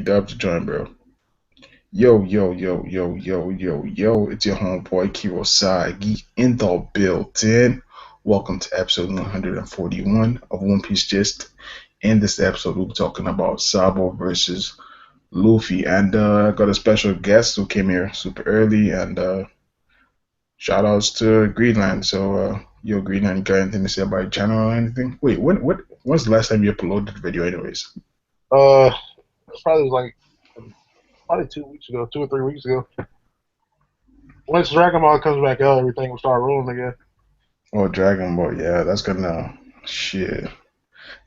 Dub to join, bro. Yo, yo, yo, yo, yo, yo, yo. It's your homeboy Kiiro Sagi in the building. Welcome to episode 141 of One Piece Gist. In this episode, we'll be talking about Sabo versus Luffy. And I got a special guest who came here super early. And shout outs to Greenland. Yo, Greenland, you got anything to say about your channel or anything? Wait, when's the last time you uploaded the video, anyways? Uh, probably like probably 2 weeks ago, 2 or 3 weeks ago. Once Dragon Ball comes back out, everything will start rolling again. Oh, Dragon Ball, yeah, that's gonna shit.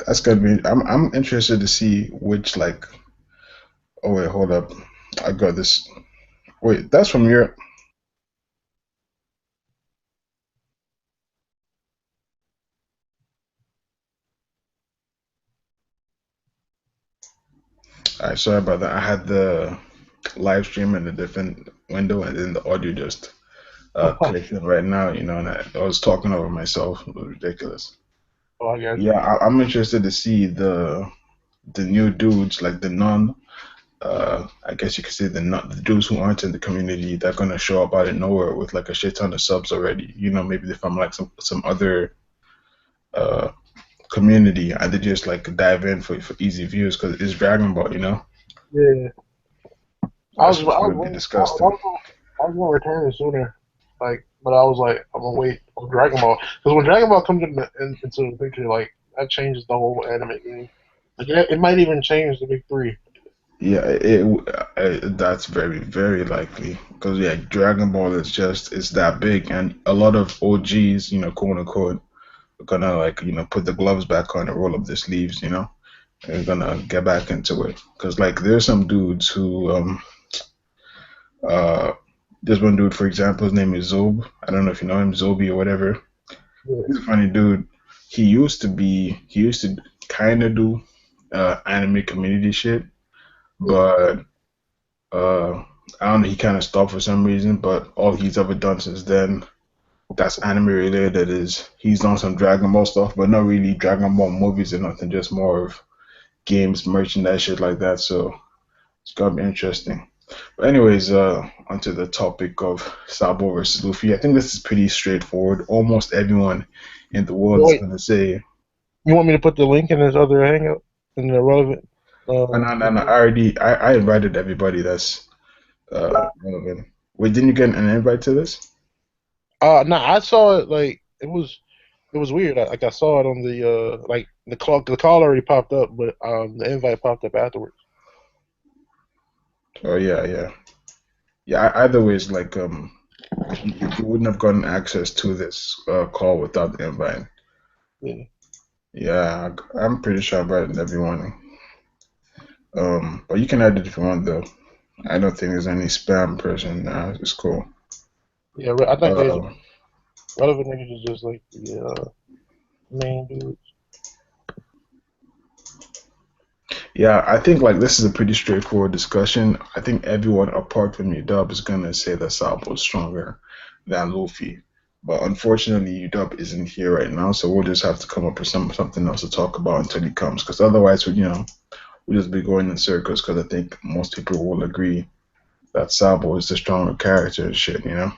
That's gonna be. I'm interested to see which like. Oh wait, hold up. I got this. Wait, that's from your. Alright, sorry about that. I had the live stream in a different window, and then the audio just Oh, clicked in right now. And I was talking over myself. It was ridiculous. I got Yeah, you. I'm interested to see the new dudes like the non. I guess you could say the dudes who aren't in the community that are gonna show up out of nowhere with like a shit ton of subs already. Maybe they from like some other uh community and they just like dive in for easy views because it's Dragon Ball. Yeah, I That was I shit's was gonna be waiting, disgusting. I was gonna return it sooner, but I was like, I'm gonna wait on Dragon Ball because when Dragon Ball comes into the picture, like that changes the whole anime game. Like it might even change the big three. Yeah, that's very likely because yeah, Dragon Ball is just it's that big and a lot of OGs, quote unquote, are gonna like put the gloves back on and roll up their sleeves, and gonna get back into it because like there's some dudes who uh there's one dude for example his name is Zob. I don't know if you know him, Zobi or whatever. Yeah, He's a funny dude. He used to kind of do anime community shit, yeah. but I don't know. He kind of stopped for some reason. But all he's ever done since then, that's anime related. Is he's done some Dragon Ball stuff, but not really Dragon Ball movies or nothing. Just more of games, merchandise, shit like that. So it's gonna be interesting. But anyways, onto the topic of Sabo versus Luffy. I think this is pretty straightforward. Almost everyone in the world is Wait, gonna say, you want me to put the link in this other hangout in the relevant? "Oh, no, no, no, I invited everybody that's relevant." Wait, didn't you get an invite to this? No, I saw it like it was weird. Like I saw it on the like the call already popped up, but the invite popped up afterwards. Oh yeah, yeah, yeah. Either way, it's like you wouldn't have gotten access to this call without the invite. Yeah, Yeah, I'm pretty sure I invited everyone. But you can add it if you want though. I don't think there's any spam person. It's cool. yeah. I think there's Uh, relevant niggas is just like the main dudes. yeah, I think like this is a pretty straightforward discussion. I think everyone apart from UW is gonna say that Sabo is stronger than Luffy. But unfortunately, UW isn't here right now, so we'll just have to come up with something else to talk about until he comes. Because otherwise, we'll just be going in circles. Because I think most people will agree that Sabo is the stronger character and shit. Yeah.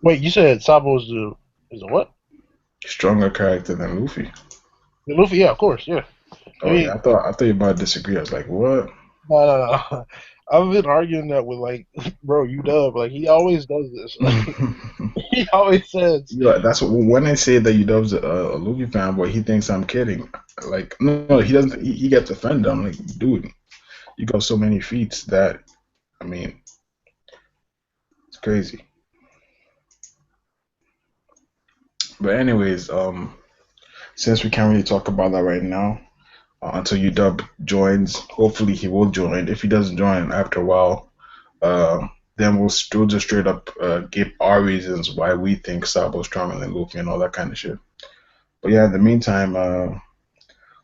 Wait, you said Sabo is the what? Stronger character than Luffy. The Luffy? Yeah, of course. Yeah. I Oh yeah, mean, I thought you might disagree. I was like, what? no, no, no. I've been arguing that with like, bro, UW. Like he always does this. Like he always says, Yeah, that's what, when I say that UW's a Luffy fanboy, he thinks I'm kidding. Like, no, he doesn't. He gets offended. I'm like, dude, you go so many feats that I mean, it's crazy. But anyways, since we can't really talk about that right now, until UW joins, hopefully he will join. If he doesn't join after a while, uh, then we'll just straight up give our reasons why we think Sabo's stronger than Luffy and all that kind of shit. But yeah, in the meantime,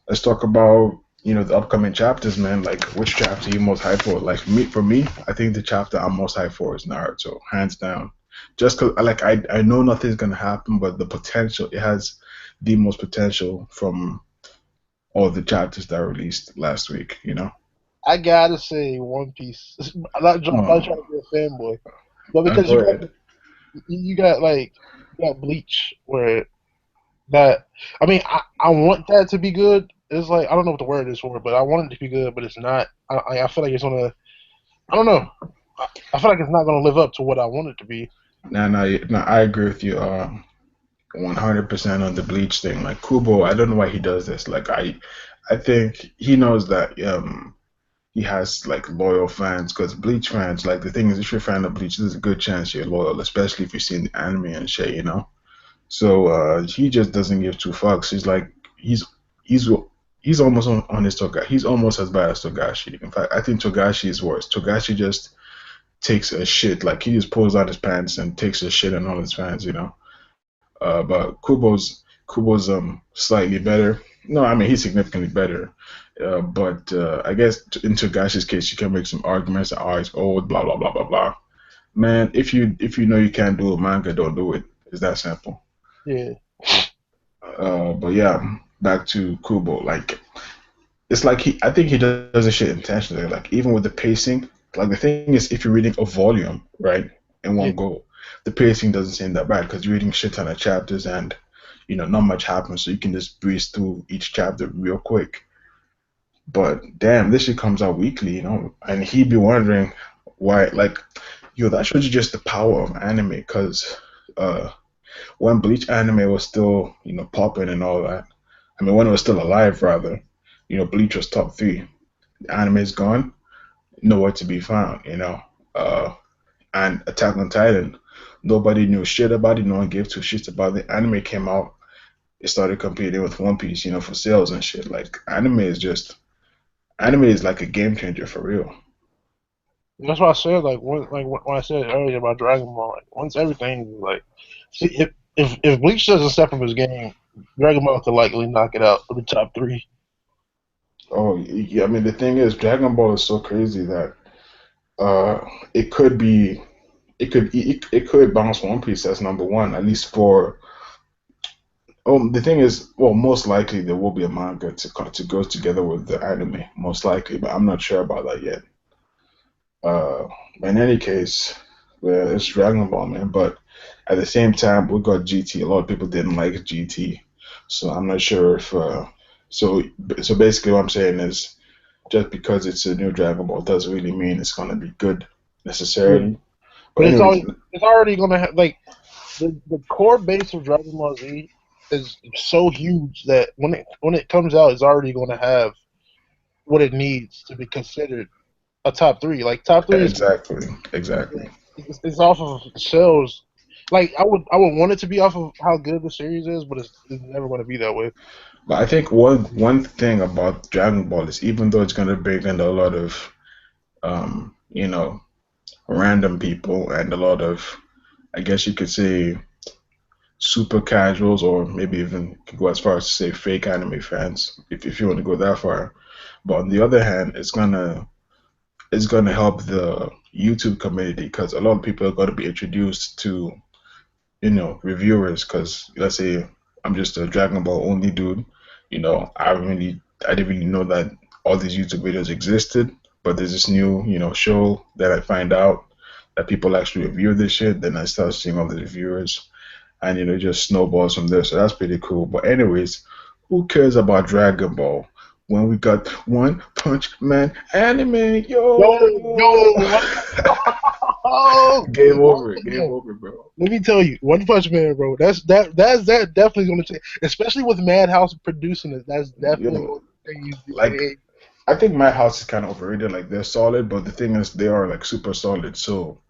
let's talk about the upcoming chapters, man. Like, which chapter you most hyped for? Like for me, I think the chapter I'm most hyped for is Naruto, hands down. Just cause like I know nothing's gonna happen, but the potential it has the most potential from all the chapters that were released last week. I gotta say One Piece. I'm not trying Oh, to be a fanboy, but because go ahead. you got Bleach where that I mean I want that to be good. It's like I don't know what the word is for it, but I want it to be good, but it's not. I feel like it's gonna. I don't know. I feel like it's not gonna live up to what I want it to be. No, I agree with you. 100% on the Bleach thing. Like Kubo, I don't know why he does this. Like I think he knows that he has like loyal fans because Bleach fans. Like the thing is, if you're a fan of Bleach, there's a good chance you're loyal, especially if you've seen the anime and shit. So he just doesn't give two fucks. He's like he's he's almost on his Togashi. He's almost as bad as Togashi. In fact, I think Togashi is worse. Togashi just takes a shit. Like he just pulls out his pants and takes a shit on all his fans. But Kubo's slightly better. No, I mean he's significantly better. But I guess in Togashi's case, you can make some arguments. Oh, he's old, blah blah blah blah blah. Man, if you know you can't do a manga, don't do it. It's that simple. Yeah. But yeah, back to Kubo. Like it's like I think he does this shit intentionally. Like even with the pacing, like the thing is, if you're reading a volume, right, in Yeah. one go, the pacing doesn't seem that bad because you're reading shit ton of chapters and not much happens, so you can just breeze through each chapter real quick. But damn, this shit comes out weekly, and he'd be wondering why. Like, yo, that shows you just the power of anime. Because when Bleach anime was still, popping and all that. I mean, when it was still alive, rather. Bleach was top three. The anime is gone, nowhere to be found. And Attack on Titan, nobody knew shit about it. No one gave two shits about it. Anime came out, it started competing with One Piece, for sales and shit. Like anime is like a game changer for real. That's what I said. When I said earlier about Dragon Ball, like once everything is like, see if Bleach doesn't step up his game, Dragon Ball could likely knock it out of the top three. Oh yeah, I mean the thing is, Dragon Ball is so crazy that uh, it could be, it could bounce One Piece as number one at least for. Oh, the thing is, well, most likely there will be a manga to go together with the anime, most likely, but I'm not sure about that yet. Uh, in any case, well, it's Dragon Ball, man. But at the same time, we got GT. A lot of people didn't like GT, so I'm not sure if. So so basically, what I'm saying is, just because it's a new Dragon Ball doesn't really mean it's gonna be good Yeah. necessarily. But But anyways, it's already gonna have like the core base of Dragon Ball Z is so huge that when it comes out, it's already gonna have what it needs to be considered a top three. Like top three is exactly, exactly. it's off of sales. Like I would want it to be off of how good the series is, but it's never going to be that way. But I think one thing about Dragon Ball is even though it's gonna bring in a lot of um, you know, random people and a lot of, I guess you could say, super casuals, or maybe even could go as far as to say fake anime fans, if you want to go that far. But on the other hand, it's gonna help the YouTube community because a lot of people are going to be introduced to reviewers. Because let's say I'm just a Dragon Ball only dude, I didn't really know that all these YouTube videos existed. But there's this new show that I find out that people actually review this shit. Then I start seeing all the reviewers and it just snowballs from there. So that's pretty cool. But anyways, who cares about Dragon Ball when we got One Punch Man anime? Yo, Yo, yo, oh, game yo, over, bro. let me tell you, One Punch Man, bro. That's definitely going to change, especially with Madhouse producing it. That's definitely Yo, going to change the like game. I think Madhouse is kind of overrated. Like they're solid, but the thing is, they are like super solid. So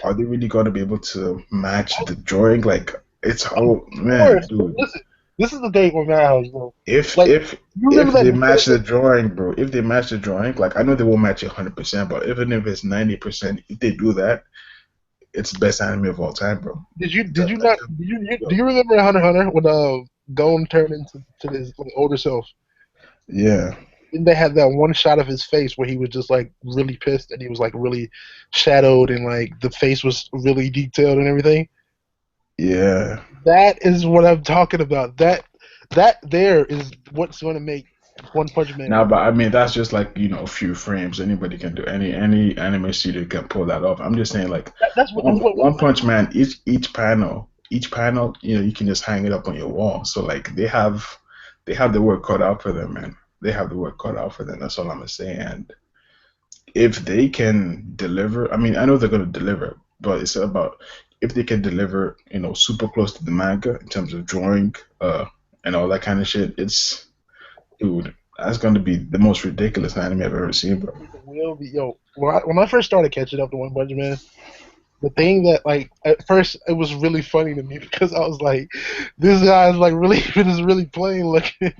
are they really gonna be able to match the drawing? Like it's Of oh man, course, but dude. listen, this is the thing with Madhouse, bro. If Like, if you if remember they that? match the drawing, bro, if they match the drawing, like I know they won't match it 100%, but even if it's 90%, if they do that, it's the best anime of all time, bro. Did you not do Yo, you remember Hunter x Hunter when Gon turned into his older self? yeah, And they had that one shot of his face where he was just like really pissed and he was like really shadowed and like the face was really detailed and everything. yeah, That is what I'm talking about. That there is what's going to make. One Punch Man. Now, but I mean that's just like a few frames. Anybody can do any anime studio can pull that off. I'm just saying like That's what. That's what. One Punch Man. Each panel, you can just hang it up on your wall. So like they have the work cut out for them, man. They have the work cut out for them. That's all I'm gonna say. And if they can deliver, I mean, I know they're gonna deliver, but it's about if they can deliver, super close to the manga in terms of drawing, and all that kind of shit. Dude, that's gonna be the most ridiculous anime I've ever seen, bro. It will be yo. When I first started catching up to One Punch Man, the thing that like at first it was really funny to me because I was like, this guy's like really is really plain looking,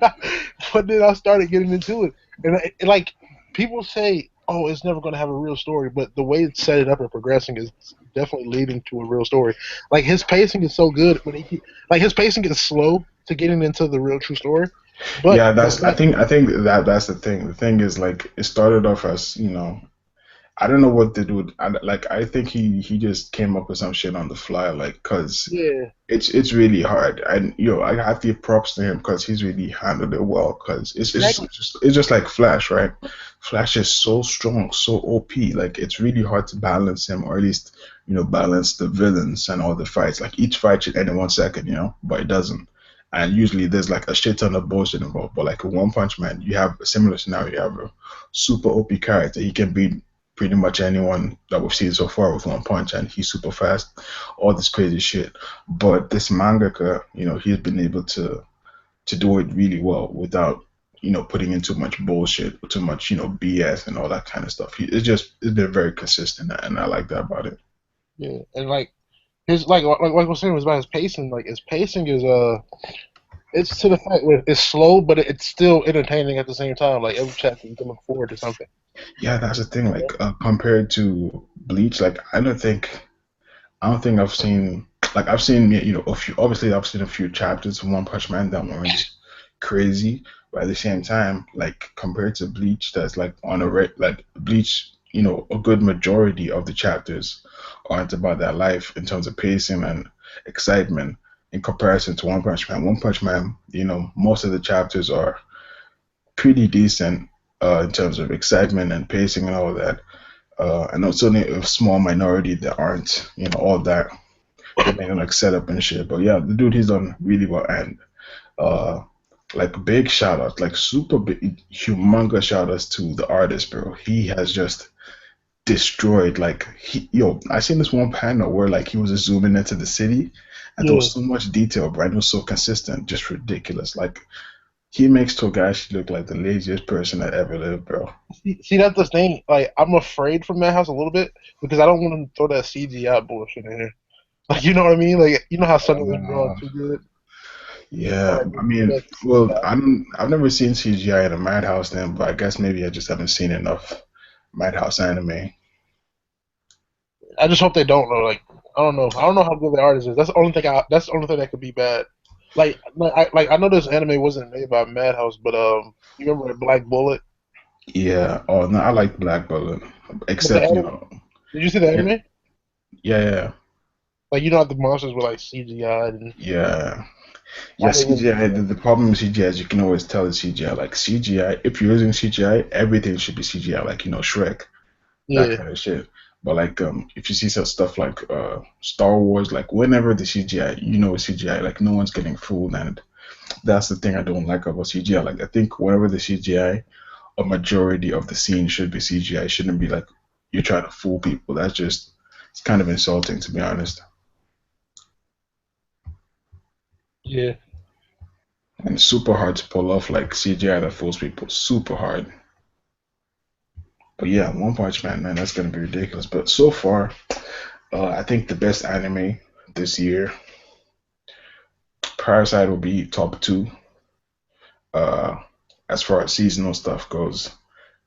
but then I started getting into it, and like people say, oh, it's never going to have a real story, but the way it's set it up and progressing is definitely leading to a real story. Like his pacing is so good, but like his pacing is slow to getting into the real true story, but Yeah, the that's fact, I think that's the thing. The thing is like it started off as, I don't know what they do. I think he just came up with some shit on the fly, like, cause yeah, it's really hard. And I have to give props to him because he's really handled it well. Cause exactly. it's just like Flash, right? Flash is so strong, so OP. Like it's really hard to balance him, or at least balance the villains and all the fights. Like each fight should end in 1 second, but it doesn't. And usually there's like a shit ton of bullshit involved. But like a One Punch Man, you have a similar scenario. You have a super OP character. He can beat pretty much anyone that we've seen so far with One Punch, and he's super fast, all this crazy shit. But this mangaka, he's been able to do it really well without putting in too much bullshit, too much BS and all that kind of stuff. It's been very consistent, and I like that about it. Yeah, and like his like I was saying was about his pacing. Like his pacing is it's to the fact where it's slow, but it's still entertaining at the same time. Like every chapter, you can look forward to something. Yeah, that's the thing. Yeah, Like compared to Bleach, like I don't think I've seen like I've seen a few. Obviously, I've seen a few chapters of One Punch Man that weren't crazy, but at the same time, like compared to Bleach, that's like on a like Bleach, a good majority of the chapters aren't about that life in terms of pacing and excitement in comparison to One Punch Man. One Punch Man, most of the chapters are pretty decent in terms of excitement and pacing and all of that. And it's only a small minority that aren't, all that depending on like setup and shit. But yeah, the dude he's done really well, and uh like big shout outs, like super big humongous shout outs to the artist, bro. He has just destroyed like I seen this one panel where like he was just zooming into the city and there yeah. was so much detail, bro, and it was so consistent, just ridiculous. Like he makes Togashi look like the laziest person that ever lived, bro. See, that's the thing. Like I'm afraid from that house a little bit because I don't want to throw that CGI bullshit in here. Like you know what I mean? Like you know how some of them draw Uh, too good. yeah, Like I throw mean, that well, CGI. I've never seen CGI in a Madhouse then, but I guess maybe I just haven't seen enough Madhouse anime. I just hope they don't know. Like I don't know. I don't know how good the artist is. That's the only thing. That's the only thing that could be bad. I know this anime wasn't made by Madhouse, but you remember Black Bullet? Yeah. Oh no, I like Black Bullet, But the except anime, did you see the yeah, anime? yeah, Like you know how the monsters were like CGI and yeah, yeah. why they were CGI. The problem with CGI is you can always tell it's CGI. Like CGI, if you're using CGI, everything should be CGI. Like Shrek, that yeah kind of shit. But like if you see some stuff like Star Wars, like whenever the CGI, it's CGI. Like no one's getting fooled, and that's the thing I don't like about CGI. Like I think whenever the CGI, a majority of the scene should be CGI. It shouldn't be like you're trying to fool people. That's just it's kind of insulting to be honest. yeah. And it's super hard to pull off like CGI that fools people. Super hard. But yeah, One Punch Man, man, that's gonna be ridiculous. But so far, I think the best anime this year, Parasite will be top two. Uh, as far as seasonal stuff goes,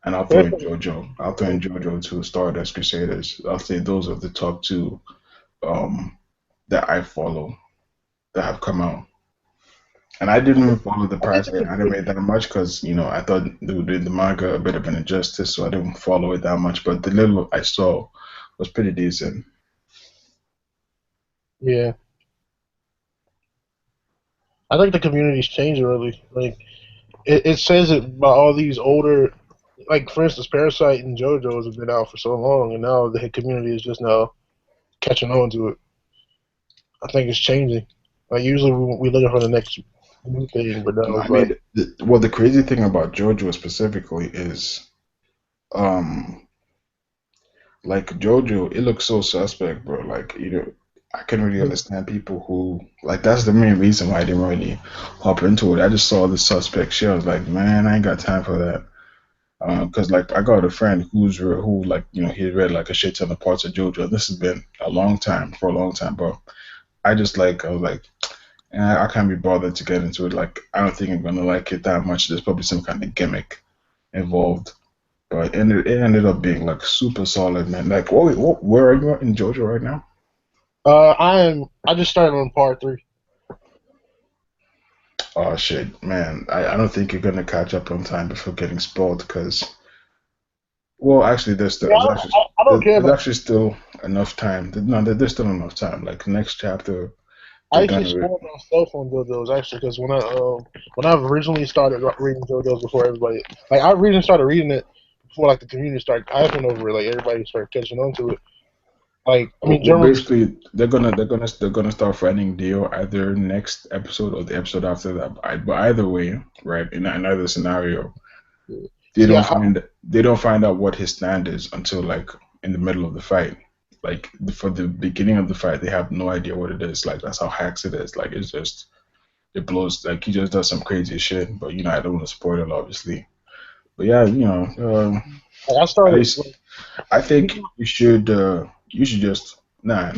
and I'll throw in Parasite, JoJo. I'll throw in JoJo to Stardust Crusaders. I'll say those are the top two um, that I follow that have come out. And I didn't even follow the I think the Parasite anime that much because I thought they were doing the manga a bit of an injustice, so I didn't follow it that much. But the little I saw was pretty decent. yeah. I think the community's changed really. Like it says it by all these older, like for instance, Parasite and JoJo's have been out for so long, and now the community is just now catching on to it. I think it's changing. Like usually we looking for the next new thing, but now I it's like mean, well, the crazy thing about JoJo specifically is, um, like JoJo, it looks so suspect, bro. Like, I couldn't really understand people who like that's the main reason why I didn't really hop into it. I just saw the suspect shit. I was like, man, I ain't got time for that. Cause like I got a friend who like he read like a shit ton of parts of JoJo. This has been for a long time, bro. I was like, I can't be bothered to get into it. Like I don't think I'm gonna like it that much. There's probably some kind of gimmick involved. But it ended up being like super solid, man. Like, where are you in JoJo right now? I just started on part 3. Oh shit, man. I don't think you're gonna catch up on time before getting spoiled because, well, actually, Yeah, I don't care there's about. actually still enough time. No, there's still enough time. Like next chapter, I they're actually gonna. spoiled myself on JoJo's actually because when I originally started reading JoJo's before everybody, like I originally started reading it before like the community started hyping over it, like everybody started catching on to it. Like I mean, Well, generally, basically, they're gonna start fighting Dio either next episode or the episode after that. But either way, right? In either scenario, see, they don't find out what his stand is until like in the middle of the fight. Like for the beginning of the fight, they have no idea what it is. Like that's how hacks it is. Like it's just it blows. Like he just does some crazy shit. But I don't want to spoil it, obviously. But yeah, I at started. least I think you should just nah.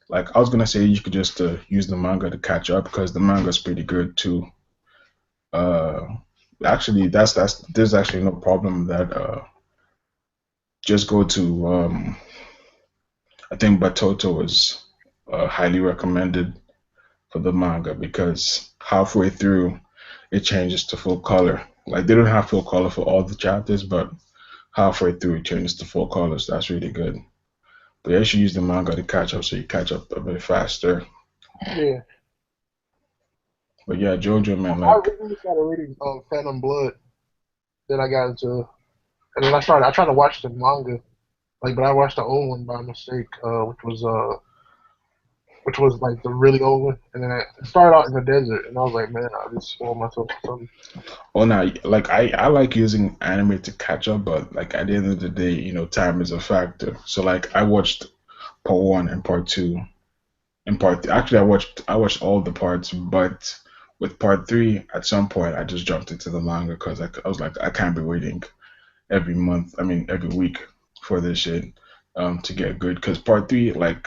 Like I was gonna say, you could just use the manga to catch up because the manga's pretty good too. Uh, actually, that's there's actually no problem that just go to I think Batoto is highly recommended for the manga because halfway through it changes to full color. Like they don't have full color for all the chapters, but halfway through it changes to full colors. That's really good. But yeah, you should use the manga to catch up so you catch up a bit faster. Yeah, But yeah, Jojo man, I like originally started reading Phantom Blood. Then I got into, and then I tried to watch the manga, like, but I watched the old one by mistake, which was like the really old one, and then it started out in the desert, and I was like, man, I just spoiled myself for something. oh no, like I like using anime to catch up, but like at the end of the day, time is a factor. So like I watched part one and part two. And actually I watched all the parts, but with part three, at some point I just jumped into the manga because I was like I can't be waiting every month. I mean every week for this shit to get good. Because part three, like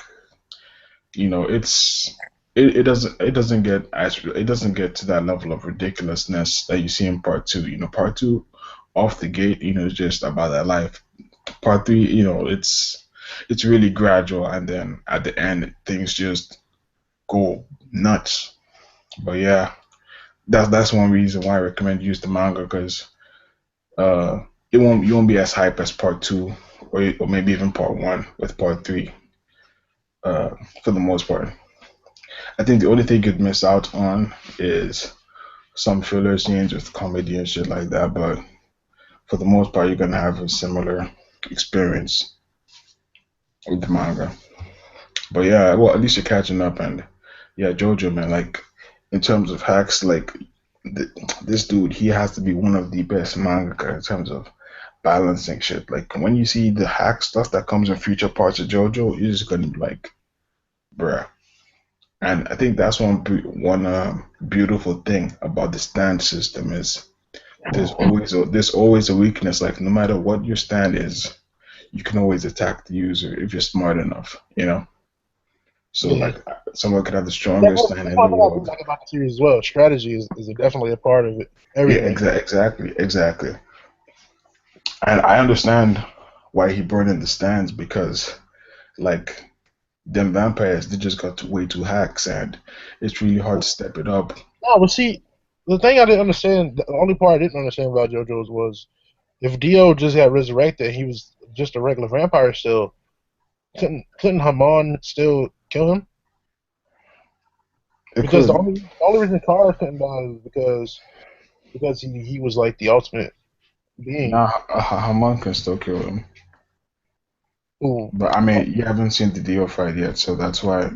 it's it doesn't get to that level of ridiculousness that you see in part two. Part two off the gate, it's just about that life. Part three, it's really gradual, and then at the end things just go nuts. But yeah, that's one reason why I recommend use the manga because it won't you won't be as hype as part two or maybe even part one with part three uh, for the most part. I think the only thing you'd miss out on is some filler scenes with comedy and shit like that, but for the most part, you're gonna have a similar experience with the manga. But yeah, well, at least you're catching up, and yeah, Jojo, man, like in terms of hacks, like th- this dude, he has to be one of the best mangaka in terms of balancing shit. Like when you see the hack stuff that comes in future parts of JoJo, you're just gonna be like, bruh. And I think that's one beautiful thing about the stand system is there's always a weakness. Like no matter what your stand is, you can always attack the user if you're smart enough. So Yeah, like someone could have the strongest stand that's in the one thing I do world. like about the series as well. Strategy is definitely a part of it. Yeah, Everything. exactly. And I understand why he brought in the stands because like them vampires, they just got way too hacks, and it's really hard to step it up. No, but see, the thing I didn't understand, the only part I didn't understand about JoJo's was if Dio just got resurrected, he was just a regular vampire still. Couldn't Haman still kill him? It Because could. the only reason Kara couldn't die is because because he was like the ultimate being. Now, Haman can still kill him. Who But I mean, you haven't seen the Dio fight yet, so that's why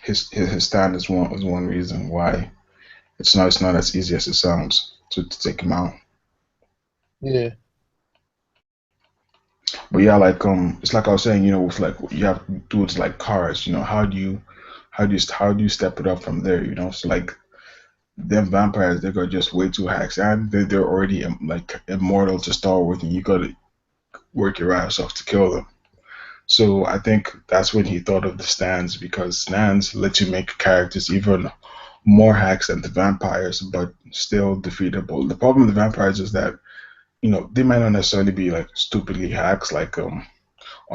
his stand is one reason why it's not as easy as it sounds to take him out. yeah, But yeah, like it's like I was saying, with like you have dudes like cars, how do you step it up from there? So like them vampires, they got just way too hacks, and they're already like immortal to start with, and you gotta work your ass off to kill them. So I think that's when he thought of the stands because stands let you make characters even more hacks than the vampires, but still defeatable. The problem with the vampires is that they might not necessarily be like stupidly hacks like on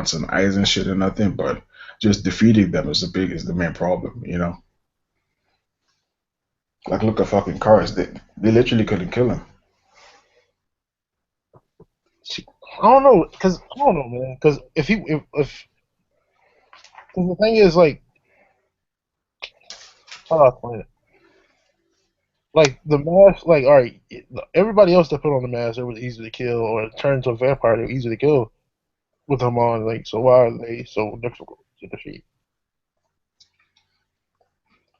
some eyes and shit or nothing, but just defeating them is the main problem. Like look at fucking cars. They literally couldn't kill him. I don't know, cause I don't know, man. Cause if cause the thing is like, how do I explain it? Like the mask, like all right, everybody else that put on the mask, it was easy to kill, or turned to a vampire, they were easy to kill with them on. Like, so why are they so difficult to defeat?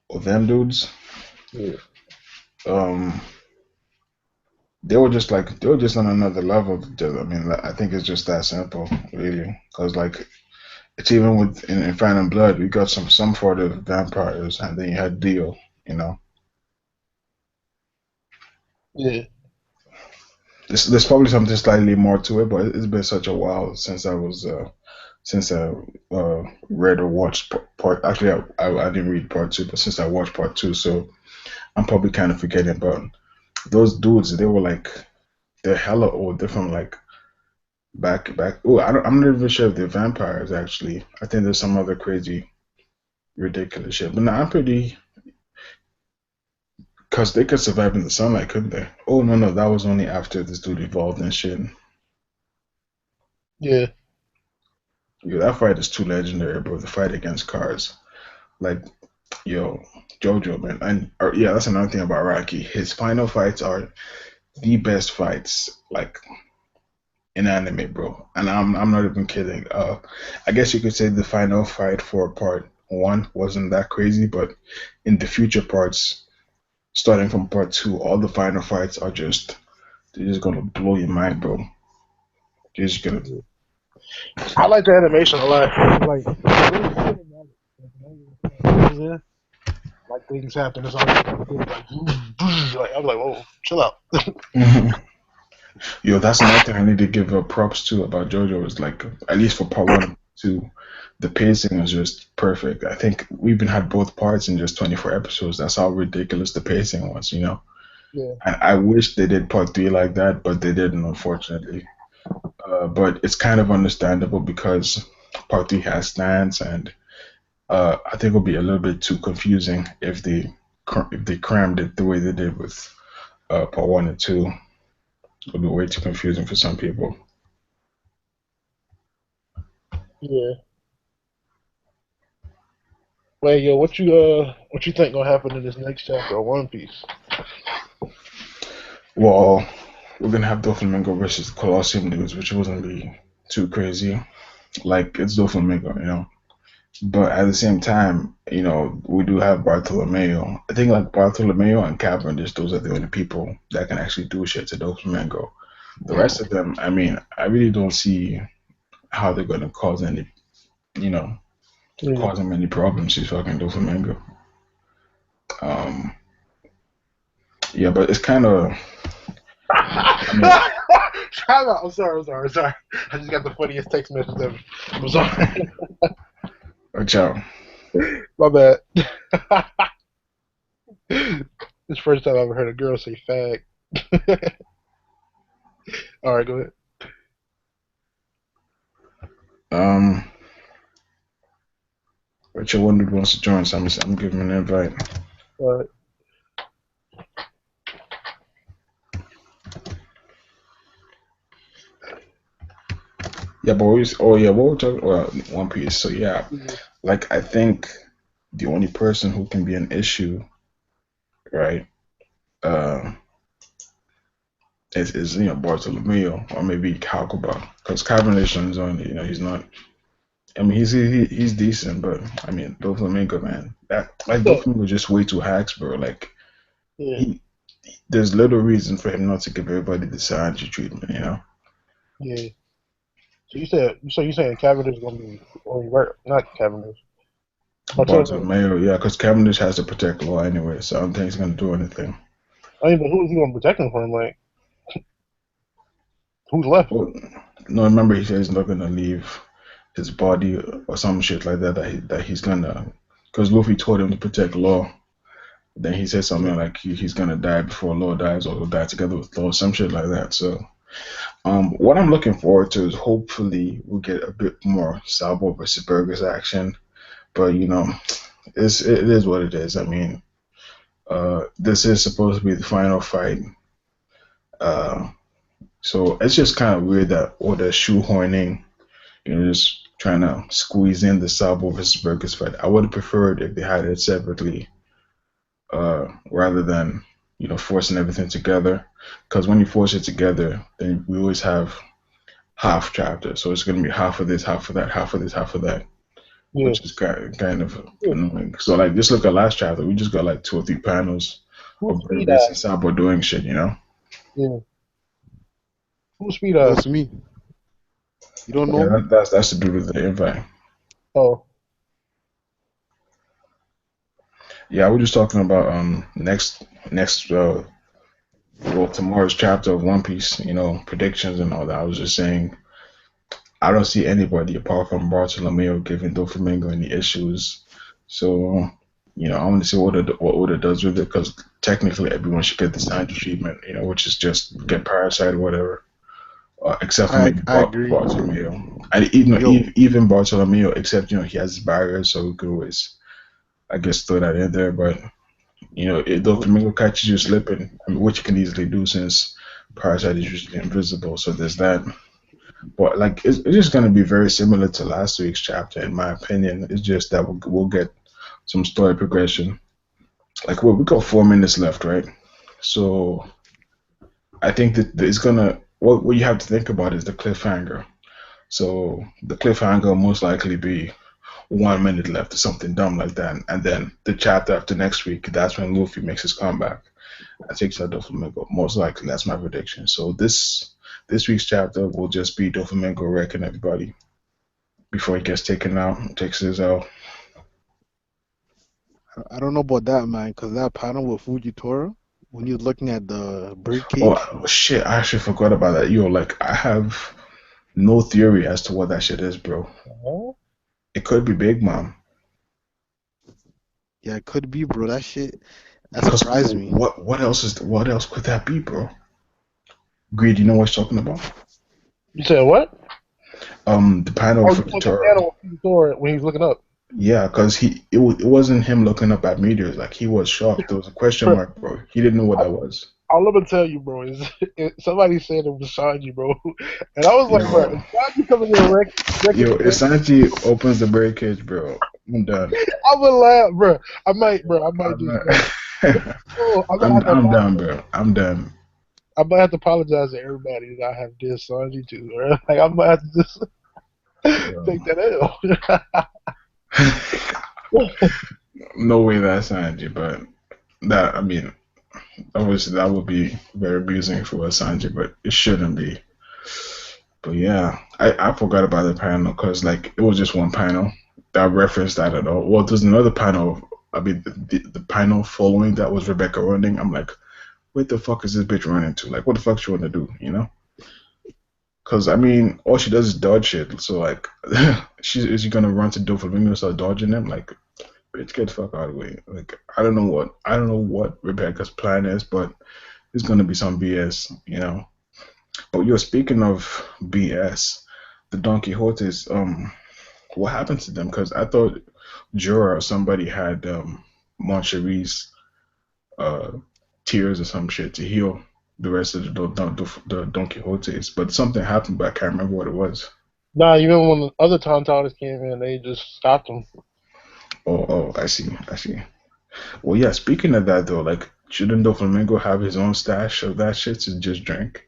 Well, them dudes, Yeah, um, they were just on another level. I mean, I think it's just that simple, really. Because like it's even with in Phantom Blood, we got some sort of vampires, and then you had Dio. You know, yeah, there's probably something slightly more to it, but it's been such a while since I read or watched part. Actually, I didn't read part two, but since I watched part two, so I'm probably kind of forgetting. But those dudes, they were like they're hella old. They're from like back. Oh, I'm not even sure if they're vampires. Actually, I think there's some other crazy, ridiculous shit. But no, I'm pretty because they could survive in the sunlight, couldn't they? Oh no, no, that was only after this dude evolved and shit. yeah, Yeah, that fight is too legendary, bro. The fight against cars, like yo, JoJo, man, and yeah, that's another thing about Rocky. His final fights are the best fights, like in anime, bro. And I'm not even kidding. I guess you could say the final fight for part one wasn't that crazy, but in the future parts, starting from part two, all the final fights are just they're just gonna blow your mind, bro. They're just gonna. yeah. I like the animation a lot. Like, like things happen. It's always like, like I'm like, whoa, chill out. Yo, that's another thing I need to give props to about JoJo is like at least for part one, two, the pacing is just perfect. I think we even had both parts in just 24 episodes. That's how ridiculous the pacing was. Yeah, And I wish they did part three like that, but they didn't, unfortunately. But it's kind of understandable because part three has stands, and I think it'll be a little bit too confusing if they crammed it the way they did with part one and two. It'll be way too confusing for some people. yeah. Wait, yo, what you think gonna happen in this next chapter of One Piece? Well, we're gonna have Doflamingo versus Colosseum dudes, which wasn't really too crazy. Like it's Doflamingo. But at the same time, we do have Bartolomeo. I think like Bartolomeo and Cavendish, those are the only people that can actually do shit to Doflamingo. The rest of them, I mean, I really don't see how they're gonna you know, Yeah. cause him any problems. He's fucking Doflamingo. Um, yeah, but it's kind of, I mean, Time out. I'm sorry. I just got the funniest text message ever. I'm sorry. watch out. My bad. This is the first time I've ever heard a girl say fag. All right, go ahead. Um, Richard Wondered wants to join, so I'm giving him an invite. All right. Yeah, but oh yeah, what we're talking about One Piece. So yeah, Yeah. like I think the only person who can be an issue, right? Uh, is Bartolomeo or maybe Calcoba because Cavendish on his own, he's not. I mean, he's decent, but I mean, Doflamingo, man, that like Yeah, Doflamingo just way too hacks, bro. Like yeah, he, there's little reason for him not to give everybody the Sanji treatment, you know. yeah. So you saying Cavendish is gonna be or not Cavendish. Bartolome. Bartolomeo, yeah, because Cavendish has to protect law anyway, so I don't think he's gonna do anything. I mean, but who is he gonna protect him from? Like, who's left? Well, no, remember he said he's not gonna leave his body or some shit like that. That he's gonna, because Luffy told him to protect law. Then he said something like he's gonna die before Law dies, or he'll die together with Law, some shit like that. So, what I'm looking forward to is hopefully we'll get a bit more Sabo versus Burgers action. But it is what it is. I mean, this is supposed to be the final fight. Uh, so it's just kind of weird that all the shoehorning, just trying to squeeze in the Sabo versus Burgers fight. I would have preferred if they had it separately, rather than forcing everything together. Because when you force it together, then we always have half chapter. So it's gonna be half of this, half of that, half of this, half of that, Yeah, which is kind of yeah. annoying. So like, just look at last chapter. We just got like 2 or 3 panels Who's of Speed Burgess and Eye? Sabo doing shit. Yeah, who's Speed Oh, Eye? it's me. You don't know Yeah, me? that's to do with the invite. Oh, Yeah, we're just talking about next well, tomorrow's chapter of One Piece. Predictions and all that. I was just saying I don't see anybody apart from Bartolomeo giving Doflamingo any issues. So, I want to see what Oda does with it because technically everyone should get the Sanji treatment, which is just get Parasite or whatever, except for maybe I agree. Bartolomeo. And even Yo, even Bartolomeo, except he has his barriers, so we could always, I guess, throw that in there. But if Doflamingo catches you slipping, I mean, which you can easily do since Parasite is usually invisible, so there's that. But like, it's just gonna be very similar to last week's chapter, in my opinion. It's just that we'll get some story progression. Like, we got 4 minutes left, right? So I think that it's gonna. What you have to think about is the cliffhanger. So the cliffhanger will most likely be 1 minute left or something dumb like that, and then the chapter after next week, that's when Luffy makes his comeback. I take that Doflamingo. Most likely, that's my prediction. So this week's chapter will just be Doflamingo wrecking everybody before he gets taken out, takes his out. I don't know about that, man, because that panel with Fuji, when you're looking at the birdcage, Oh shit! I actually forgot about that. Like, I have no theory as to what that shit is, bro. oh, It could be Big Mom. yeah, it could be, bro. That shit, that Cause surprised me. what else could that be, bro? Greed, you know what I'm talking about? you said what? The panel Oh, for you the said the Torah. panel with Thor when he's looking up. Yeah, cause it wasn't him looking up at meteors. Like, he was shocked. There was a question Bro, mark, bro. He didn't know what that was. all I'm gonna tell you, bro, is somebody said it was Sanji, bro, and I was like, bro, Yo, is Sanji coming here wrecking yo, the if place? Sanji opens the breakage, bro, I'm done. I would laugh, bro. I might I'm, just, not- oh, I'm gonna I'm have to I'm done, apologize. bro. I'm done. I might have to apologize to everybody that I have dissed Sanji to, bro. Like I might have to just Yo. take that L. No way that's Sanji, but that I mean, obviously that would be very amusing for Sanji, but it shouldn't be. But yeah, I forgot about the panel because like it was just one panel that referenced that at all. Well, there's another panel. I mean, the panel following that was Rebecca running. I'm like, what the fuck is this bitch running to? Like, what the fuck she want to do? Because I mean, all she does is dodge shit. So like, is she gonna run to Doflamingo and start dodging them? Like, bitch, get the fuck out of the way. Like, I don't know what Rebecca's plan is, but it's gonna be some BS. But you're speaking of BS, the Don Quixotes. What happened to them? Because I thought Jorah or somebody had Moncheries uh tears or some shit to heal the rest of the Don Quixotes, but something happened, but I can't remember what it was. Nah, even when the other Tauntautas came in, they just stopped them. Oh, I see. Well, yeah. Speaking of that, though, like shouldn't Doflamingo have his own stash of that shit to just drink?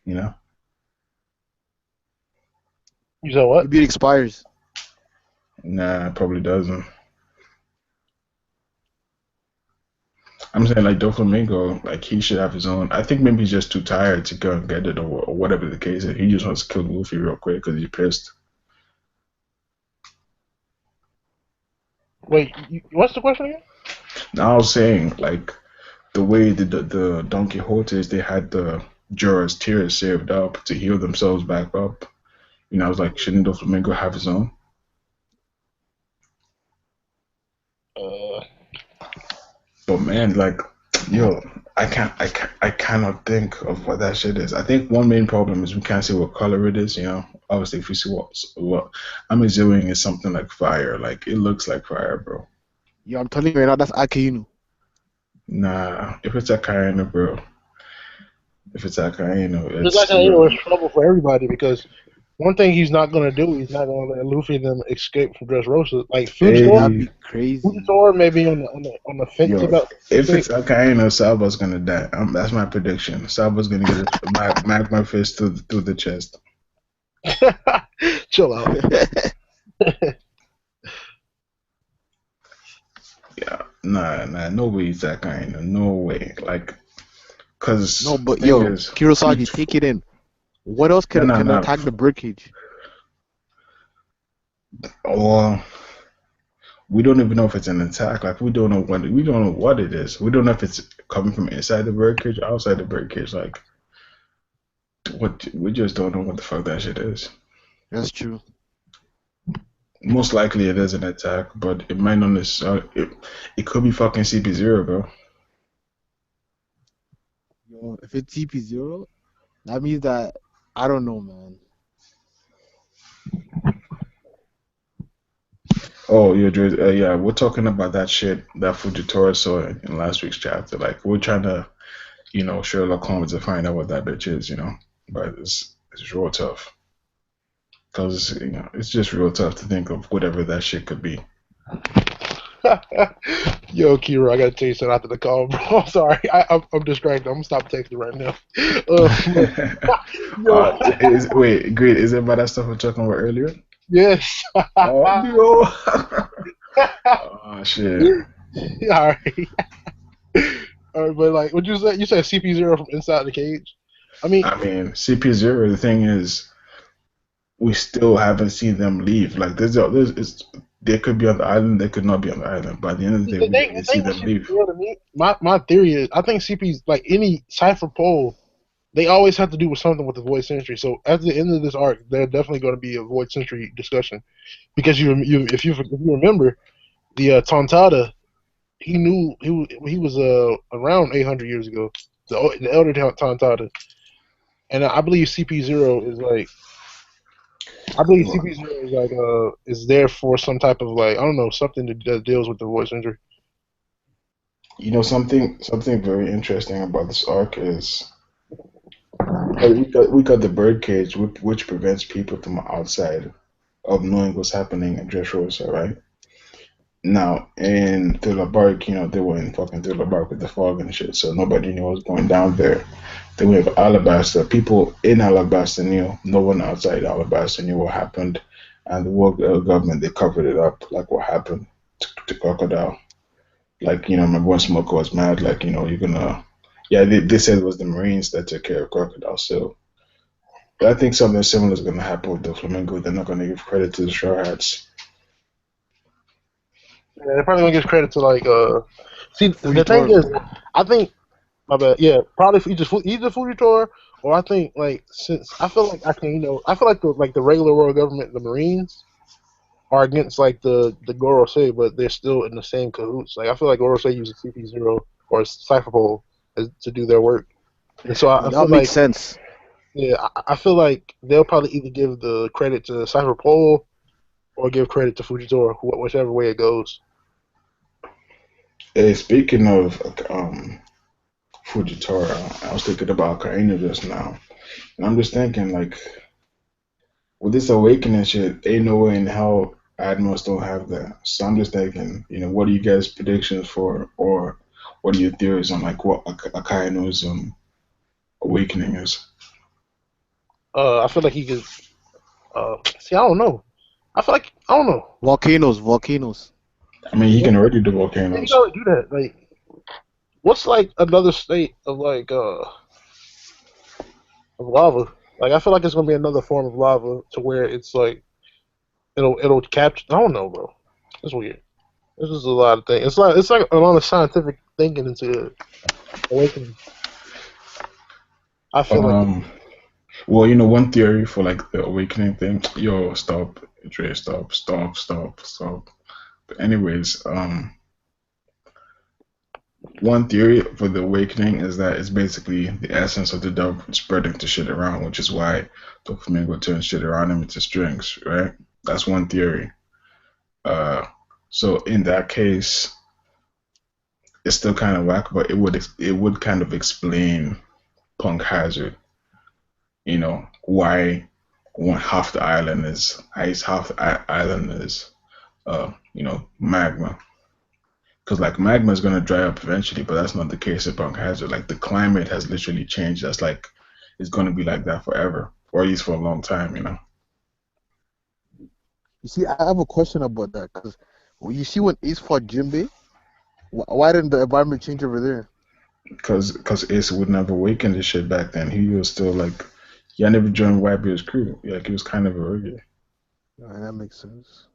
You know? You said what? Maybe it expires. Nah, it probably doesn't. I'm saying like Doflamingo, like he should have his own. I think maybe he's just too tired to go and get it or whatever the case is. He just wants to kill Luffy real quick because he's pissed. Wait, what's the question again? Now I was saying like the way the Don Quixotes they had the Jorah's tears saved up to heal themselves back up. You know, I was like, shouldn't Doflamingo have his own? Uh, But man, like, yo, I cannot think of what that shit is. I think one main problem is we can't see what color it is. You know, obviously if we see what I'm assuming is something like fire. Like it looks like fire, bro. Yo, I'm telling you right now, that's Akainu. Nah, if it's Akainu, bro. If it's Akainu, it's it's like it's trouble for everybody because one thing he's not gonna do, he's not gonna let Luffy and them escape from Dressrosa. Like That'd hey, be crazy. Fujitora may be on the fence yo, about if things. it's Akainu, Sabo's gonna die. That's my prediction. Sabo's gonna get a magma fist through the chest. Chill out. Yeah, nah, nobody's that kind of no way. Like, cause No, but the thing yo, is, Kurosagi, take it in. What else can no. attack the birdcage? Or we don't even know if it's an attack. Like, we don't know what it is. We don't know if it's coming from inside the birdcage, outside the birdcage. Like, what we just don't know what the fuck that shit is. That's true. Most likely it is an attack, but it might not necessarily. It could be fucking CP0, bro. Yo, if it's CP0, that means that I don't know, man. Oh, yeah, we're talking about that shit that Fujitora saw in last week's chapter. Like, we're trying to, Sherlock Holmes to find out what that bitch is, But it's real tough. Because, it's just real tough to think of whatever that shit could be. Yo, Kiiro, I gotta tell you something after the call, bro. I'm sorry, I'm distracted. I'm gonna stop texting right now. Wait, great. Is it about that stuff we were talking about earlier? Yes. Oh, no. Oh, shit. All right. All right, but like, what you said? You said CP0 from inside the cage. I mean, CP0, the thing is, we still haven't seen them leave. Like, they could be on the island, they could not be on the island. By the end of the day, we didn't see them leave. To me, my theory is, I think CP's like any cipher pole, they always have to do with something with the Void Century. So at the end of this arc, there's definitely going to be a Void Century discussion because if you remember the Tontada, he was around 800 years ago, the elder Tontada, and I believe CP0 is like. I believe CP0 is like is there for some type of like I don't know something that deals with the voice injury. Something very interesting about this arc is we got the birdcage, which prevents people from outside of knowing what's happening in Dressrosa, right? Now, in Thriller Bark, they were in fucking Thriller Bark with the fog and shit, so nobody knew what was going down there. Then we have Alabasta. People in Alabasta knew. No one outside Alabasta knew what happened. And the world government, they covered it up, like what happened to Crocodile. Like, remember when Smoker was mad, like, you're gonna. Yeah, they said it was the Marines that took care of Crocodile, so. But I think something similar is gonna happen with the Flamingo. They're not gonna give credit to the Straw Hats. Yeah, they're probably gonna give credit to like See, the thing Fujitora. is, I think my bad. Yeah, probably either Fujitora or I think like since I feel like I can I feel like the regular world government, the Marines are against like the Gorosei, but they're still in the same cahoots. Like I feel like Gorosei uses CP0 or Cypherpole to do their work, and so I That feel makes like sense. yeah, I feel like they'll probably either give the credit to Cypherpole or give credit to Fujitora, whichever way it goes. Hey, speaking of Fujitora, I was thinking about Kaina just now. And I'm just thinking, like, with this awakening shit, ain't no way in hell admirals don't have that. So I'm just thinking, what are you guys' predictions for, or what are your theories on like what Akaino's awakening is? I feel like he could. See, I don't know. I feel like I don't know. Volcanoes. I mean, he Yeah, can already do you can volcanoes only do that. Like, what's like another state of like of lava? Like, I feel like it's gonna be another form of lava to where it's like it'll capture. I don't know, bro. It's weird. This is a lot of things. It's like a lot of scientific thinking into awakening. I feel like Um, well, you know, one theory for like the awakening thing. Yo, stop, Dre, stop. But anyways, one theory for the awakening is that it's basically the essence of the dove spreading to shit around, which is why the flamingo turns shit around him into strings, right? That's one theory. Uh, so in that case, it's still kind of whack, but it would kind of explain Punk Hazard. You know why one half the island is ice, half the island is magma. Because like magma is gonna dry up eventually, but that's not the case in Punk Hazard. Like the climate has literally changed. That's like it's gonna be like that forever, or at least for a long time. You see, I have a question about that because you see when Ace fought Jinbei, why didn't the environment change over there? Because Ace would never awaken this shit back then. He was still like he had never joined Whitebeard's crew. Like he was kind of a regular. That makes sense.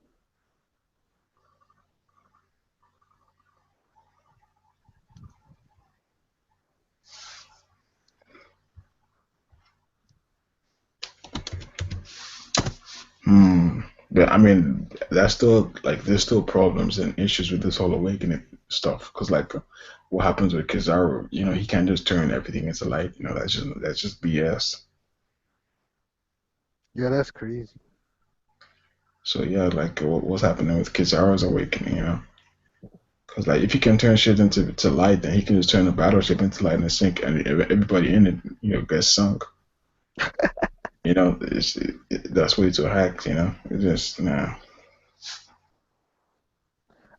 Hmm. But I mean, that's still like there's still problems and issues with this whole awakening stuff. Cause like, what happens with Kizaru? He can't just turn everything into light. That's just BS. Yeah, that's crazy. So yeah, like what's happening with Kizaru's awakening? Cause like if he can turn shit into light, then he can just turn the battleship into light and sink, and everybody in it, gets sunk. That's way too hacked. It just nah.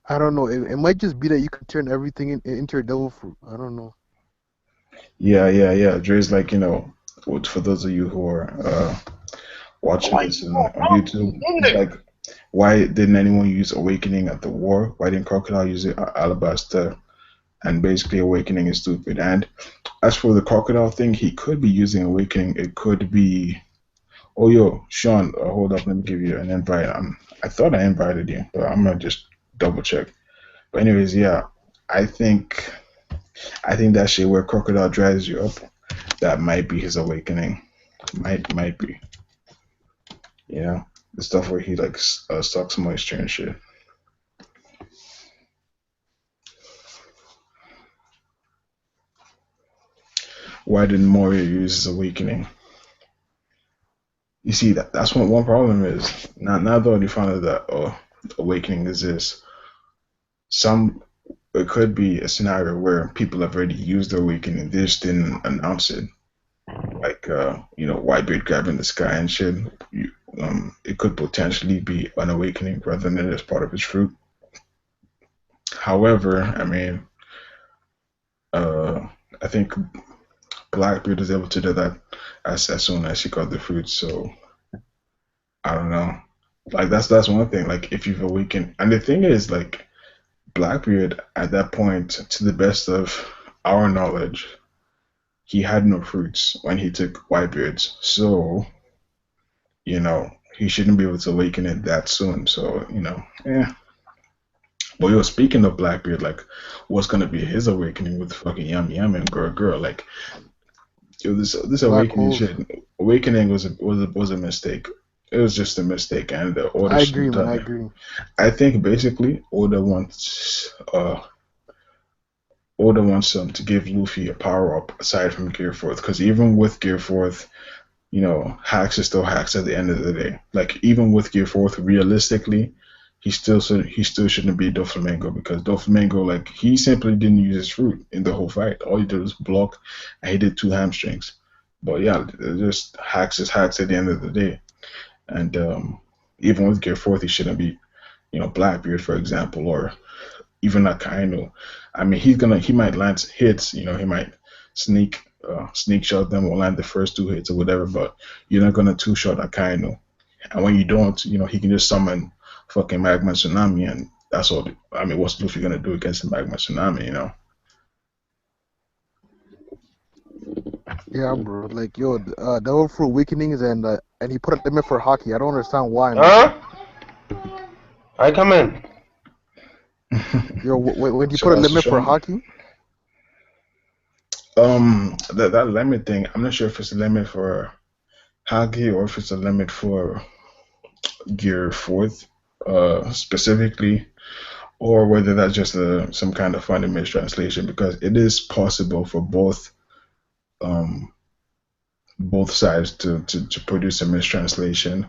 I don't know. It might just be that you can turn everything into a devil fruit. I don't know. Yeah. Dre's like, for those of you who are watching like this on YouTube, in he's there. like, why didn't anyone use Awakening at the war? Why didn't Crocodile use it Alabaster? And basically, Awakening is stupid. And as for the Crocodile thing, he could be using Awakening. It could be. Oh, yo, Sean, hold up. Let me give you an invite. I thought I invited you, but I'm gonna just double check. But anyways, yeah, I think I think that shit where Crocodile drives you up, that might be his awakening. Might be. The stuff where he like sucks moisture and shit. Why didn't Moria use his awakening? You see that's one problem is not that you found out that awakening exists. Some It could be a scenario where people have already used the awakening, they just didn't announce it. Like Whitebeard grabbing the sky and shit. It could potentially be an awakening rather than as part of his fruit. However, I mean, uh, I think Blackbeard is able to do that as soon as she got the fruit. So I don't know. Like that's one thing. Like if you've awakened, and the thing is, like Blackbeard at that point, to the best of our knowledge, he had no fruits when he took Whitebeard's. So he shouldn't be able to awaken it that soon. So yeah. But yo, speaking of Blackbeard, like, what's gonna be his awakening with fucking Yum Yum and Girl? Like, yo, this Black awakening holes. shit, awakening was a mistake. It was just a mistake, and the Oda I should agree, have man. I done it. agree. I think basically Oda wants to give Luffy a power up aside from Gear Fourth, because even with Gear Fourth, hacks is still hacks at the end of the day. Like even with Gear Fourth, realistically, he still shouldn't be Doflamingo, because Doflamingo, like, he simply didn't use his fruit in the whole fight. All he did was block, and he did two hamstrings. But yeah, just hacks is hacks at the end of the day. And even with Gear Fourth, he shouldn't be Blackbeard, for example, or even Akainu. I mean, he might land hits, he might sneak sneak shot them or land the first two hits or whatever, but you're not gonna two shot Akainu. And when you don't, he can just summon fucking magma tsunami, and that's all. I mean, what's Luffy gonna do against the magma tsunami? Yeah, bro. Like, yo, Devil Fruit Awakenings and he put a limit for hockey. I don't understand why, man. Huh? I come in. Yo, when you So put a that's limit for Sean. hockey? That limit thing, I'm not sure if it's a limit for Hagi or if it's a limit for Gear Fourth, specifically, or whether that's just some kind of funny mistranslation, because it is possible for um, both sides to produce a mistranslation.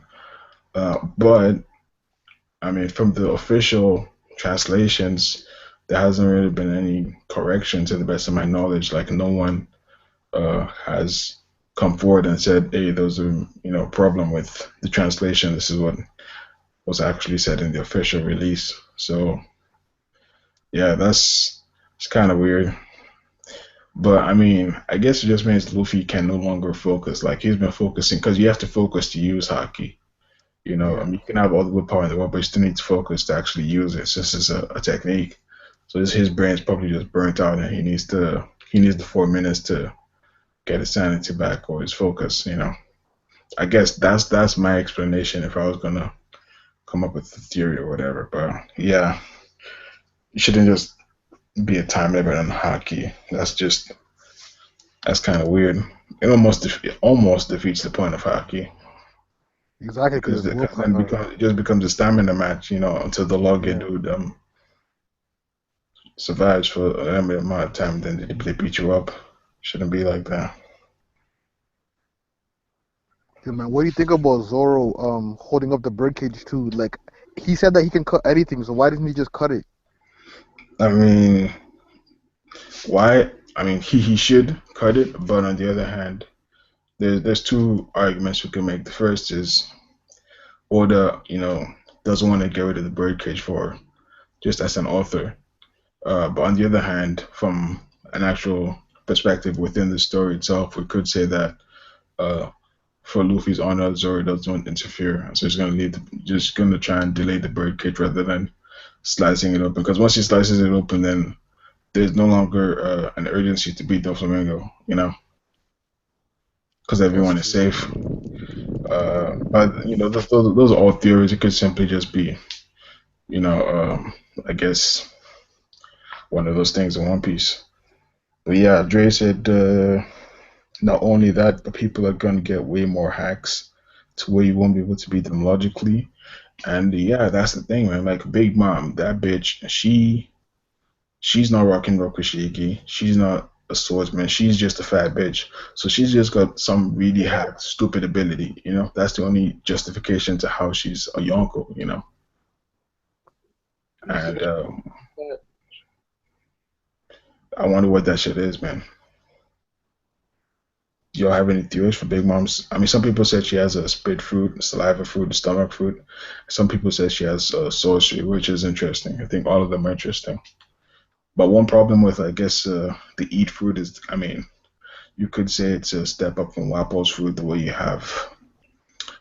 But I mean, from the official translations, there hasn't really been any correction to the best of my knowledge. Like, no one has come forward and said, "Hey, there's a problem with the translation. This is what was actually said in the official release." So yeah, it's kind of weird. But I mean, I guess it just means Luffy can no longer focus. Like, he's been focusing because you have to focus to use hockey. I Yeah. mean, you can have all the willpower in the world, but you still need to focus to actually use it. So this is a technique. So his brain's probably just burnt out, and he needs the 4 minutes to get his sanity back or his focus. I guess that's my explanation if I was gonna come up with a theory or whatever. But yeah, you shouldn't just be a time limit on hockey. That's kind of weird. It almost defeats the point of hockey Exactly, because because it's willpower. it just becomes a stamina match, until the login Yeah. dude survives for a limited amount of time, then they beat you up. Shouldn't be like that. Yeah, man. What do you think about Zoro holding up the birdcage too? Like, he said that he can cut anything, so why didn't he just cut it? I mean, why? I mean, he should cut it, but on the other hand, there's two arguments we can make. The first is Oda, doesn't want to get rid of the birdcage for just as an author. But on the other hand, from an actual perspective within the story itself, we could say that uh, for Luffy's honor, Zoro doesn't want to interfere, so he's gonna try and delay the birdcage rather than slicing it open. Because once he slices it open, then there's no longer an urgency to beat Doflamingo, because That's everyone is true. safe. But those are all theories. It could simply just be, I guess one of those things in One Piece. But yeah, Dre said not only that, but people are gonna get way more hacks to where you won't be able to beat them logically. And yeah, that's the thing, man. Like Big Mom, that bitch, she's not rocking Rokushiki. She's not a swordsman. She's just a fat bitch. So she's just got some really hacked, stupid ability. That's the only justification to how she's a Yonko. He said And that. I wonder what that shit is, man. Do y'all have any theories for Big Mom's? I mean, some people said she has a spit fruit, saliva fruit, stomach fruit. Some people said she has sorcery, which is interesting. I think all of them are interesting. But one problem with, I guess, the eat fruit is, I mean, you could say it's a step up from Wapo's fruit, the way you have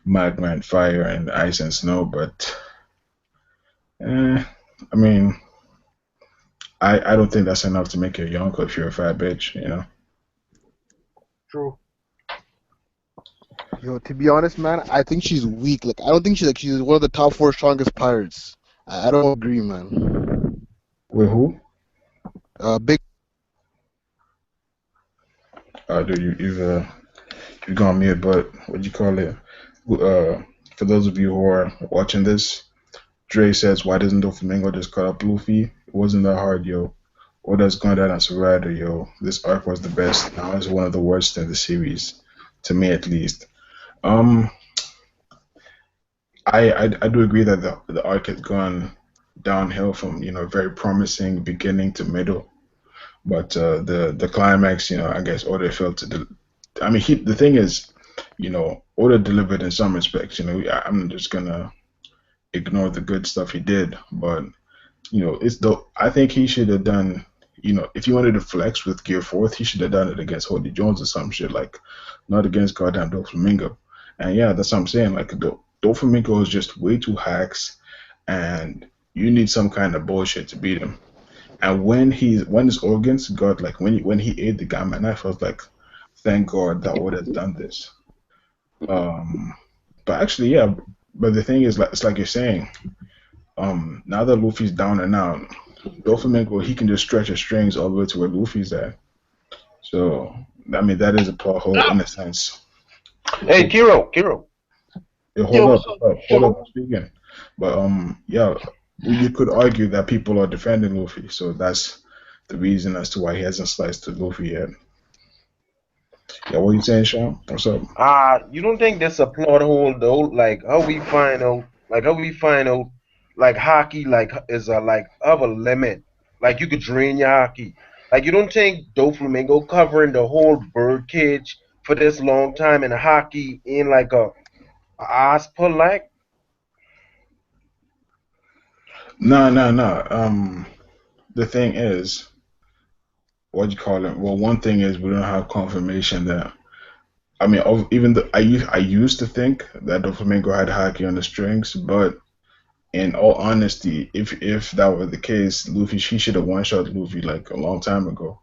magma and fire and ice and snow. But, I mean, I don't think that's enough to make you a Yonko if you're a fat bitch. True. Yo, to be honest, man, I think she's weak. Like, I don't think she's one of the top four strongest pirates. I don't agree, man. With who? Big. Dude, you've gone mute, but what do you call it? For those of you who are watching this, Dre says, why doesn't Doflamingo just cut up Luffy? It wasn't that hard, yo. Oda's gone down as a rider, yo. This arc was the best. Now it's one of the worst in the series, to me at least. Um, I do agree that the arc has gone downhill from very promising beginning to middle, but the climax, I guess Oda failed to. I mean, the thing is, Oda delivered in some respects. I'm just gonna ignore the good stuff he did, but it's the. I think he should have done. If he wanted to flex with Gear Fourth, he should have done it against Holy Jones or some shit, like not against goddamn Doflamingo. And yeah, that's what I'm saying. Like Doflamingo is just way too hacks, and you need some kind of bullshit to beat him. And when his organs got like when he ate the gamma knife, I was like, thank God that would have done this. Um, but actually, yeah. But the thing is, like it's like you're saying. Now that Luffy's down and out, Doflamingo he can just stretch his strings all the way to where Luffy's at. So I mean that is a plot hole in a sense. Hey, Kiiro. Yeah, Yo, hold up, what's up, hold up, Joe? I'm speaking. But yeah, you could argue that people are defending Luffy, so that's the reason as to why he hasn't sliced to Luffy yet. Yeah, what you saying, Sean? What's up? You don't think there's a plot hole though? Like like hockey like is a like of a limit. Like you could drain your hockey. Like you don't think Doflamingo covering the whole bird cage for this long time and hockey in like a ass pull like? No, no, no. The thing is, what you call it? Well, one thing is we don't have confirmation that. I mean, even the I used to think that Doflamingo had hockey on the strings, but in all honesty, if that were the case, Luffy he should have one shot Luffy like a long time ago.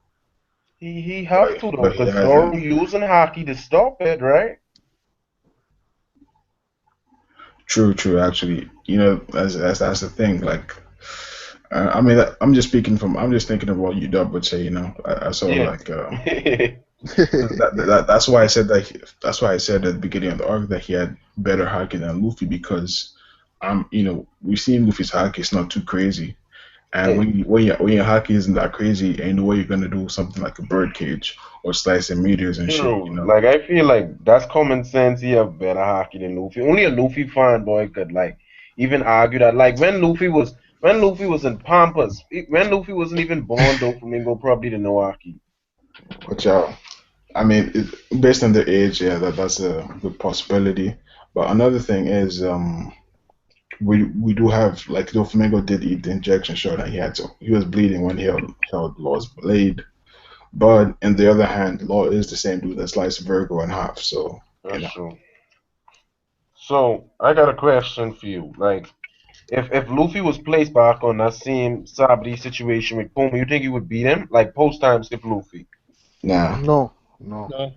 He have to though, But he cause hasn't. Zoro using hockey to stop it, right? True, true. Actually, that's the thing. Like, I mean, I'm just speaking from. I'm just thinking of what UW would say. I saw Yeah. like that's why I said that. That's why I said at the beginning of the arc that he had better hockey than Luffy because we've seen Luffy's hockey. It's not too crazy. And Hey, when your hockey isn't that crazy, ain't no way you're gonna do something like a bird cage or slicing meteors and shit. true. Like I feel like that's common sense. He have better hockey than Luffy. Only a Luffy fanboy could like even argue that. Like when Luffy was in Pampas, when Luffy wasn't even born, Doflamingo probably didn't know hockey. But yeah, I mean, based on their age, yeah, that's a good possibility. But another thing is, we do have like Doflamingo did eat the injection shot, and he was bleeding when he held Law's blade. But on the other hand, Law is the same dude that sliced Virgo in half. So you That's know, true. So I got a question for you. Like if Luffy was placed back on that same Sabri situation with Puma, you think he would beat him? Like post time skip Luffy. nah. No, no. No,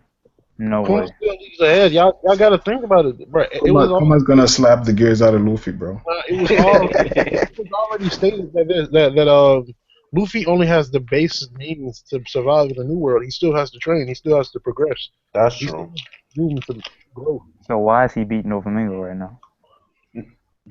No Puma way. still leagues ahead. Y'all got to think about it, bro. It was all. Kuma's gonna slap the gears out of Luffy, bro. It was all. It was already stated that Luffy only has the basic means to survive in the new world. He still has to train. He still has to progress. That's He still true. has room to grow. So why is he beating Doflamingo right now?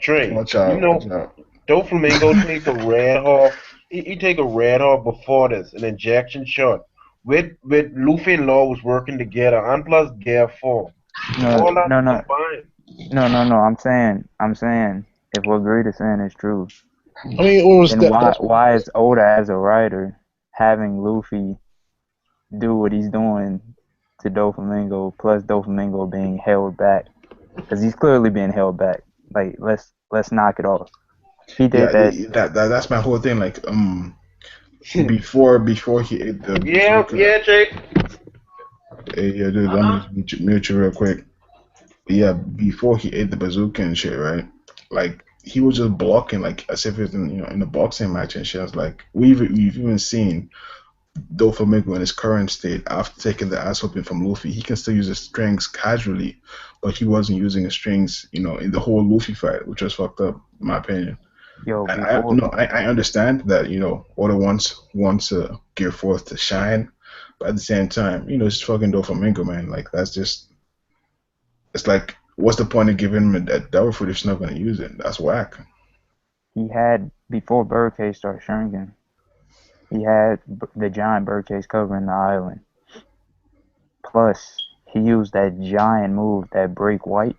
Trey, Watch out, watch out. Doflamingo take a red hawk. He take a red hawk before this, an injection shot. With Luffy and Law was working together, and plus Gear 4. No, All that no, no, combined. no. I'm saying, if what Greed is saying is true, I mean, it was then why that's why is Oda as a writer having Luffy do what he's doing to Doflamingo, plus Doflamingo being held back because he's clearly being held back. Like let's knock it off. He did Yeah, that. that's my whole thing. Like, before he ate the Yeah, bazooka, yeah, Jake. hey, yeah, dude, let me just mute you real quick. Yeah, before he ate the bazooka and shit, right? Like he was just blocking, like as if it's in a boxing match and shit. I was like, we've even seen Doflamingo in his current state after taking the ass whooping from Luffy. He can still use his strings casually, but he wasn't using his strings, in the whole Luffy fight, which was fucked up, in my opinion. Yo, And I before no, I understand that Oda wants Gear Force to shine, but at the same time, it's fucking Doflamingo, man. Like that's just it's like what's the point of giving him that devil fruit if he's not gonna use it? That's whack. before Birdcage started shrinking, he had the giant Birdcage covering the island. Plus, he used that giant move, that break white,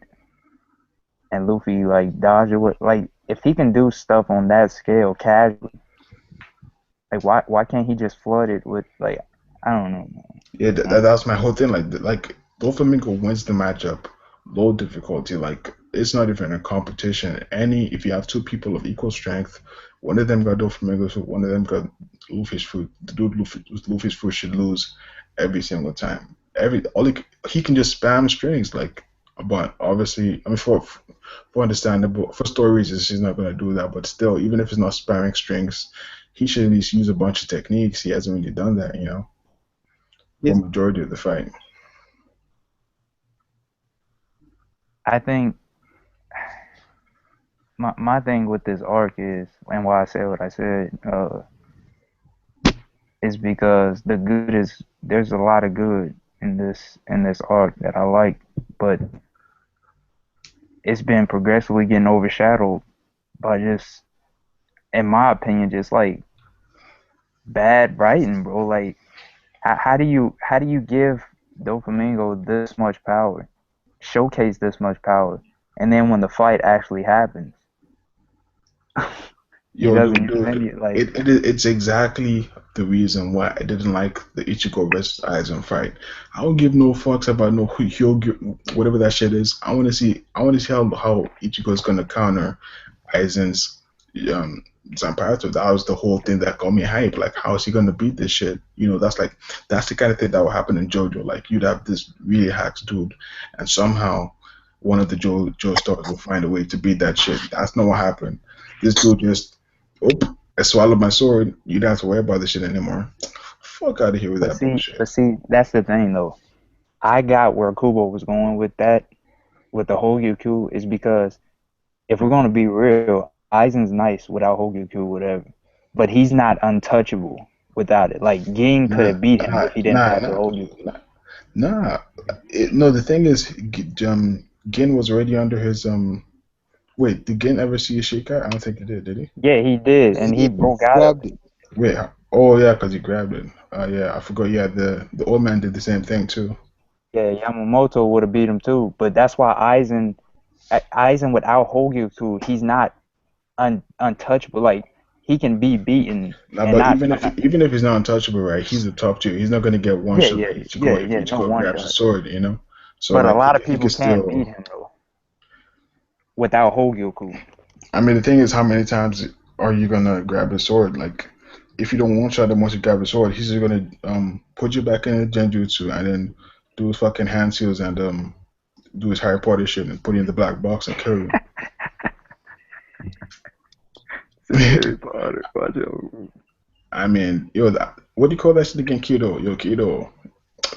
and Luffy like dodged it with like if he can do stuff on that scale casually, like why can't he just flood it with like I don't know, Yeah, man. that's my whole thing. Like Doflamingo wins the matchup, low difficulty. Like it's not even a competition. If you have two people of equal strength, one of them got Doflamingo's food, one of them got Luffy's food. The dude with Luffy's food should lose every single time. He can just spam strings like, but obviously, I mean for understandable for story reasons, he's not gonna do that. But still, even if he's not spamming strings, he should at least use a bunch of techniques. He hasn't really done that, for Yes. majority of the fight. I think my thing with this arc is, and why I said what I said, is because there's a lot of good in this arc that I like, but it's been progressively getting overshadowed by just, in my opinion, just like bad writing, bro. Like, how do you give Doflamingo this much power, showcase this much power, and then when the fight actually happens, he Yo, doesn't dude, use dude, any like. it's exactly the reason why I didn't like the Ichigo versus Aizen fight. I don't give no fucks about no whatever that shit is. I want to see how Ichigo is gonna counter Aizen's um Zanpakuto. That was the whole thing that got me hype. Like, how is he gonna beat this shit? That's the kind of thing that will happen in JoJo. Like, you'd have this really hacks dude, and somehow one of the JoJo stars will find a way to beat that shit. That's not what happened. This dude just, oh, I swallowed my sword. You don't have to worry about this shit anymore. Fuck out of here with that bullshit. But see, that's the thing though. I got where Kubo was going with that, with the Hogyuku, is because if we're gonna be real, Aizen's nice without Hogyuku, whatever, but he's not untouchable without it. Like Ging could Nah, have beat him nah, if he didn't nah, have the nah, Hogyuku. nah. Nah. No, the thing is, Gin was already under his Wait, did Gin ever see a Sheikah? I don't think he did he? Yeah, he did, Yeah, he and he did. broke He out of grabbed it. it. Wait, oh yeah, because he grabbed it. Yeah, I forgot. Yeah, the old man did the same thing too. Yeah, Yamamoto would have beat him too, but that's why Aizen without Hogyuku, he's not untouchable. Like he can be beaten Nah, and but not. even if he's not untouchable, right? He's the top tier. He's not gonna get one Yeah, shot yeah, by yeah, Ichigo if yeah. No Ichigo one grabs the shot. sword. So But a like lot of he people can can't beat still. him though without Hogyoku. I mean, the thing is, how many times are you gonna grab the sword? Like, if you don't one shot him once you grab the sword, he's just gonna put you back in the genjutsu and then do his fucking hand seals and do his Harry Potter shit and put you in the black box and kill you. Harry Potter, watch out. I mean, yo, what do you call that shit again? Kido, yo, Kido.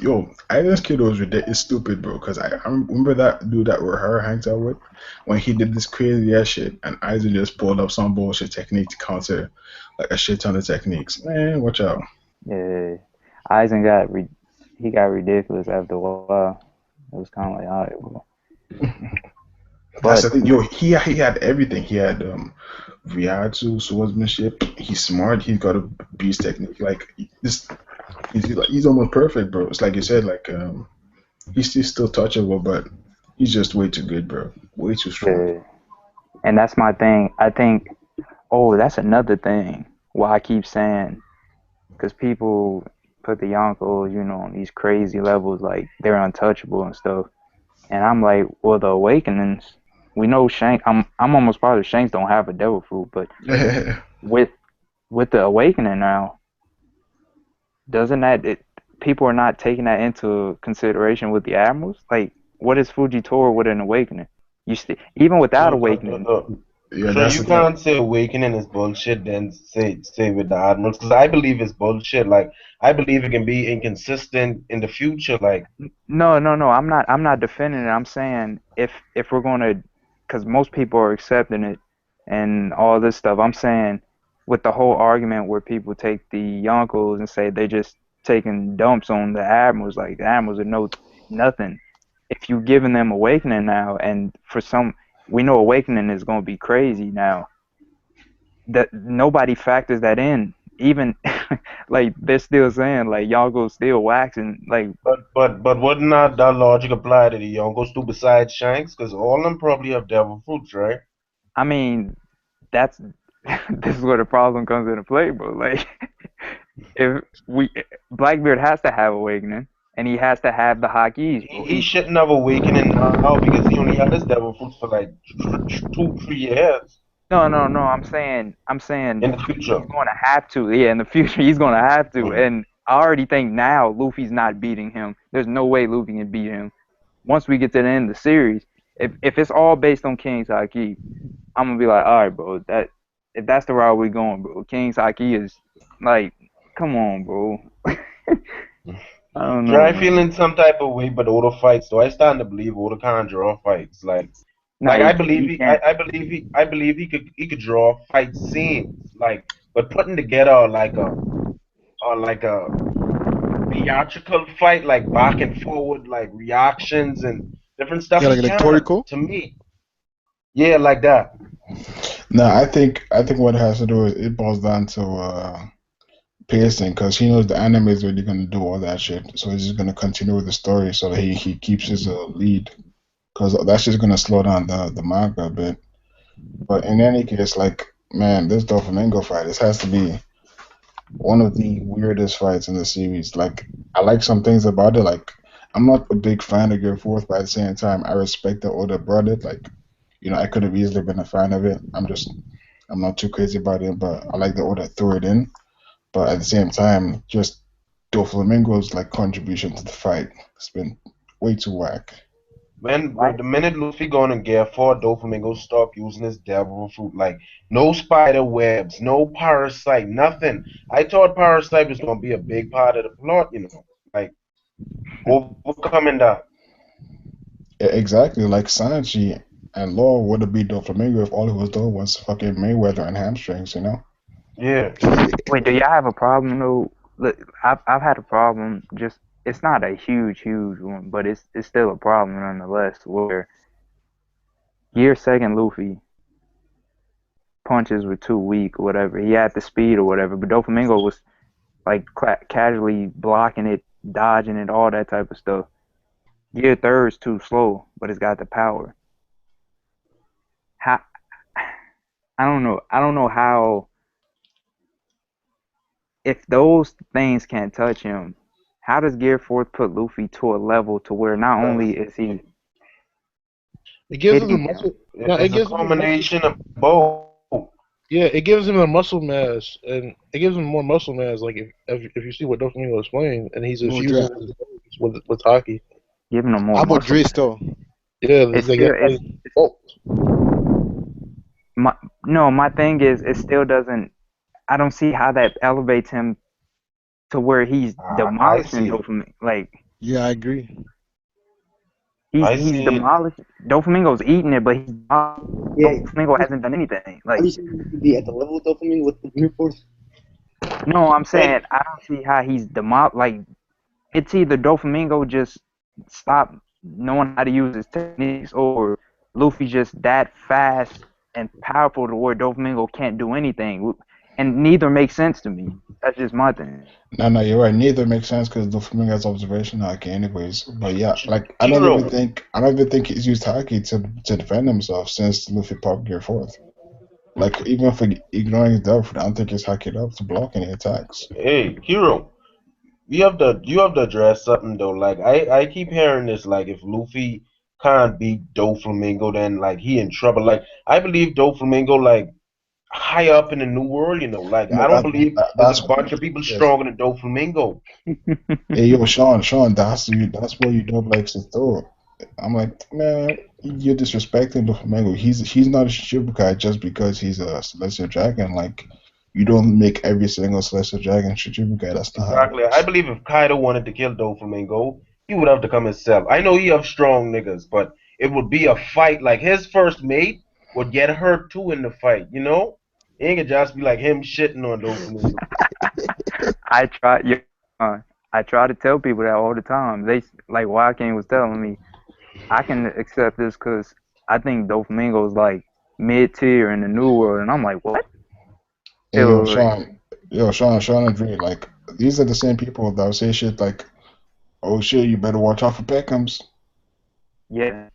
Yo, Island's Kido is ridiculous, stupid, bro. Cause I remember that dude that her hangs out with when he did this crazy ass shit, and Isaac just pulled up some bullshit technique to counter like a shit ton of techniques. Man, watch out. Yeah, Aizen he got ridiculous after a while. It was kind of like, all right, well. That's the But thing. Yo, he had everything. He had Ryatsu, swordsmanship. He's smart. He's got a beast technique. Like this, he's almost perfect, bro. It's like you said, like he's still touchable, but he's just way too good, bro. Way too strong. yeah, and that's my thing. I think, oh, that's another thing. Why I keep saying, because people put the Yonkos, on these crazy levels, like they're untouchable and stuff. And I'm like, well, the Awakenings, we know Shanks. I'm almost positive Shanks don't have a devil fruit, but with the Awakening now, doesn't people are not taking that into consideration with the admirals? Like, what is Fujitora with an Awakening? Even without Awakening, Yeah, So that's you the thing. can't say awakening is bullshit, then say with the admirals, because I believe it's bullshit. Like I believe it can be inconsistent in the future. Like no. I'm not defending it. I'm saying if we're gonna, because most people are accepting it and all this stuff. I'm saying with the whole argument where people take the Yonkos and say they just taking dumps on the admirals, like the admirals are nothing. If you giving them awakening now, and for some, we know awakening is gonna be crazy now. That nobody factors that in. Even like they're still saying like Yonko's still waxing like. but would not that logic apply to the Yonkos too besides Shanks? Because all of them probably have devil fruits, right? I mean, that's this is where the problem comes into play, bro. Like, if we Blackbeard has to have awakening, and he has to have the Hakis. He shouldn't have awakening now because he only had his devil fruit for like 2, 3 years No. I'm saying in the future. he's going to have to. Yeah, in the future he's going to have to. Mm. And I already think now Luffy's not beating him. There's no way Luffy can beat him. Once we get to the end of the series, if it's all based on King's Haki, I'm gonna be like, all right, bro. If that's the route we're going, bro. King's Haki is like, come on, bro. I don't know, Try man. feeling some type of way, but Oda fights. So I starting to believe Oda can't draw fights. Nah, I believe he can't. I believe he could draw fight scenes. But putting together like a theatrical fight, like back and forward, like reactions and different stuff. Yeah, He like can, Toriko. to me. Yeah, like that. No, I think what it has to do is it boils down to pacing because he knows the anime is really gonna do all that shit. So he's just gonna continue with the story so that he keeps his lead because that's just gonna slow down the manga a bit. But in any case, like man, this Doflamingo fight, this has to be one of the weirdest fights in the series. Like I like some things about it. Like I'm not a big fan of Gear Force, but at the same time, I respect that Oda brought it. Like I could have easily been a fan of it. I'm not too crazy about it, but I like the Oda threw it in. But at the same time, just Doflamingo's like contribution to the fight has been way too whack. When the minute Luffy going to Gear 4, Doflamingo stop using his devil fruit. Like no spider webs, no parasite, nothing. I thought parasite was gonna be a big part of the plot, like overcoming that. Exactly, like Sanji and Law would have beat Doflamingo if all he was doing was fucking Mayweather and hamstrings. Yeah. Wait, do y'all have a problem though? Look, I've had a problem. Just it's not a huge one, but it's still a problem nonetheless. Where year second Luffy punches were too weak or whatever. He had the speed or whatever, but Doflamingo was like casually blocking it, dodging it, all that type of stuff. Year third's too slow, but it's got the power. How I don't know. I don't know how if those things can't touch him. How does Gear Force put Luffy to a level to where not only is he It gives him the hitting him, muscle. No, it It's a gives him the muscle. combination of both. Yeah, it gives him the muscle mass, and it gives him more muscle mass. Like if you see what Doflamingo is playing, and he's No infusing draft. his abilities with hockey. giving him more How about muscle? Dre still? Yeah, It's like, still like, oh, my no. My thing is, it still doesn't. I don't see how that elevates him to where he's I demolishing see it. Doflamingo. Like Yeah, I agree. he's I he's see it. demolished. Doflamingo's eating it, but Yeah, Doflamingo hasn't done anything. are Like you saying he could be at the level of dopamine with the Gear Force? no, I'm saying Hey, I don't see how he's like it's either Doflamingo just stop knowing how to use his techniques, or Luffy just that fast and powerful to where Doflamingo can't do anything, and neither makes sense to me. That's just my thing. No, you're right. Neither makes sense because Doflamingo has observation haki anyways. But yeah, like Kiiro. I don't even think he's used haki to defend himself since Luffy popped Gear Forth. Like even for ignoring his devil fruit, I don't think he's hacked up to block any attacks. Hey, Kiiro. You have to address something though. Like I keep hearing this. Like if Luffy can't beat Doflamingo, then like he in trouble. Like I believe Doflamingo like high up in the new world. Like No, I don't believe there's a that's bunch of people yes. stronger than Doflamingo. Hey yo, Sean, that's what you don't like to throw. I'm like, man, you're disrespecting Doflamingo. He's not a Shichibukai just because he's a Celestial Dragon. Like, you don't make every single Celestial Dragon Shichibukai. That's not how it Exactly. I works. believe if Kaido wanted to kill Doflamingo, he would have to come himself. I know he have strong niggas, but it would be a fight. Like his first mate would get hurt too in the fight. It ain't gonna just be like him shitting on Doflamingo. I try, yeah, I try to tell people that all the time. They like Joaquin was telling me I can accept this because I think Doflamingo's like mid tier in the new world, and I'm like, what? Hey Till Sean and Dre, like, these are the same people that would say shit like, oh shit, you better watch out for Peckhams. yeah,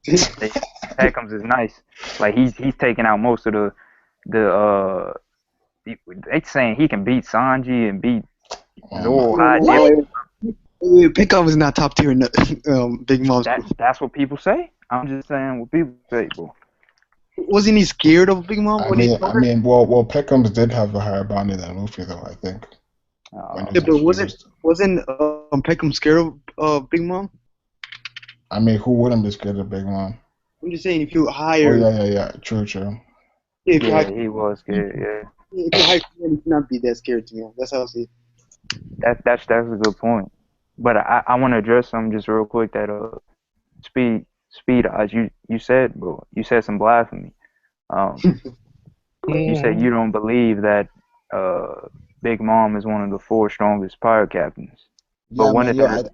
they, Peckham's is nice. Like he's taking out most of the they saying he can beat Sanji and beat Oh my Zoro Wait, high wait, dip. wait, wait. Pickup is not top tier in Big Mom's group. That's what people say. I'm just saying what people say, bro. Wasn't he scared of Big Mom when he saw her? Well, Pickums did have a higher bounty than Luffy, though. I think. When he Yeah, but was introduced. wasn't Peckham scared of Big Mom? I mean, who wouldn't be scared of Big Mom? I'm just saying, if you hire, yeah. True. if you Yeah, hire, he was scared. Yeah, if you hire, you should not be that scared to me. That's how I see it. that's a good point. But I want to address something just real quick. That speed as you said, bro. You said some blasphemy. You said you don't believe that Big Mom is one of the 4 strongest pirate captains. But Yeah, one man. of Yo, the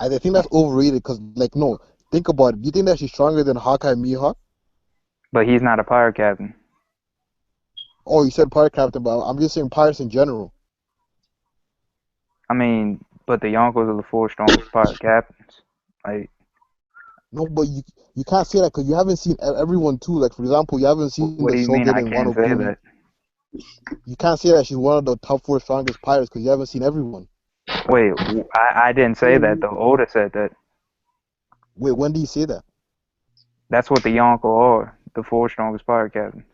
I think that's overrated. Cause like, no, think about it. Do you think that she's stronger than Hawkeye and Mihawk? but he's not a pirate captain. Oh, you said pirate captain, but I'm just saying pirates in general. I mean, but the Yonkos are the 4 strongest pirate captains. Like, No, but you can't say that because you haven't seen everyone too. Like for example, you haven't seen what the do you mean Shogun I and can't Wano say Kuni. that? You can't say that she's one of the top 4 strongest pirates because you haven't seen everyone. Wait, I didn't say that though. Oda said that. Wait, when do you say that? That's what the Yonko are, the 4 strongest pirate captains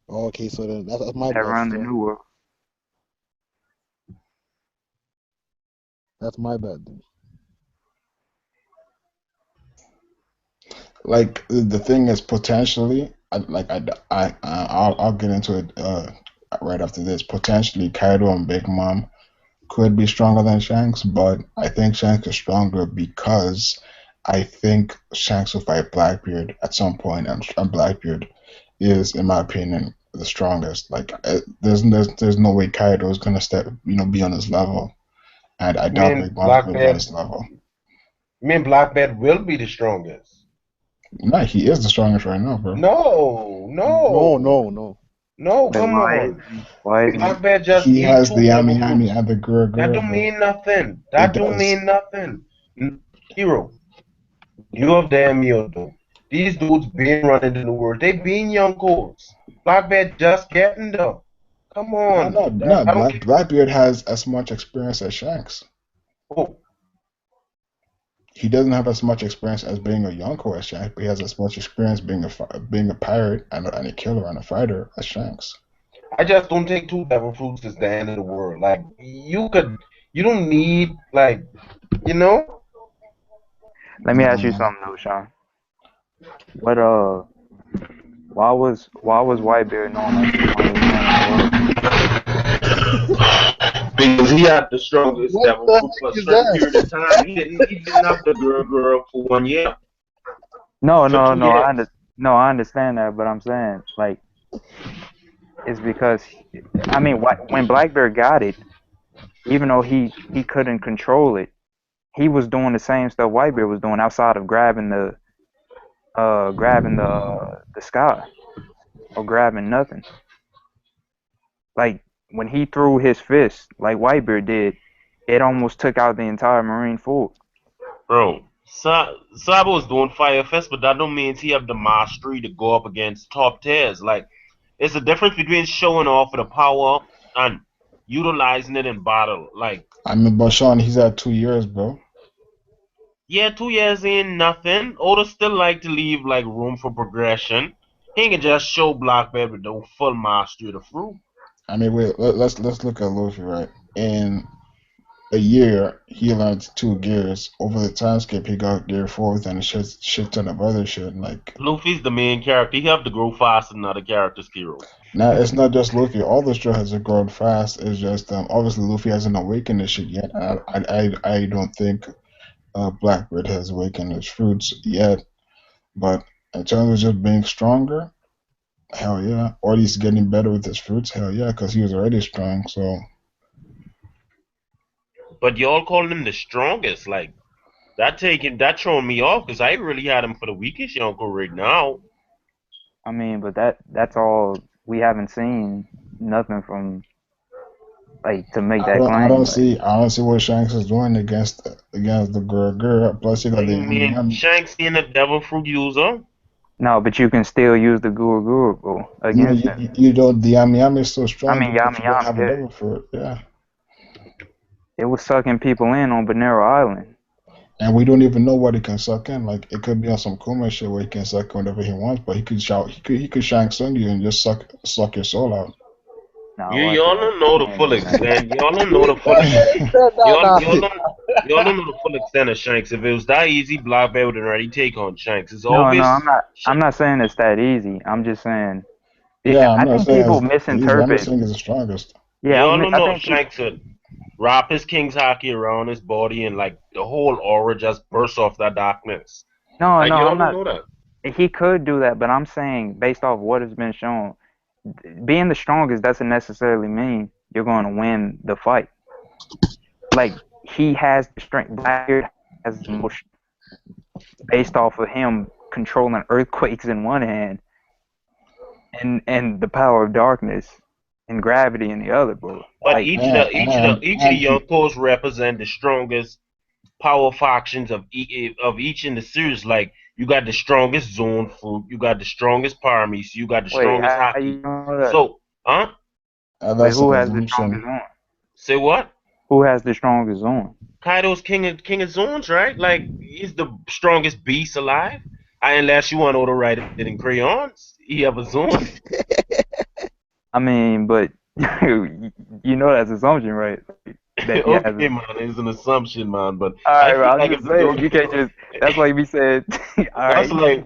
Oh, okay, so then that's my that bad. run the So New World. that's my bad. Then. Like the thing is, potentially, I'll get into it right after this. Potentially, Kaido and Big Mom could be stronger than Shanks, but I think Shanks is stronger because I think Shanks will fight Blackbeard at some point, and Blackbeard is, in my opinion, the strongest. Like, there's no way Kaido is gonna be on his level, and I doubt Big Mom's gonna be on his level. Blackbeard will be the strongest. No, he is the strongest right now, bro. No. Wait, Come on. why? Blackbeard just He eat has 2 the devil Yami fruits. and the Gura That Gura, don't bro. mean nothing. It does. Hero, you have damn Myoto. These dudes been running the New World. They been young codes. Blackbeard just getting there. Come on. No. I don't care. Blackbeard has as much experience as Shanks. Oh, He doesn't have as much experience as being a Yonko as Shanks, but he has as much experience being a pirate and a killer and a fighter as Shanks. I just don't think 2 devil fruits is the end of the world. Like, you don't need, like, you know? Let me ask you something though, Sean. What why was Whitebeard known as the strongest man in the world? Because he had the strongest What devil the fruit for a heck is certain that? period of time. He didn't have the girl for 1 year. No, For 2 years. I understand that, but I'm saying like it's because I mean when Blackbeard got it, even though he couldn't control it, he was doing the same stuff Whitebeard was doing outside of grabbing the sky or grabbing nothing. Like when he threw his fist like Whitebeard did, it almost took out the entire Marine fort. Bro, Sabo is doing Firefist, but that don't mean he have the mastery to go up against top tiers. Like, it's a difference between showing off the power and utilizing it in battle. Like, I mean, but Sean, he's at 2 years, bro. yeah, 2 years ain't nothing. Oda still like to leave like room for progression. He can just show Blackbeard with the full mastery of the fruit. I mean, wait, let's look at Luffy, right? In a year, he learned 2 gears. Over the time skip, he got gear 4 and a shit ton of other shit. Like, Luffy's the main character. He have to grow faster than other characters, Kiiro. now it's not just Luffy. All the straw has grown fast. It's just obviously Luffy hasn't awakened this shit yet. I don't think Blackbeard has awakened his fruits yet. But in terms of just being stronger, hell yeah. Or at least getting better with his fruits, hell yeah, because he was already strong. So, But y'all calling him the strongest, like that throwing me off because I really had him for the weakest Yonko right now. I mean, but that's all we haven't seen nothing from like to make that I claim. don't Like, see what Shanks is doing against the Gurr. Plus, you got the mean, Shanks being a devil fruit user. no, but you can still use the Guru Guru bro, No, against him. you don't. The Yami Yami is so strong I mean, because Yami you don't Yami, have a yeah. devil fruit. Yeah. It was sucking people in on Bonero Island. And we don't even know what he can suck in. Like it could be on some Kuma shit where he can suck whatever he wants, but he could shout, he could Shang Tsung you and just suck your soul out. Nah, You watch y'all out. don't know He the ain't full doing that. extent. Y'all don't know the full He extent. said, nah. Y'all don't know the full extent of Shanks. If it was that easy, Black Bear would already take on Shanks. It's No, obvious. I'm not saying it's that easy. I'm just saying. Yeah, I'm I not think saying people it's easy. I'm not misinterpret. saying it's the strongest. Yeah, Y'all don't I know if think people. Shanks would wrap his King's Haki around his body and like the whole aura just burst off that darkness. No, Like no, y'all I'm don't not. know that. He could do that, but I'm saying based off what has been shown, being the strongest doesn't necessarily mean you're going to win the fight. Like he has the strength. Blackbeard has the most based off of him controlling earthquakes in one hand and the power of darkness and gravity in the other, bro. But Like each of the Yonkos represent the strongest power factions of each in the series. Like you got the strongest Zone Fruit, you got the strongest Paramis, you got the wait, strongest how Haki. you know that? So, huh? Wait, That's who an has the assumption. strongest one? Say what? Who has the strongest one? Kaido's king of zones, right? Like he's the strongest beast alive. Unless you want to write it in crayons, he have a zone. I mean, but you know that's assumption, right? That he has. Okay, man, it's an assumption, man. But All I right, feel bro, I'm like just saying you can't just. That's like me saying, all that's right. like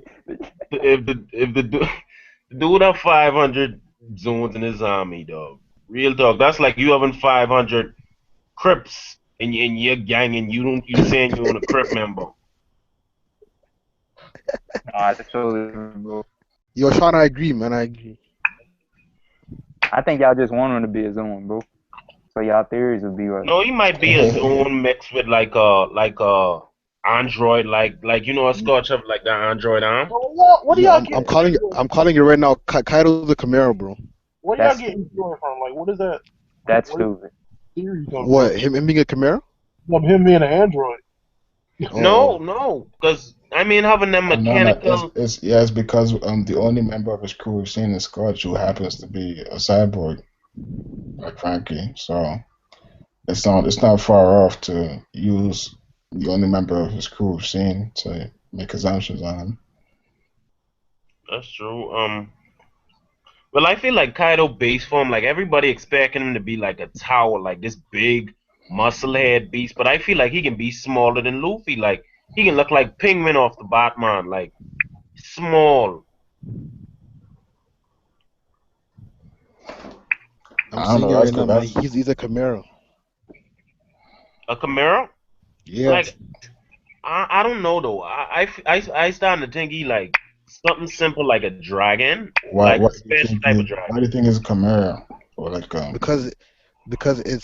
if the dude have 500 zones in his army, dog. Real talk. That's like you having 500 Crips in your gang, and you saying you're a Crip member. Nah, that's totally different, bro. Yo, Sean, I agree, man. I agree. I think y'all just want him to be his own, bro. So y'all theories would be right. No, he might be a zone mixed with like a android, like you know a Scotch have like the android arm. What do Yo, y'all get? I'm calling you right now. Kaido's the Camaro, bro. What do y'all That's get Kiiro from? Like, what is that? that's What is stupid. the theory come What? Him being a Camaro? from? Of him being an android. Oh, No, because I mean having them No, mechanical. it's because the only member of his crew we've seen is Scotch, who happens to be a cyborg, like Frankie. So it's not far off to use the only member of his crew we've seen to make assumptions on him. That's true. Well, I feel like Kaido base form, like everybody expecting him to be like a tower, like this big muscle head beast, but I feel like he can be smaller than Luffy. Like he can look like Penguin off the Batman, like small. I'm I don't seeing know. it That's right now, good. man. That's He's a Camaro. A Chimera? Yeah. Like I don't know though. I starting to think he like something simple like a dragon, why. like Why a do you special think type of he? Why do dragon. you think it's a Chimera or like Because it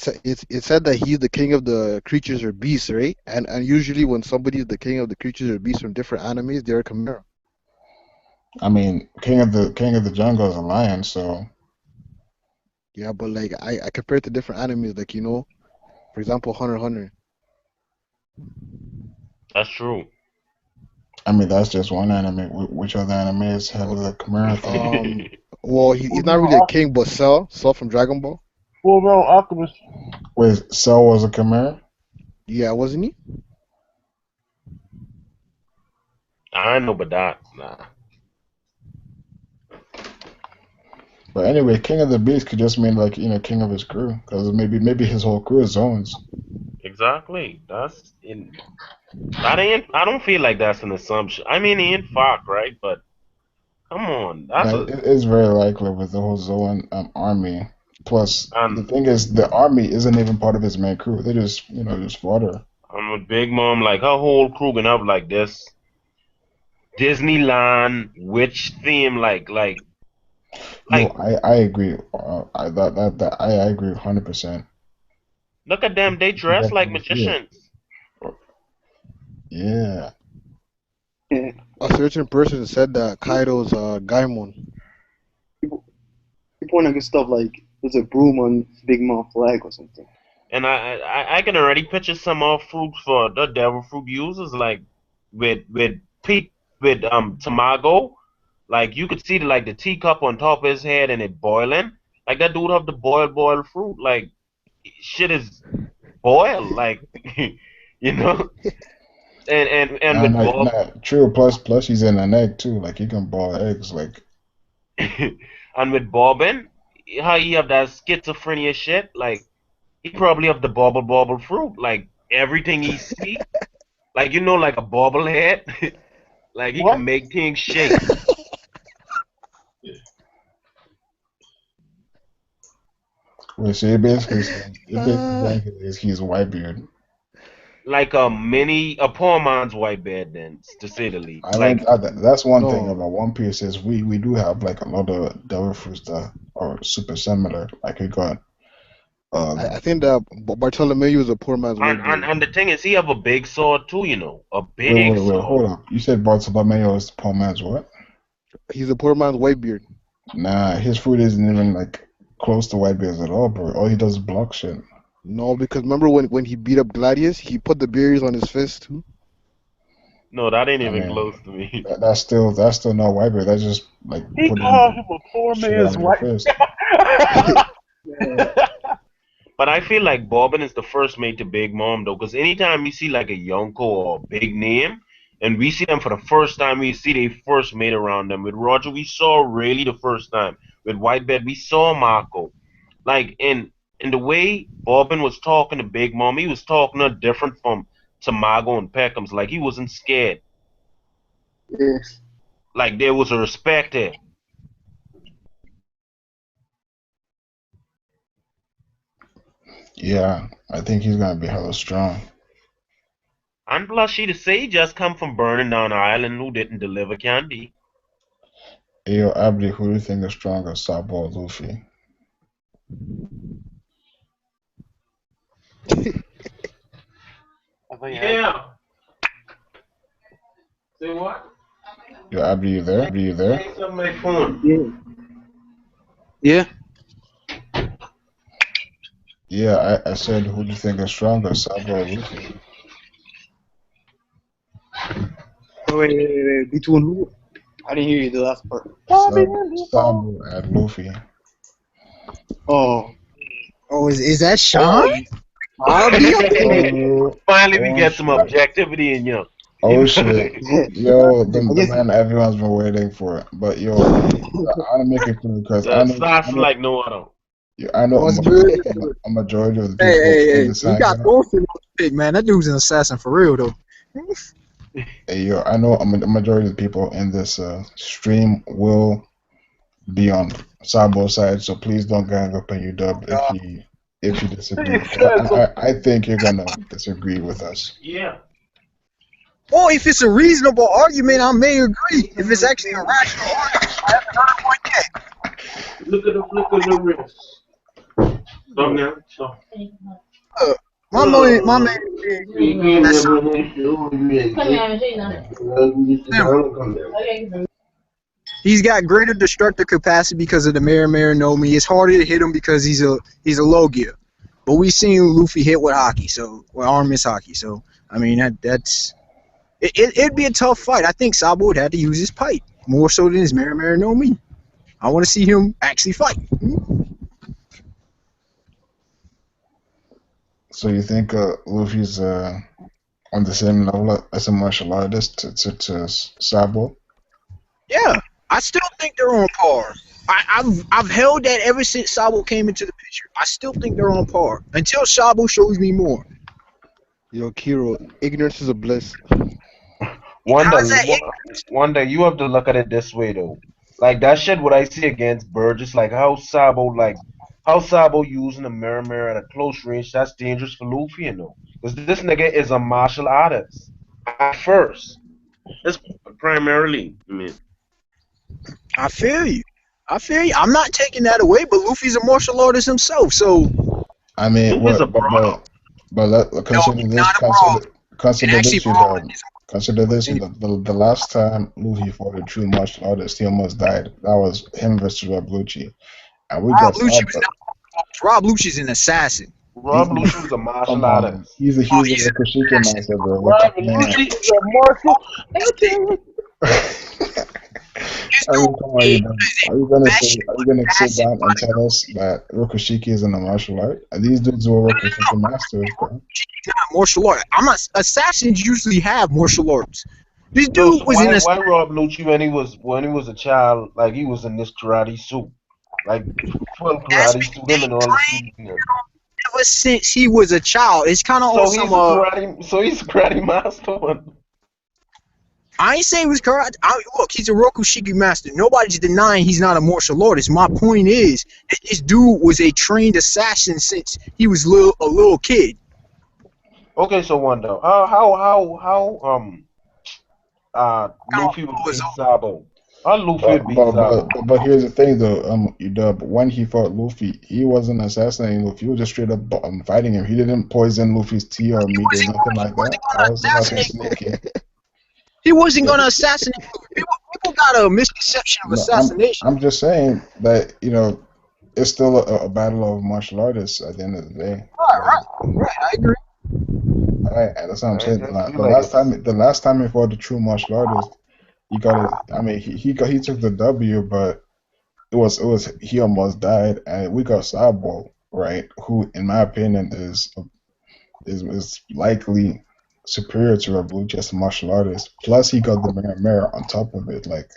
said that he's the king of the creatures or beasts, right? And usually when somebody is the king of the creatures or beasts from different animes, they're a Camaro. I mean, King of the Jungle is a lion, so Yeah, but like I compare it to different animes, like for example, Hunter x Hunter. That's true. I mean that's just one anime. Which other animes have Oh, the Chimera thing? well, he's not really a king, but Cell from Dragon Ball. Full Metal Alchemist. Wait, Cell was a Chimera? Yeah, wasn't he? I know, but that nah. But anyway, King of the Beast could just mean like king of his crew, because maybe his whole crew is zones. Exactly. That's in that ain't. I don't feel like that's an assumption. I mean, he ain't fuck, right? But come on, that's No, a it is very likely with the whole Zoan army. Plus, the and thing is, the army isn't even part of his main crew. They just fodder. I'm a big mom. Like her whole crew gonna have like this Disneyland witch theme, No, like I agree. I agree 100%. look at them. They You dress like definitely see it. magicians. Yeah. A certain person said that Kaido's Gaimon. People, people want to get stuff like there's a broom on Big Mom flag or something. And I can already picture some more fruits for the devil fruit users, like with peak with tamago. Like you could see the teacup on top of his head and it boiling. Like that dude have the boiled fruit. Like shit is boil, like you know. And with Bob, True. Plus, he's in an egg too. Like he can boil eggs. Like and with Bobbin, how he have that schizophrenia shit, like he probably have the bobble fruit, like everything he see, like like a bobblehead, like he What? can make things shake. wait, so you're basically saying he's Whitebeard. Like a poor man's white bed, then to say the least. I Like don't. That's one thing No, about One Piece is we do have like a lot of devil fruits that are super similar. Like we got I think that Bartolomeo is a poor man's and, white and beard. and the thing is, he have a big sword too, a big wait, sword. hold up. You said Bartolomeo is the poor man's what? He's a poor man's white beard. Nah, his fruit isn't even like close to Whitebeard's at all, bro. All he does is block shit. No, because remember when he beat up Gladius, he put the berries on his fist too. No, that ain't I even mean, close to me. that's still not Whitebeard. That's just like He called him a poor shit man's on your white. fist. But I feel like Bobbin is the first mate to Big Mom though, because anytime we see like a Yonko or a big name, and we see them for the first time, we see they first mate around them. With Roger, we saw really the first time. With Whitebeard, we saw Marco. Like in the way Bobbin was talking to Big Mom, he was talking her different from Tamago and Peckham's. Like he wasn't scared. Yes. Like there was a respect there. Yeah, I think he's gonna be hella strong. And plus, she to say he just come from burning down an island who didn't deliver candy. Hey, yo, Abdi, who do you think is stronger, Sabo or Luffy? I think Yeah. Say what? Yo, Abdi, you there? It's on my phone. Yeah. Yeah, I said, who do you think is stronger, Sabo or Luffy? Wait. Between who? I didn't hear you the last part. Sabo and Luffy. Oh. Oh, is that Sean? Finally, we get shit. some objectivity in you. Oh shit. Yo, the I guess man everyone's been waiting for. But yo, I want to make it clear because I That's know, like no other. I know What's good? a majority of the Hey, people hey, in hey! the You got saga. Thorfinn on the pick, man. That dude's an assassin for real, though. Hey, yo, I know a majority of the people in this stream will be on Sabo's side, so please don't gang up on UW if you disagree. I think you're gonna disagree with us. Yeah. Well, if it's a reasonable argument, I may agree. If it's actually a rational argument, I haven't heard one yet. Look at the flick of the wrist. Stop now. Stop. My man, he's got greater destructive capacity because of the Mare no Mi. It's harder to hit him because he's a low gear. But we've seen Luffy hit with hockey, arm is hockey. So I mean that's it'd be a tough fight. I think Sabo would have to use his pipe more so than his Mare no Mi. I want to see him actually fight. So you think Luffy's on the same level as a martial artist to Sabo? Yeah, I still think they're on par. I've held that ever since Sabo came into the picture. I still think they're on par until Sabo shows me more. Yo, Kiiro, ignorance is a bliss. Wonder, you have to look at it this way though. Like that shit what I see against Burgess, like how Sabo using a mirror at a close range, that's dangerous for Luffy, Because this nigga is a martial artist. At first. It's primarily, I mean. I feel you. I'm not taking that away, but Luffy's a martial artist himself, so. I mean, Luffy's a brawler. But consider this, Consider this: the last time Luffy fought a true martial artist, he almost died. That was him versus Rob Lucci, and we got Rob Lucci's an assassin. Rob Lucci's a martial artist. He's a Kushika master, bro. Rob Lucci is a martial. I mean, come on, you know, Fashion are you gonna sit fashion down and tell us that Rokushiki isn't a martial art? These dudes were Rokushiki masters, bro. martial art. I'm not. Assassins usually have martial arts. This No, so dude was in a. why Rob Lucci when he was a child, like he was in this karate suit, like full That's karate been suit, him and all the trained suit gear. ever since he was a child. It's kind of on So some. he's a karate master. I ain't saying he was karate. Look, he's a Rokushiki master. Nobody's denying he's not a martial artist. My point is that this dude was a trained assassin since he was a little kid. Okay, so Wanda, Luffy would beat Sabo. How Luffy would beat Sabo? But here's the thing though, Dub, when he fought Luffy, he wasn't assassinating Luffy. He was just straight up fighting him. He didn't poison Luffy's tea or meat or nothing like that. That was nothing sneaky. He wasn't gonna assassinate. People got a misconception of assassination. I'm just saying that it's still a battle of martial artists at the end of the day. Right. I agree. All right, that's what I'm saying. The last time he fought the true martial artist, he got it. I mean, he took the W, but it was he almost died, and we got Sabo, right? Who, in my opinion, is likely superior to a blue chest martial artist. Plus, he got the mirror on top of it. Like,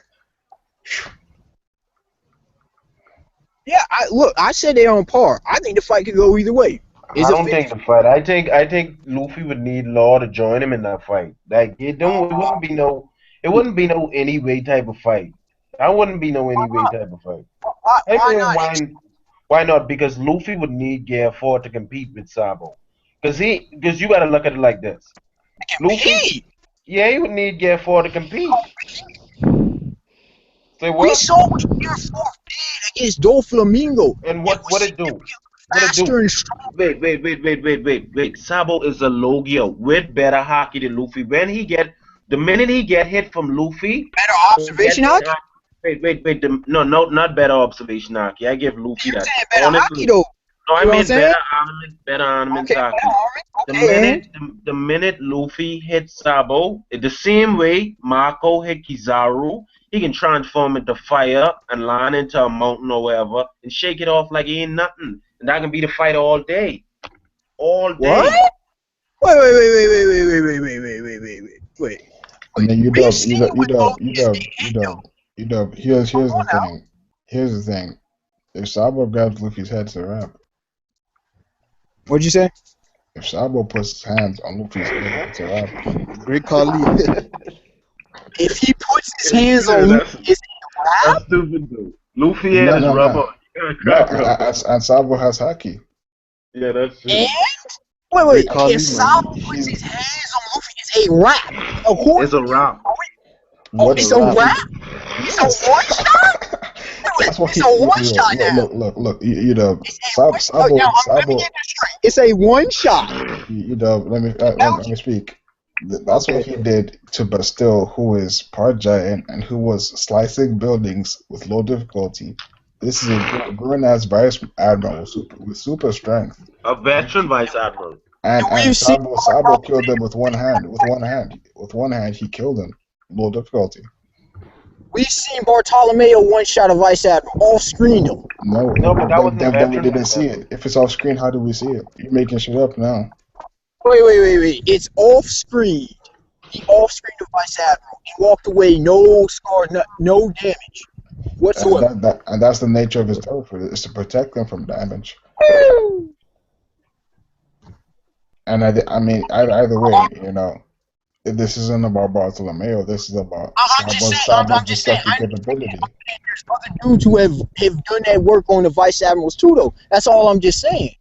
yeah, I said they're on par. I think the fight could go either way. I don't think the fight. I think Luffy would need Law to join him in that fight. Like it wouldn't be no anyway type of fight. That wouldn't be no anyway type of fight. Why not? Because Luffy would need Gear 4 to compete with Sabo. Because you gotta look at it like this. Luffy, he would need Gear 4 to compete. Say what? We saw what Gear 4 did against Doflamingo. And what it do? Wait. Sabo is a Logia with better haki than Luffy. The minute he get hit from Luffy, better observation haki. Wait. No, not better observation haki. I give Luffy that. Better haki though. No, I mean better armament haki. Okay. The minute Luffy hits Sabo, the same way Mako hit Kizaru, he can transform into fire and land into a mountain or whatever and shake it off like he ain't nothing. And that can be the fight all day. All day. What? Wait. And then you dub. Here's the thing. If Sabo grabs Luffy's head, it's a wrap. What'd you say? If Sabo puts his hands on Luffy's head, it's a wrap. Great call, Lee. If he puts his hands on Luffy, is it a wrap? That's stupid, dude. Luffy has rubber. And Sabo has haki. Yeah, that's true. And? Wait. If Sabo puts his hands on Luffy, it's a wrap. It's a wrap. It's a wrap? It's a one shot? It's a one shot now. Look. Sabo. It's a one shot. Let me speak. That's what he did to Bastille, who is part giant and who was slicing buildings with low difficulty. This is a grown-ass vice admiral with super strength. A veteran vice admiral. And Sabo killed him with one hand. With one hand, he killed him. Low difficulty. We've seen Bartolomeo one-shot a vice admiral off screen though. No, but that was then we didn't see it. If it's off screen, how do we see it? You're making shit up now. Wait. It's off screen. He off screen the vice admiral. He walked away, no scar, no damage whatsoever. And that's the nature of his turret, is to protect them from damage. And I mean, either way, this isn't about Bartolomeo. This is about Sabo's destructive capability. There's other dudes who have done that work on the vice admirals too, though. That's all I'm just saying.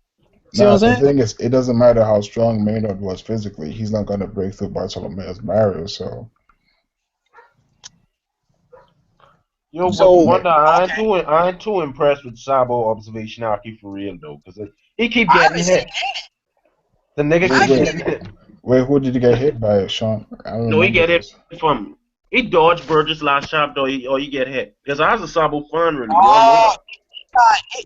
See what I'm saying? The thing is, it doesn't matter how strong Maynard was physically. He's not going to break through Bartolomeo's barrier. So. Wonder, I ain't too impressed with Sabo observation haki for real though, because he keep getting hit. The nigga keep getting hit. Wait, who did he get hit by, Sean? No, he get hit from. He dodged Burgess last chapter, or he get hit. Because I was a Sabo fan, really.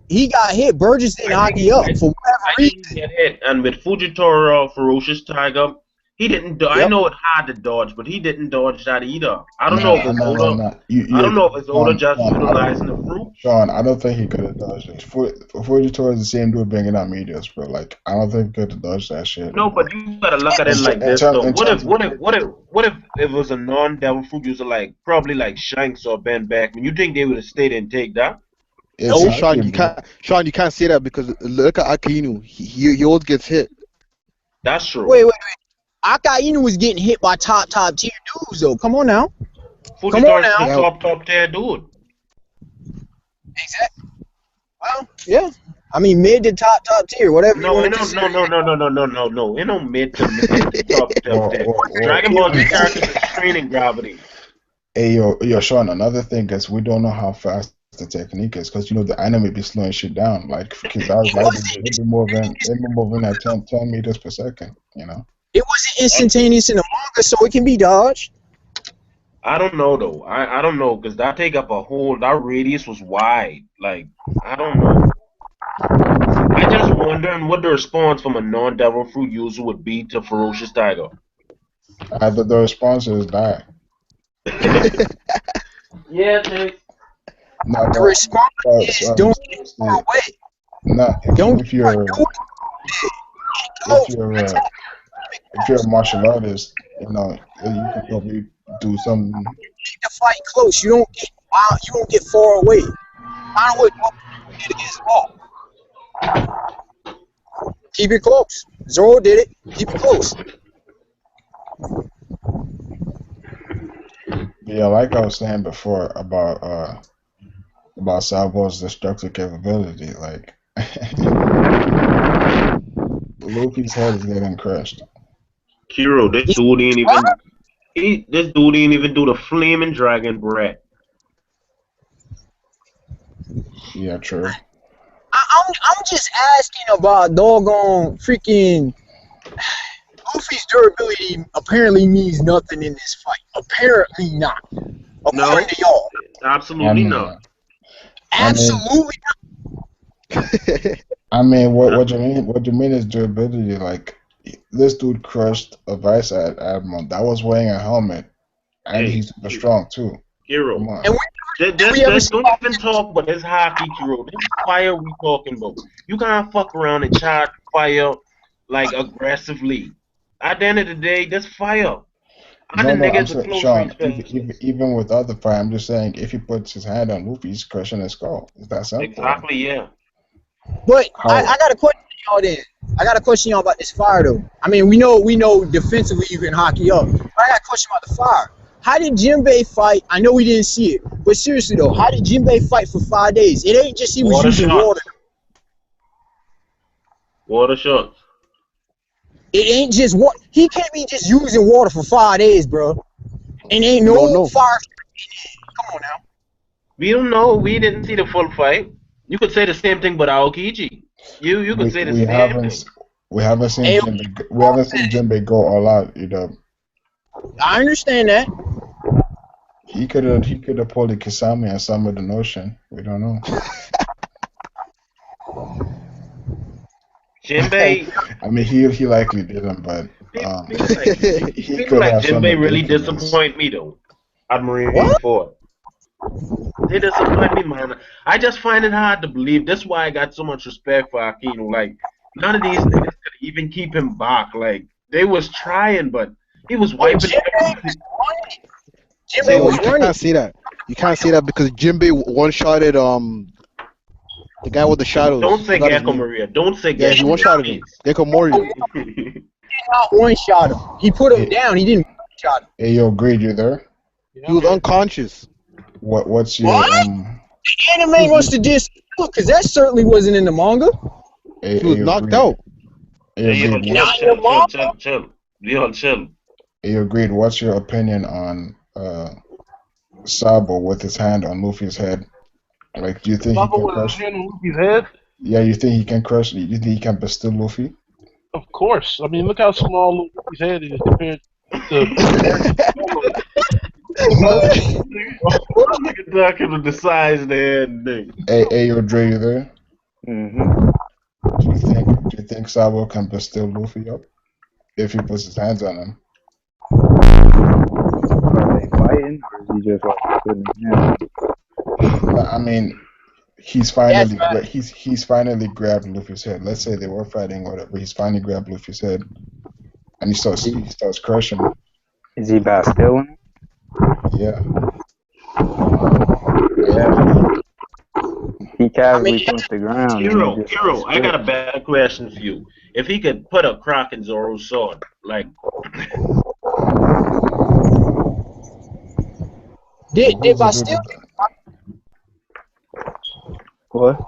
He got hit. Burgess didn't hockey up for whatever reason. He get hit, and with Fujitora, Ferocious Tiger, He didn't. I Yep. know it had to dodge, but he didn't dodge that either. I don't know if it's Oda. No. I don't know if it's Oda just Sean, utilizing the fruit. Sean, I don't think he could have dodged it. Fuji is the same dude bringing out meteors, bro. Like, I don't think he could have dodged that shit. No, but you gotta look at it like this though. What if it was a non-devil fruit user like probably like Shanks or Ben Beckman? You think they would have stayed and take that? It's Sean, Haki, you bro. can't. You can't say that because look at Akainu. He always gets hit. That's true. Wait. Akainu was getting hit by top tier dudes though. Come on now. Come on now. Top tier dude. Exactly. Well, yeah. I mean, mid to top tier, whatever. No. Ain't no mid to top tier. Dragon Ball Z characters is training gravity. Hey, yo, Sean, another thing is we don't know how fast the technique is because, the anime be slowing shit down. Like, Kizaru's light, it'd be moving at 10 meters per second, It wasn't instantaneous in the manga, so it can be dodged. I don't know though. I don't know because that take up that radius was wide. Like I don't know. I just wondering what the response from a non-devil fruit user would be to Ferocious Tiger. The response is die. Yeah, dude. No, The response is don't get far away. No, if you're a martial artist, you can probably do some. Keep the fight close. You don't get wild. You don't get far away. I don't know what you did against Ball. Keep it close. Zoro did it. Keep it close. Yeah, like I was saying before about Sabo's destructive capability, like Luffy's head is getting crushed. Kiiro, this dude ain't even do the flaming dragon breath. Yeah, true. I'm just asking about doggone freaking Luffy's durability apparently means nothing in this fight. Apparently not. According to y'all. Absolutely not. Absolutely not. I mean, what you mean is durability. Like, this dude crushed a vice admiral that was wearing a helmet, and he's super strong too. Kiiro. Come on. Don't even talk about this hockey, Kiiro. This fire we talking about. You can't fuck around and charge fire like aggressively. At the end of the day, this fire. Sean, even with other fire, I'm just saying if he puts his hand on Luffy, he's crushing his skull. Is that simple? Exactly, yeah. But I got a question y'all then. I got a question y'all about this fire though. I mean, we know defensively you can hockey up. But I got a question about the fire. How did Jinbei fight? I know we didn't see it, but seriously though, how did Jinbei fight for 5 days? It ain't just he was using water. Water shots. It ain't just what he can't be just using water for 5 days, bro. And ain't no fire. Come on now. We don't know. We didn't see the full fight. You could say the same thing about Aokiji. You could say the same thing. We haven't seen Jinbei go all out, I understand that. He could have pulled the Kisame and summoned the Notion. We don't know. Jinbei. I mean, he likely didn't, but he could have. Jinbei really disappoint me though. At Marine Ford. They disappoint me, man. I just find it hard to believe. That's why I got so much respect for Aquino. Like, none of these niggas could even keep him back. Like, they was trying, but he was wiping. Jinbei was you can't say that. You can't say that because Jinbei one-shotted the guy with the shadows. Don't say Gecko Maria. Don't say Gecko. Yeah, he one-shotted him. Gecko Moria. He did not one-shot him. He put him down. He didn't one-shot him. Hey, yo, Greed, you there? He was unconscious. What's your The anime wants to just because that certainly wasn't in the manga. He was knocked out. Chill. Hey, yo, Greed, what's your opinion on Sabo with his hand on Luffy's head? Like, do you think he can crush Luffy's head? Yeah, you think he can crush? You think he can still Luffy? Of course. I mean, look how small Luffy's head is compared to. Look at that the size of the head. Hey, yo, Dre, you there? Mm-hmm. Do you think Sabo can still Luffy up? if he puts his hands on him. Are they fighting, or is he just like putting his hands on? I mean, he's finally grabbed Luffy's head. Let's say they were fighting or whatever. He's finally grabbed Luffy's head, and he starts crushing him. Is he about stealing? Yeah. He casually punched the ground. Kiiro, I got a better question for you. If he could put a crock in Zoro's sword, like Did Bastille what?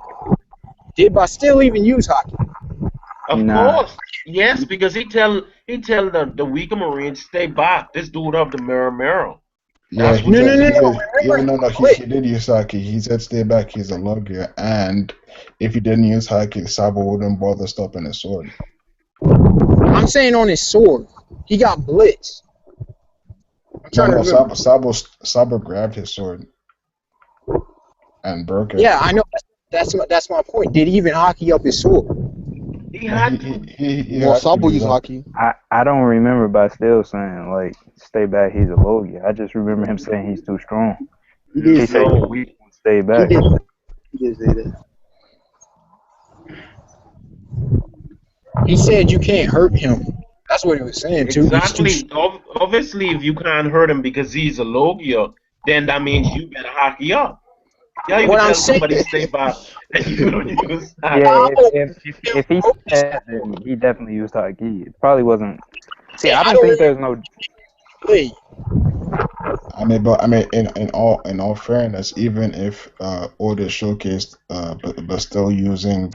did Bastille even use hockey? of Nah. course, yes, because he tell the weaker Marines stay back. This dude of the mirror. Yeah, That's he what did. Remember, He did use haki. He said stay back. He's a lugger, and if he didn't use haki, Sabo wouldn't bother stopping his sword. I'm saying on his sword. He got blitzed. I'm trying to remember. Sabo grabbed his sword and broke it. Yeah, I know. That's my point. Did he even hockey up his sword? He had to. Well, Sabo used hockey. I don't remember Bastille saying like stay back. He's a logia. I just remember him saying he's too strong. He said the weak one stay back. He did say that. He said you can't hurt him. That's what he was saying too. Exactly. Obviously, if you can't hurt him because he's a logia, then that means you better hockey up. Yeah, you What can I'm tell somebody stay back and you don't use hockey. Yeah, if he said that, then he definitely used hockey. It probably wasn't. See, I don't think there's no. Wait, In all fairness, even if Oda showcased but still using,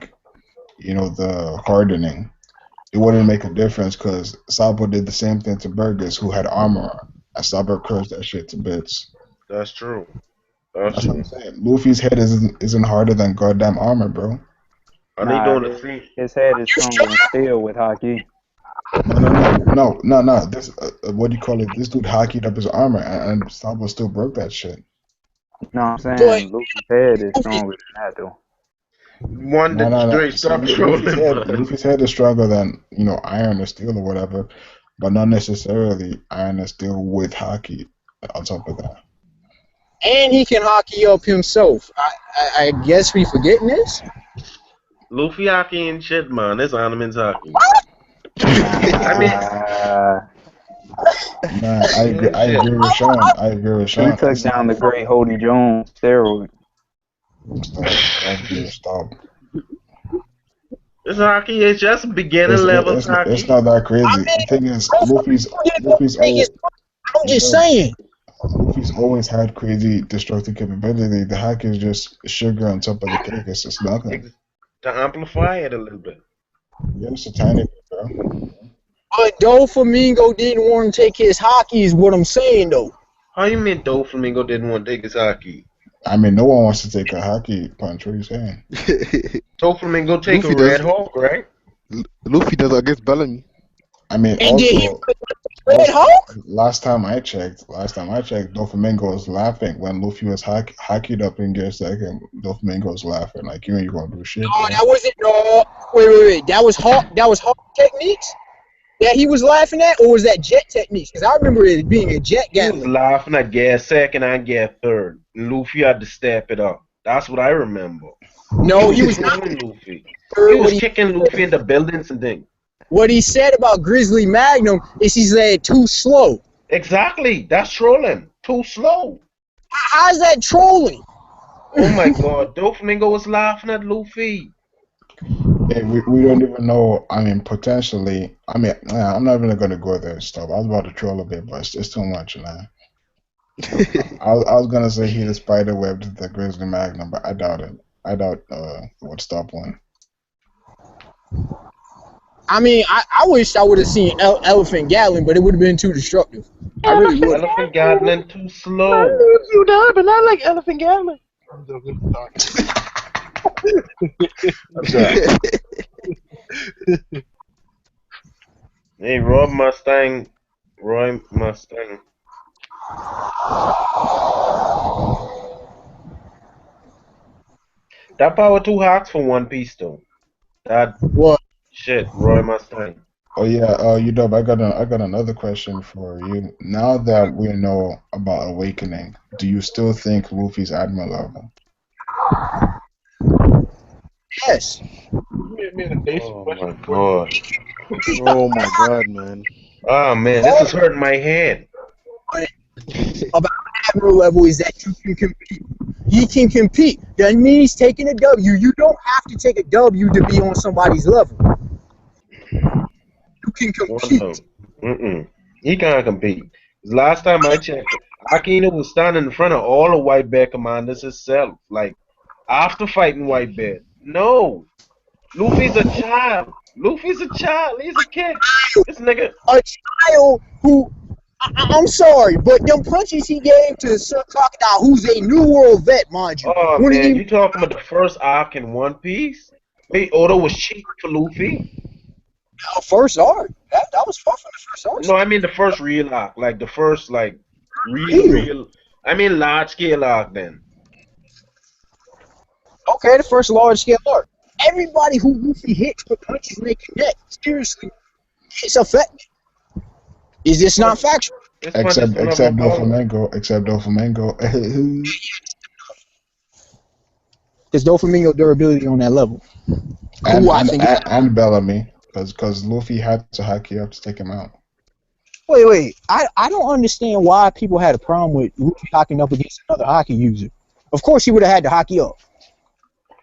the hardening, it wouldn't make a difference because Sabo did the same thing to Burgess, who had armor, and Sabo crushed that shit to bits. That's true. That's what I'm saying. Luffy's head isn't harder than goddamn armor, bro. Are they doing the same? His head is stronger than steel with hockey. No. This what do you call it? This dude hockeyed up his armor, and Sabo still broke that shit. No, I'm saying Luffy's head is stronger than that though. One that straight stop Luffy's head is stronger than iron or steel or whatever, but not necessarily iron or steel with hockey on top of that. and he can hockey up himself. I guess we forgetting this. Luffy hockey and shit, man. This anime's hockey. Man, I agree with Sean. He took down the great Hody Jones steroid. Stop. This hockey is just beginner level hockey. It's not that crazy. The thing is, Luffy's I'm just saying. Luffy's always had crazy destructive capability. The hack is just sugar on top of the cake. It's just nothing. To amplify it a little bit. Yeah, it's a tiny bit, bro. But Doflamingo didn't want to take his hockey, is what I'm saying, though. How you mean Doflamingo didn't want to take his hockey? I mean, no one wants to take a hockey punch. What are you saying? Doflamingo take Luffy a Red Hawk, right? Luffy does against Bellamy. I mean, And did he also, Red Hawk? last time I checked, Doflamingo was laughing when Luffy was hockeyed up in Gear Second. Doflamingo was laughing like, you gonna do shit. No, that wasn't. No, wait. That was Hawk techniques that he was laughing at, or was that jet techniques? Because I remember it being a jet He was gatling. laughing at Gear Second and Gear Third. Luffy had to step it up. That's what I remember. No, he was not. Luffy. He was kicking Luffy in the buildings and things. What he said about Grizzly Magnum is he said too slow. Exactly. That's trolling. Too slow. How's that trolling? Oh my god. Doflamingo was laughing at Luffy. Hey, we don't even know. I mean, potentially. I mean, I'm not even gonna go there and stuff. I was about to troll a bit, but it's too much, man. I was gonna say he the spider webbed the Grizzly Magnum, but I doubt it. I doubt it would stop one. I mean, I wish I would have seen Elephant Gatling, but it would have been too destructive. I really would. Elephant Gatling too slow. You done, but not like Elephant Gatling. I'm joking. Hey, Roy Mustang. That power too hot for One Piece though. That What? shit, Roy Mustang. Oh yeah, Udub, I got another question for you. Now that we know about Awakening, do you still think Luffy's Admiral level? Yes. You made a basic Oh question my before. god. Oh my god, man. Oh man, this is hurting my head. About admiral level is that you can compete. He can compete. That means taking a W. You don't have to take a W to be on somebody's level. You can One compete. of them. He can't compete. 'Cause last time I checked, Akino was standing in front of all the white bear commanders himself. Like after fighting white bear. No. Luffy's a child. Luffy's a child. He's a kid. This nigga. A child who, I'm sorry, but them punches he gave to Sir Crocodile, who's a New World vet, mind you. Oh When man, he you talking about the first arc in One Piece? Wait, Oda was cheating for Luffy? first arc, that was far from the first arc. No, I mean the first real arc, like the first like Real. real. I mean large scale arc then. Okay, the first large scale arc. Everybody who Luffy hits with punches they connect. Seriously, it's effective. Is this not factual? This one is one of them all. Except Doflamingo. There's Doflamingo durability on that level. and, Who I and, think and and Bellamy, because Luffy had to hack you up to take him out. Wait. I don't understand why people had a problem with Luffy hacking up against another hockey user. Of course he would have had to hockey up.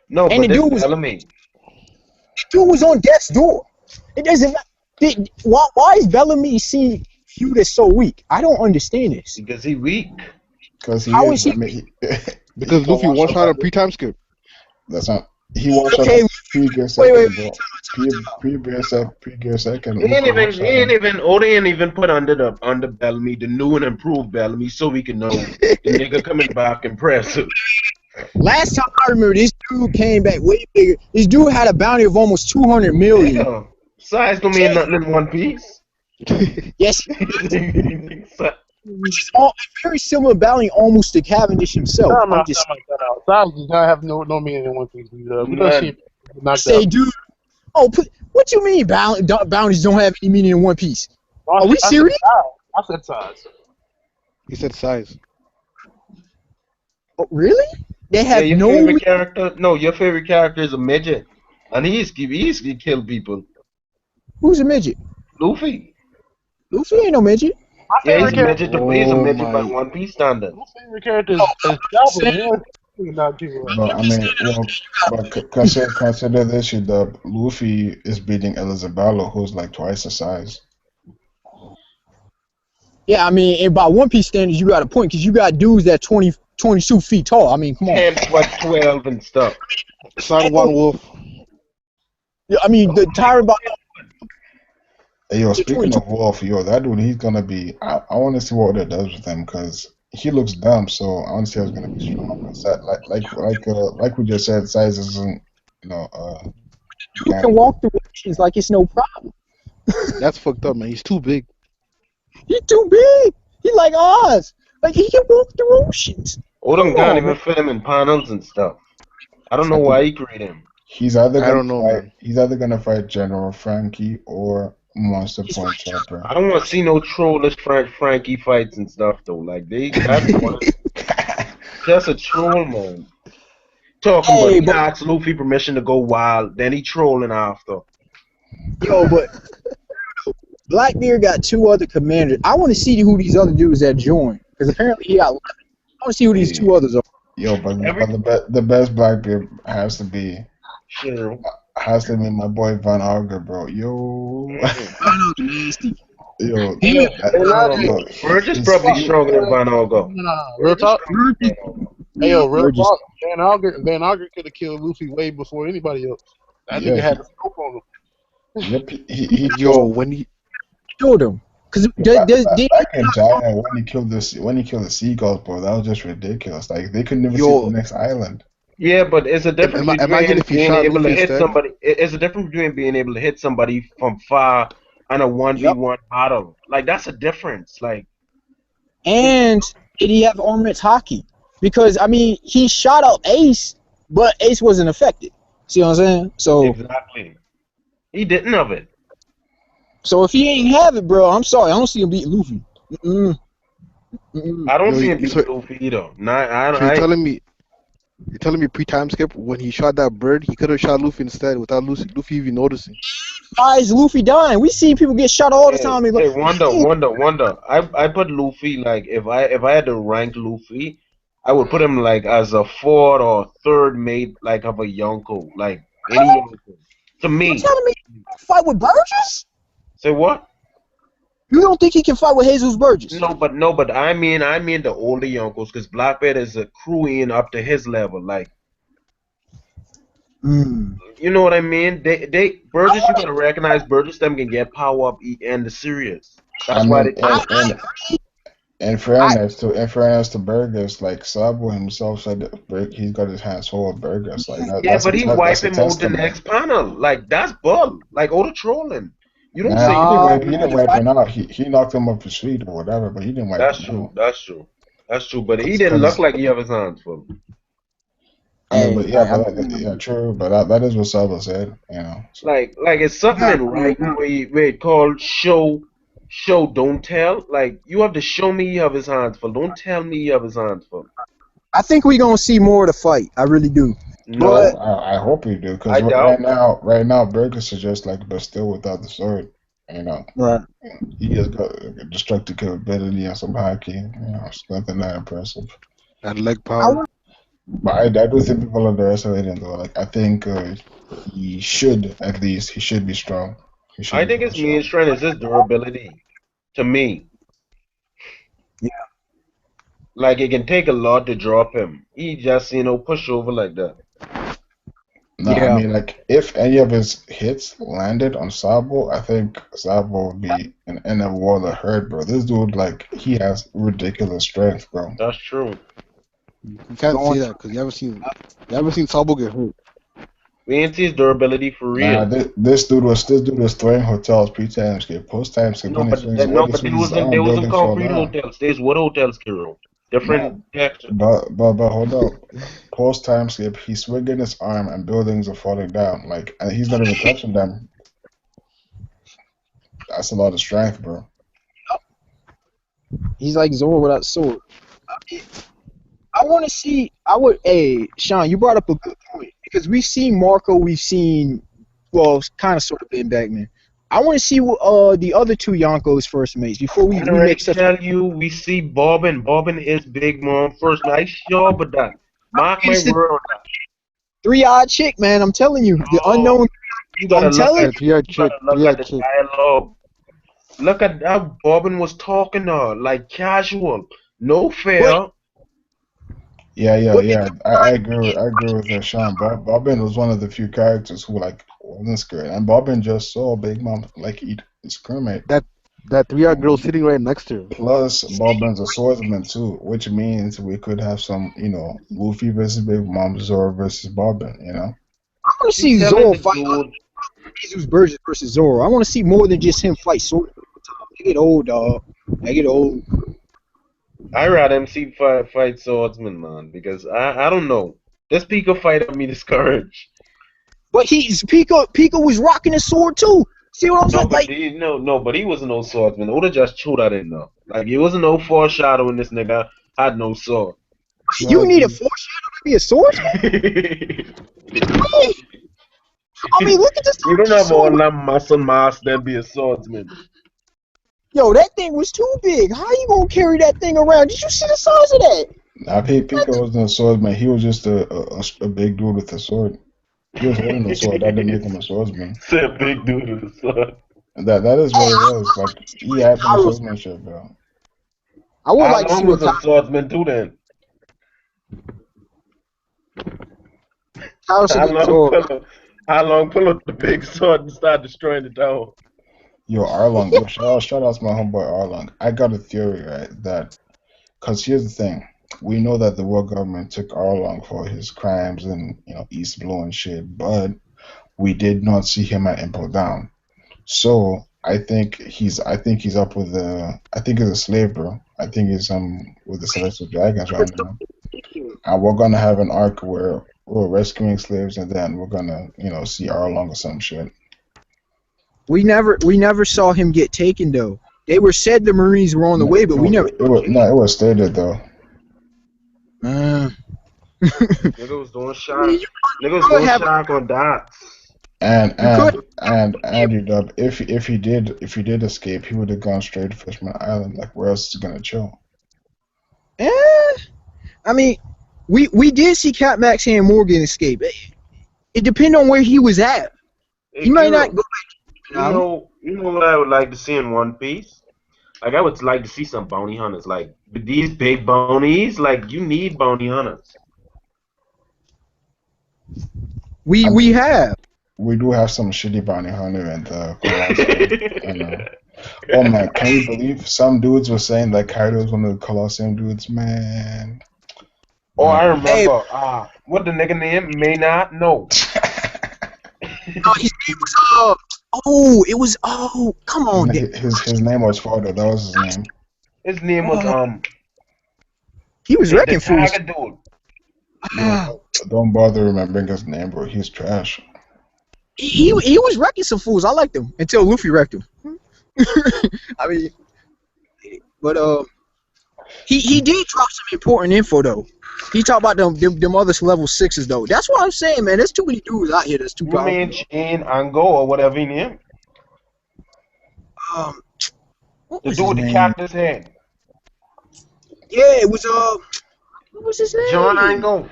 No, And but the this dude was Bellamy. on death's door. It doesn't matter. Why is Bellamy viewed as so weak? I don't understand this. Because he weak. Because he How is. is he? I mean, Because Luffy one shot a pre-time skip. that's not. He wants Okay, a pre-gear wait. second, bro. Pre-gear second. He ain't even Oda ain't even put under Bellamy the new and improved Bellamy so we can know the nigga coming back impressive. Last time I remember, this dude came back way bigger. This dude had a bounty of almost 200 million. Yeah. Size don't mean nothing in One Piece. Yes, which is very similar bounty almost to Cavendish himself. Time I'm out. just Size does not have no meaning in One Piece. We don't see it knocked say, out. dude. Oh, what you mean bounties don't have any meaning in One Piece? Are we serious? I said size. He said size. Oh, really? They have your no. favorite character? No, your favorite character is a midget, and he's kill people. Who's a midget? Luffy. Luffy ain't no midget. My Yeah, favorite he's a character. midget. He's a Oh midget by my- One Piece standards. My favorite character is Sabo. Not people. But I mean, but consider this: the Luffy is beating Elizabeth, who's like twice the size. Yeah, I mean, and by One Piece standards, you got a point because you got dudes that 22 feet tall. I mean, come on. 10, 12, and stuff. Son One Wolf. Yeah, I mean, the Tyrant by Hey, yo, speaking of Wolf, that dude, he's gonna be. I want to see what it does with him because he looks dumb. So I want to see how he's gonna be strong. Like we just said, size isn't, you can walk through oceans like it's no problem. That's fucked up, man. He's too big. He's too big. He's like Oz. Like he can walk through oceans. Odom Come can't on, even man. fit him in panels and stuff. I don't know why he created him. He's either I don't know, man. He's either gonna fight General Frankie or Monster Point Chopper. I don't want to see no trollish Frankie fights and stuff though. Like that's one. Just a troll, man. Talking about he asked Luffy permission to go wild, then he trolling after. Yo, but Blackbeard got 2 other commanders. I want to see who these other dudes that joined because apparently he got 11. I want to see who these 2 others are. Yo, but the best Blackbeard has to be my boy Von Auger, bro. Yo. Yo, Burge is probably stronger than Von Auger. Real talk. Hey, yo, real talk. Van Auger could have killed Luffy way before anybody else. That nigga had a scope on him. Yep, when he killed him. Because like a giant when he killed the seagulls, bro, that was just ridiculous. Like they couldn't even see the next island. Yeah, but it's a difference between being able to hit instead? somebody. It's a difference between being able to hit somebody from far and a 1v1 battle. Like that's a difference. Like, and did he have armament hockey? Because I mean, he shot out Ace, but Ace wasn't affected. See what I'm saying? So exactly, he didn't have it. So if he ain't have it, bro, I'm sorry. I don't see him beating Luffy. Mm-mm. Mm-mm. I don't Yo, see him so beating Luffy either. Nah, so you're telling me pre-time skip when he shot that bird, he could have shot Luffy instead without Luffy even noticing. Why is Luffy dying? We see people get shot all the time. And Hey, like, wonder. I put Luffy like if I had to rank Luffy, I would put him like as a fourth or third mate like of a Yonko, like any Yonko. To you me. telling me he can fight with Burgess? Say what? You don't think he can fight with Jesus Burgess? No, but I mean the older Yonkos, because Blackbeard is a crewing up to his level. Like, Mm. you know what I mean? They Burgess, you gotta recognize Burgess them can get power up and the serious. I That's why mean, they take in fairness to Burgess, like Sabo himself said, that he's got his hands full of Burgess. Like Yeah, that's but he that's wipe a him out the testament. next panel. Like that's bull. Like all the trolling. You don't Nah, say he you didn't don't Nah, wipe. do He that. didn't wipe him out. He knocked him off his feet or whatever, but he didn't wipe That's him true. out. That's true. That's true. But he didn't look Because like he have his hands full. I mean, hey, but yeah, I yeah, true. But that is what Sabo said. So Like it's something in writing where it called show don't tell. Like you have to show me you have his hands full. Don't tell me you have his hands full. think we're gonna see more of the fight. I really do. But No, I hope we do. Because I right doubt. now, Burgess is just like, but still without the sword. right. He just got destructive capability and some haki. It's nothing that impressive. And leg I power. want But I do think people underestimate him though. Like I think he should at least he should be strong. He should I be think very his main strong. strength is his durability. To me, yeah. like it can take a lot to drop him. He just push over like that. No, I Yeah. mean like if any of his hits landed on Sabo, I think Sabo would be in a world of hurt, bro. This dude like he has ridiculous strength, bro. That's true. You can't Going say that because you haven't seen Sabo get hurt. We ain't see his durability for Nah, real. this dude was throwing hotels pre-time skip, post-time skip. No, When he but swings, when he they swings his wasn't. arm, There wasn't buildings fall concrete down. hotels. There's wood hotels, Kiiro. Nah, Different texture. but hold up. Post time skip, he's swinging his arm and buildings are falling down. Like and he's not even touching them. That's a lot of strength, bro. He's like Zoro without sword. I want to see. Hey, Sean, you brought up a good point because we've seen Marco. We've seen, well, kind of sort of been back then. I want to see the other two Yonkos first mates before I we already make such. tell you, we see Bobbin. Bobbin is Big Mom first. I sure about that. Mark my It's the word on that. three-eyed chick, man. I'm telling you, the Oh, unknown. you I'm gotta look telling at Yeah, you. three-eyed you chick, gotta look at three-eyed the chick. dialogue. Look at how Bobbin was talking to her, like casual, no But fear. Yeah. I agree with Sean. Bobbin was one of the few characters who like wasn't scared, and Bobbin just saw Big Mom like eat his crewmate. That three-eyed girl sitting right next to her. Plus, Bobbin's a swordsman too, which means we could have some, Luffy versus Big Mom, Zoro versus Bobbin. I want to You see telling Zoro the fight dude, Jesus Burgess versus Zoro. I want to see more than just him fight sword. They get old, dog. They get old. I rather him see fight swordsman, man, because I don't know. This Pika fight have me discouraged. But Pico was rocking his sword too. See what I'm saying? Like But he wasn't no swordsman. Oda just chewed that in though. Like it wasn't no foreshadowing. This nigga had no sword. you No, need a foreshadow to be a swordsman. I mean, look at this You don't have all sword. that muscle mass then be a swordsman. Yo, that thing was too big. How you gonna carry that thing around? Did you see the size of that? Now, Pico wasn't a swordsman. He was just a big dude with a sword. He was holding a sword. That didn't make him a swordsman. Say a big dude with a sword. That is what Hey, it was. Like he had some swordsmanship, bro. I would How like to see long what was a swordsman too then? Kyle should How get long told. pull up the big sword and start destroying the tower? Yo, Arlong. Yo, shout out to my homeboy Arlong. I got a theory, right? Because here's the thing. We know that the world government took Arlong for his crimes and East Blue and shit, but we did not see him at Impel Down. So I think he's up with I think he's a slave, bro. I think he's with the Celestial Dragons right now. And we're gonna have an arc where we're rescuing slaves and then we're gonna see Arlong or some shit. We never saw him get taken though. They were said the Marines were on the way, but we never. It was stated though. Nigga was doing shot. You Nigga was could doing have. shot on dots. And You could. Andy Dub, if he did escape, he would have gone straight to Fishman Island. Like where else is he gonna chill? I mean, we did see Cap Max and Morgan escape. It depends on where he was at. He might not go back. You know what I would like to see in One Piece? Like I would like to see some bounty hunters. Like these big bounties. Like you need bounty hunters. We have. We do have some shitty bounty hunter and Colosseum. Oh man, can you believe some dudes were saying that Kaido's one of the Colosseum dudes, man? Oh, I remember. What the nigga name? May not know. No, his name was it was come on. His name was Fardo. That was his name. His name was He was wrecking the fools. Tiger dude. Don't bother remembering his name, bro. He's trash. He was wrecking some fools. I liked him until Luffy wrecked him. I mean, but he did drop some important info though. He talked about them other level 6s though. That's what I'm saying, man. There's too many dudes out here that's too powerful. You mean Chain Ango or whatever he named? What The was dude his with the name? cactus head. Yeah, it was what was his name? John Ango.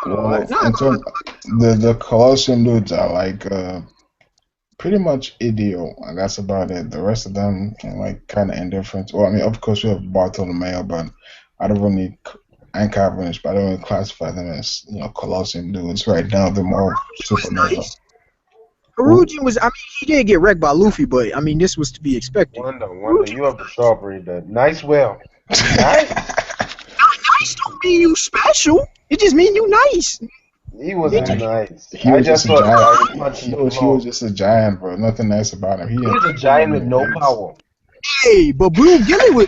The Colosseum dudes are like pretty much Idio, and that's about it. The rest of them are like kind of indifferent. Well, I mean, of course we have Bartolomeo, but I don't really and Carvinish, but I don't really classify them as Colosseum dudes right now. They're more supernova. Nice. Harujin was. I mean, he did get wrecked by Luffy, but I mean, this was to be expected. Wonder, you have the strawberry that nice well. Nice. Nice don't mean you special. It just mean you nice. He wasn't nice. He was just a giant, bro. Nothing nice about him. He was a giant with no power. Hey, but Blue Gilly was.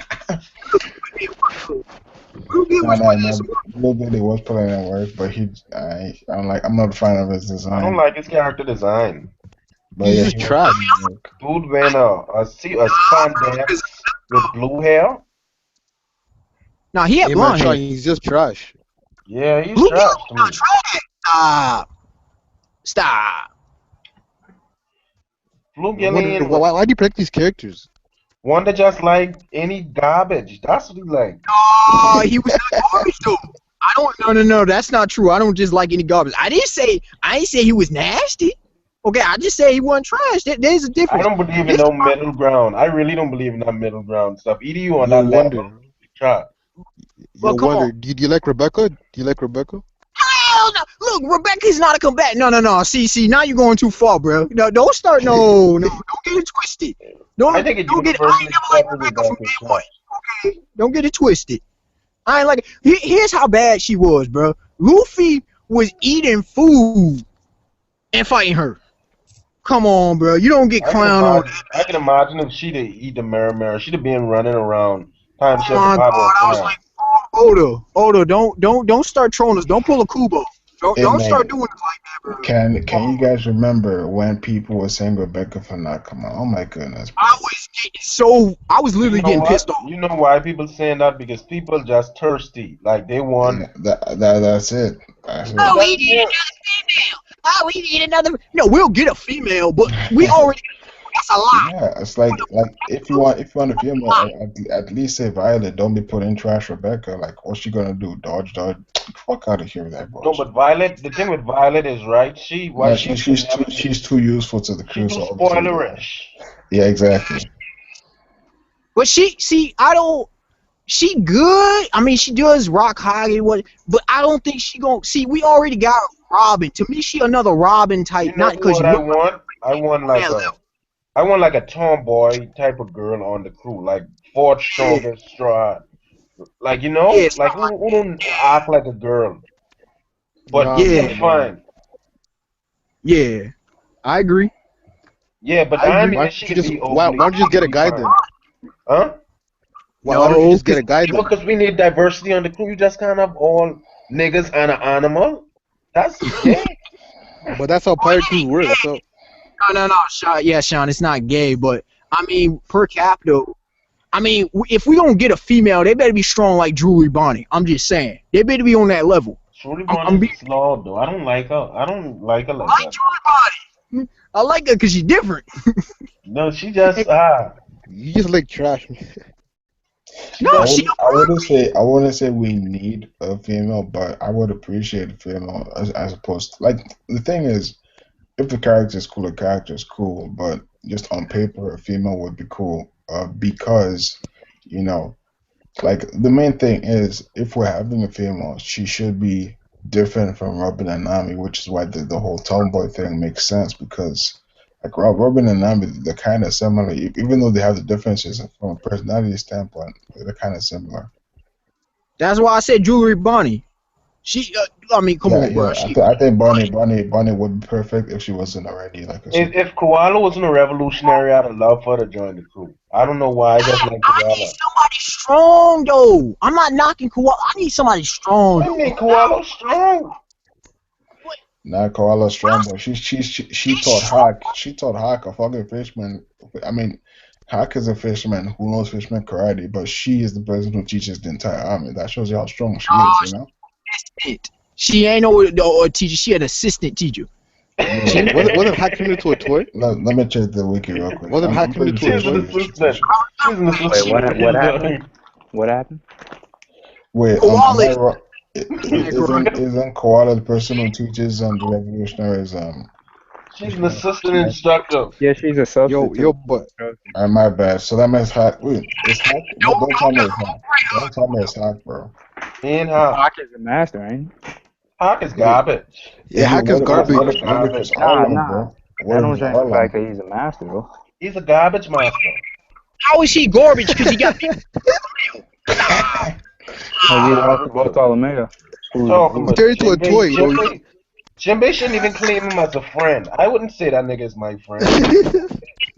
Blue Gilly was putting in work, but I'm not a fan of his design. I don't like his character design. But he's just trash. Dude wearing a spandex with blue hair. Nah, he had blonde hair. He's just trash. Yeah, he's Blue trash to me. Trash. Stop. Blue Gilly. Why do you pick these characters? Wonder just like any garbage. That's what he like. Oh, he was not garbage though. I don't. No. That's not true. I don't just like any garbage. I didn't say he was nasty. Okay, I just say he wasn't trash. There's a difference. I don't believe in no middle ground. I really don't believe in that middle ground stuff. Either you on that level, try. Well, wonder. Do you like Rebecca? Hell no! Look, Rebecca's not a combatant. No. See, now you're going too far, bro. No, don't start. No, don't get it twisted. I think don't get it. I ain't never like Rebecca from day one. Okay, don't get it twisted. I ain't like. Here's how bad she was, bro. Luffy was eating food and fighting her. Come on, bro. You don't get clown on that. I can imagine if she'd eat the mirror. She'd have been running around. Oh my God, I was like, Oda, don't start trolling us. Don't pull a Kubo. Don't start doing it like that, bro. Can you guys remember when people were saying Rebecca for not coming on? Oh my goodness. Bro. I was literally getting pissed off. You know why people saying that? Because people just thirsty. Like they want. Yeah, that's it. Oh, we need another female. Oh, we need another. No, we'll get a female, but we already. That's a lot. Yeah, it's like if you want a female, at least say Violet. Don't be putting trash Rebecca. Like, what's she gonna do? Dodge? Fuck out of here with that bullshit. No, but Violet. The thing with Violet is right. She's too useful to the crew. She's too spoilerish. Yeah, exactly. But she good. I mean, she does rock high, but I don't think she gonna see. We already got Robin. To me, she another Robin type. You know not because I want like a tomboy type of girl on the crew, like Ford Strongest Stride. Like, you know, like who don't act like a girl. But fine. Yeah, I agree. Yeah, but I mean, why don't you just get a guy then? Huh? Why don't you just get a guy then? Because we need diversity on the crew. You just can't have all niggas and an animal. That's gay. But that's how pirate crews work. So No, Sean, yeah, Sean, it's not gay, but I mean, per capita, I mean, if we don't get a female, they better be strong like Julie Bonnie. I'm just saying, they better be on that level. Shorty I'm Bonnie's flawed though. I don't like her. I don't like her like I like that. Julie Bonnie. I like her because she's different. No, she just you just like trash. No, she. I wouldn't say we need a female, but I would appreciate a female as opposed to like the thing is, if the character is cool, the character is cool, but just on paper, a female would be cool. Because you know, like the main thing is, if we're having a female, she should be different from Robin and Nami, which is why the whole tomboy thing makes sense because like Robin and Nami, they're kind of similar, even though they have the differences from a personality standpoint. They're kind of similar. That's why I said Julie Bonnie. She, I mean, come on, bro. I think Bonnie would be perfect if she wasn't already like a. if Koala wasn't a revolutionary, I'd have loved for her to join the crew. I don't know why I just like I Koala. need somebody strong though. I'm not knocking Koala. I need somebody strong. What do you mean Koala strong? Not Koala strong, but she taught Hawk a fucking fisherman. I mean, Hawk is a fisherman who knows fisherman karate, but she is the person who teaches the entire army. That shows you how strong she is, you know. She ain't no teacher. She an assistant teacher. Wasn't Hawk turned into a toy? Let me check the wiki real quick. Wasn't Hawk turned into a toy? Wait, what happened? What happened? Wait, Koala. Isn't Koala the person who teaches the revolutionaries? She's an assistant instructor. Yeah, she's a substitute. Yo, but My bad. So that means Hawk. Wait, it's Hawk. Don't tell me it's Hawk. Don't tell me it's Hawk, bro. And Hawk. Hawk is the master, ain't he? Hawk is garbage. yeah, Hawk is garbage. Nah. That don't change the fact that he's a master, though. He's a garbage master. How is he garbage? Because he got. He lost to Bartolomeo. Talking Turned into a toy. Jinbei shouldn't even claim him as a friend. I wouldn't say that nigga is my friend.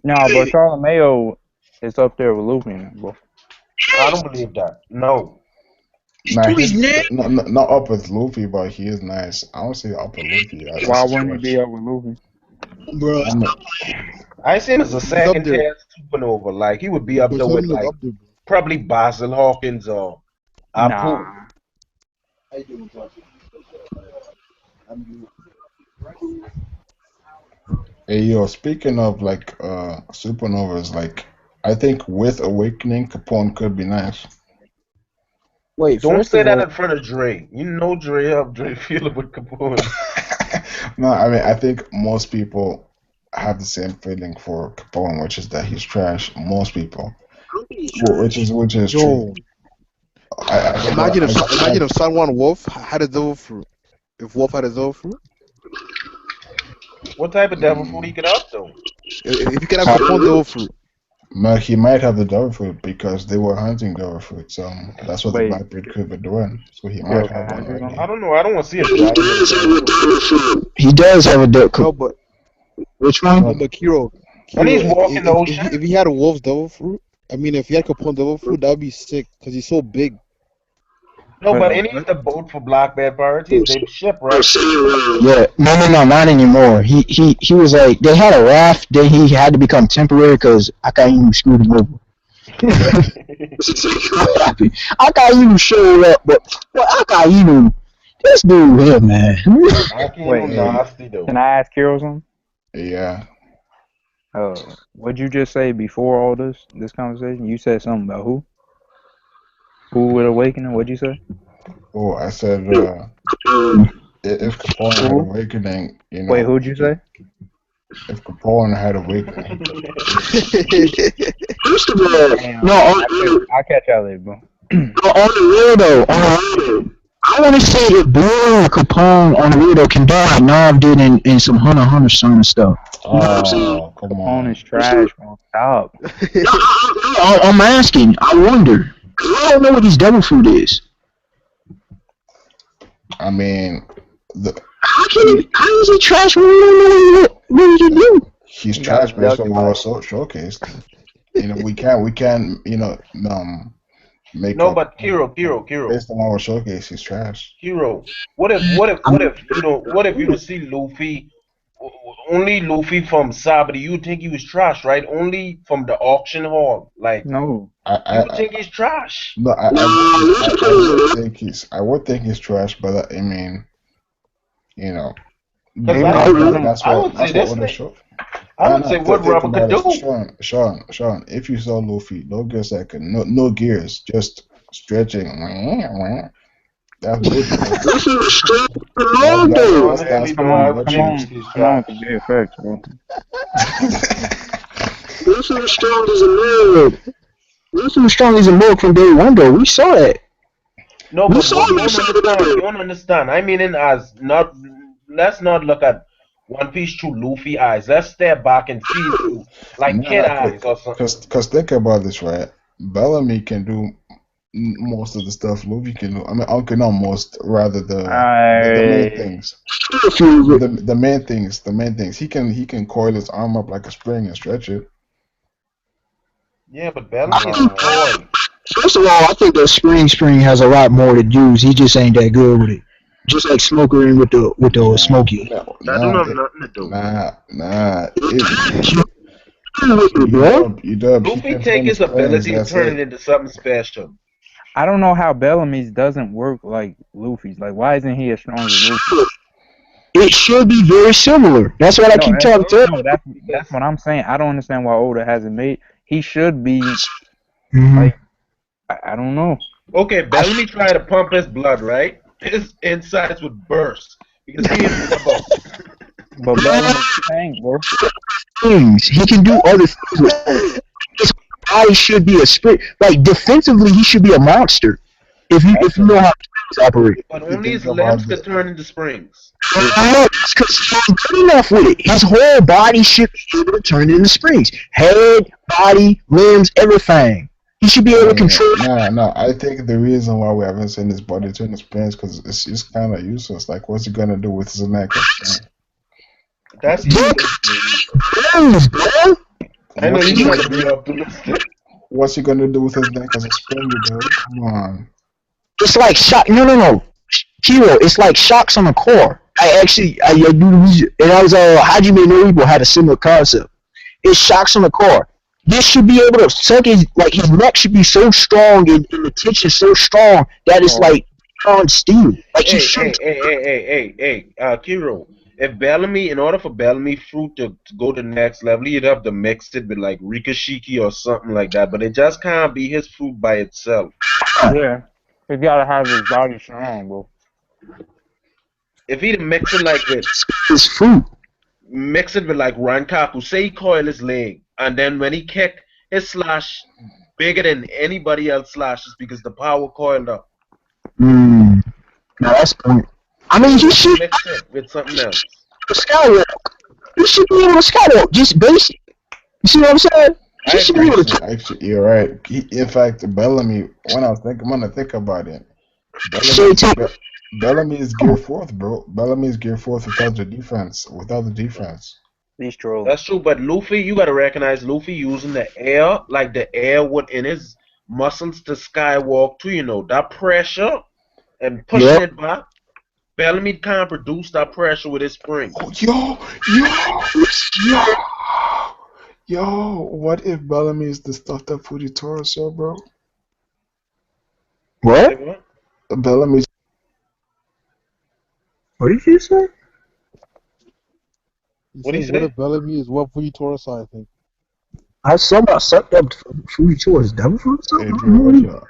No, Bartolomeo is up there with Luffy, bro. I don't believe that. No. Nah, not up with Luffy, but he is nice. I don't say up with Luffy. Why wouldn't he be up with Luffy? Bro, I see him as a second tier supernova. Like he would be up there with like probably Basil Hawkins or Apu. Nah. Hey yo, speaking of like supernovas, like I think with Awakening, Capone could be nice. wait. Don't First say of that all, in front of Dre. You know Dre how Dre feeling with Capone. No, I mean I think most people have the same feeling for Capone, which is that he's trash. Most people, which is true. Imagine if someone Wolf had a devil fruit. If Wolf had a devil fruit, What type of devil fruit he could have though? if you could have Capone devil fruit, He might have the devil fruit because they were hunting devil fruits. That's what the Blackbeard could be doing. So he might have one already. I don't know. I don't want to see a dragon. he does have a duck. no, but Which one? but Kiiro, And he's walking the ocean. if he had a Wolf's devil fruit, I mean, if he had Capone devil fruit, that'd be sick because he's so big. No, but it needs the boat for Blackbeard pirates. They shipwrecked. Yeah, no, not anymore. He was like they had a raft. Then he had to become temporary because Akainu screwed him over. Akainu showed up, but Akainu, this dude here, man. Wait, nasty though. Can I ask Kiiro something? Yeah. What'd you just say before all this conversation? You said something about who? Who would awaken? What'd you say? Oh, I said if Capone had Awakening, you know. Wait, who'd you say? If Capone had Awakening. First of all, I'll catch y'all later, bro. on the real though, I want to say if Blue or Capone on the real though can die, Nav did in some Hunter x Hunter song and stuff. Oh, come on. Capone is trash, bro. Stop. I'm asking. I wonder. I don't know what this devil fruit is. I mean, how is he trash when we don't know what he do? He's trash based on what was showcased. You know, we can, you know, No, makeup. but Kiiro. Based on our showcase, he's trash. Hero. What if you would see Luffy, only Luffy from Sabo? You would think he was trash, right? Only from the auction hall, like No. you would think he's trash. No, I would think he's trash, but I mean, you know, Because that's I what would say this other thing. show. I would say what Think Rubber could about it, do. Sean. If you saw Luffy, no gear second, no gears, just stretching. That's good. Luffy was strong for long That's though. that's Come probably on, what come you. on, come on, to be effects, bro. Luffy was strong as a milk. Luffy was strong as a milk from day one though. We saw that. No, We but saw you him don't understand. You don't understand. I mean, as not. Let's not look at One Piece through Luffy eyes. Let's step back and see it through like kid eyes or something. Because think about this, right? Bellamy can do most of the stuff Luffy can do. I mean, okay, not most, rather the main things. The main things. He can coil his arm up like a spring and stretch it. Yeah, but Bellamy is a boy. First of all, I think that Spring has a lot more to use. He just ain't that good with it. Just like Smoker in with the Smokey. That don't have nothing to do. Nah. Luffy take his ability to turn it into something special. I don't know how Bellamy's doesn't work like Luffy's. Like, why isn't he as strong as Luffy? It should be very similar. That's what I keep talking to. No, that's what I'm saying. I don't understand why Oda hasn't made. He should be like I don't know. Okay, Bellamy tried to pump his blood, right? His insides would burst because he is But Bellamy's the tank, bro. Things he can do other things. His body should be a sprint. Like defensively, he should be a monster. If you know how to operate. But only his limbs could turn into springs. Because he's good enough with it. His whole body should be able to turn into springs. Head, body, limbs, everything. He should be able to control. No. I think the reason why we haven't seen his body turn to springs because it's just kind of useless. Like, what's he gonna do with his neck? That's springs, bro. I know you trying to be optimistic. What's he gonna do with his neck as a spring, dude? Come on. It's like shock. No. Kiiro, it's like shocks on the core. I do, and I was Hajime no Ippo had a similar concept. It's shocks on the core. This should be able to suck his neck should be so strong and the tension so strong that it's like on steel. Like hey, Kiiro. If Bellamy, in order for Bellamy fruit to go to the next level, you'd have to mix it with like Rikashiki or something like that. But it just can't be his fruit by itself. Yeah, he gotta have his body strong, bro. If he'd mix it like with his fruit, mix it with like Rankaku, say he coil his leg, and then when he kick, his slash bigger than anybody else slashes because the power coiled up. No, that's point. I mean, he should mix it with something else. Skywalk. He should be able to skywalk, just basic. You see what I'm saying? He should be able to. Actually, you're right. In fact, Bellamy. When I think about it, Bellamy is gear 4th, bro. Bellamy is gear 4th without the defense. He's trolling. That's true, but Luffy, you gotta recognize Luffy using the air, like the air within his muscles to skywalk too. You know that pressure and pushing it back. Bellamy can't produce that pressure with his spring. Yo! What if Bellamy is the stuff that Fuji saw, bro? What? Bellamy. What did you say? What did you say? What if Bellamy is what Fuji saw? I think. I somehow sucked up Fuji devil fruit or something.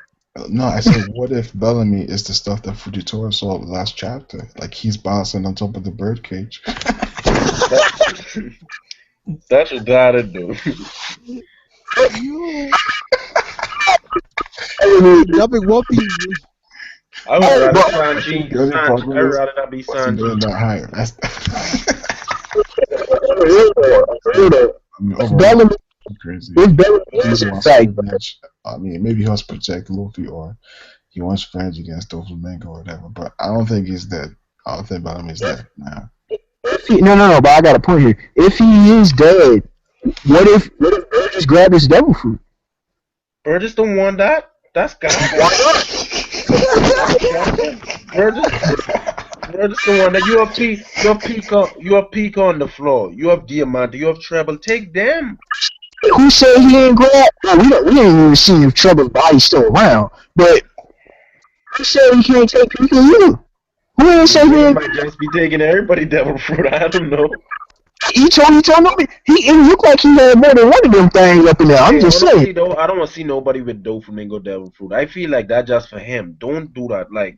No, I said, what if Bellamy is the stuff that Fujitora saw last chapter? Like he's bouncing on top of the birdcage. That's what gotta do. That big Whoopi. I would rather Sanji. I'd rather not be Sanji. That higher. Bellamy. Crazy. I mean, maybe he wants to protect Luffy or he wants revenge against Doflamingo or whatever, but I don't think he's dead. I don't think Bellamy's dead now. No, but I got a point here. If he is dead, what if Burgess grabbed his devil fruit? Burgess don't want that? That's garbage. Bro, just the one that you have peak on the floor. You have diamante. You have treble. Take them. Who said he ain't grab? Well, we ain't even seen if Trouble's body's still around. But who said he can't take people either? Who ain't say he He ain't? might just be taking everybody devil fruit. I don't know. He told me it looked like he had more than one of them things up in there. I'm Hey, just saying. honestly though, I don't want to see nobody with Doflamingo devil fruit. I feel like that just for him. Don't do that. Like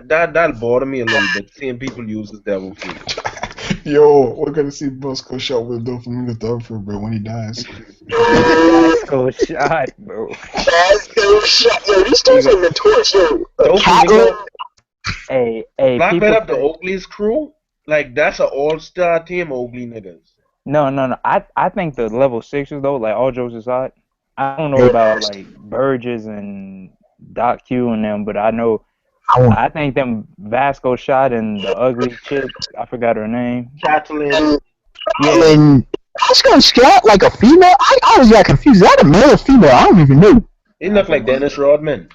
that'll bother me a little bit seeing people use this devil fruit. Yo, we're gonna see Bosco shot with Doflamingo Thumper, bro, when he dies. Vasco shot, bro. Yo, these dudes are notorious, yo. Doflamingo, Hey, Black people Bet up the say, Oakley's crew. Like that's an all-star team, Oakley niggas. no. I think the level 6s though, like all jokes aside, I don't know about like Burgess and Doc Q and them, but I think them Vasco shot and the ugly chick, I forgot her name. Catalan. Yeah, And that's gonna scout like a female. I was got confused. Is that a male or female? I don't even know. He look like Dennis Rodman.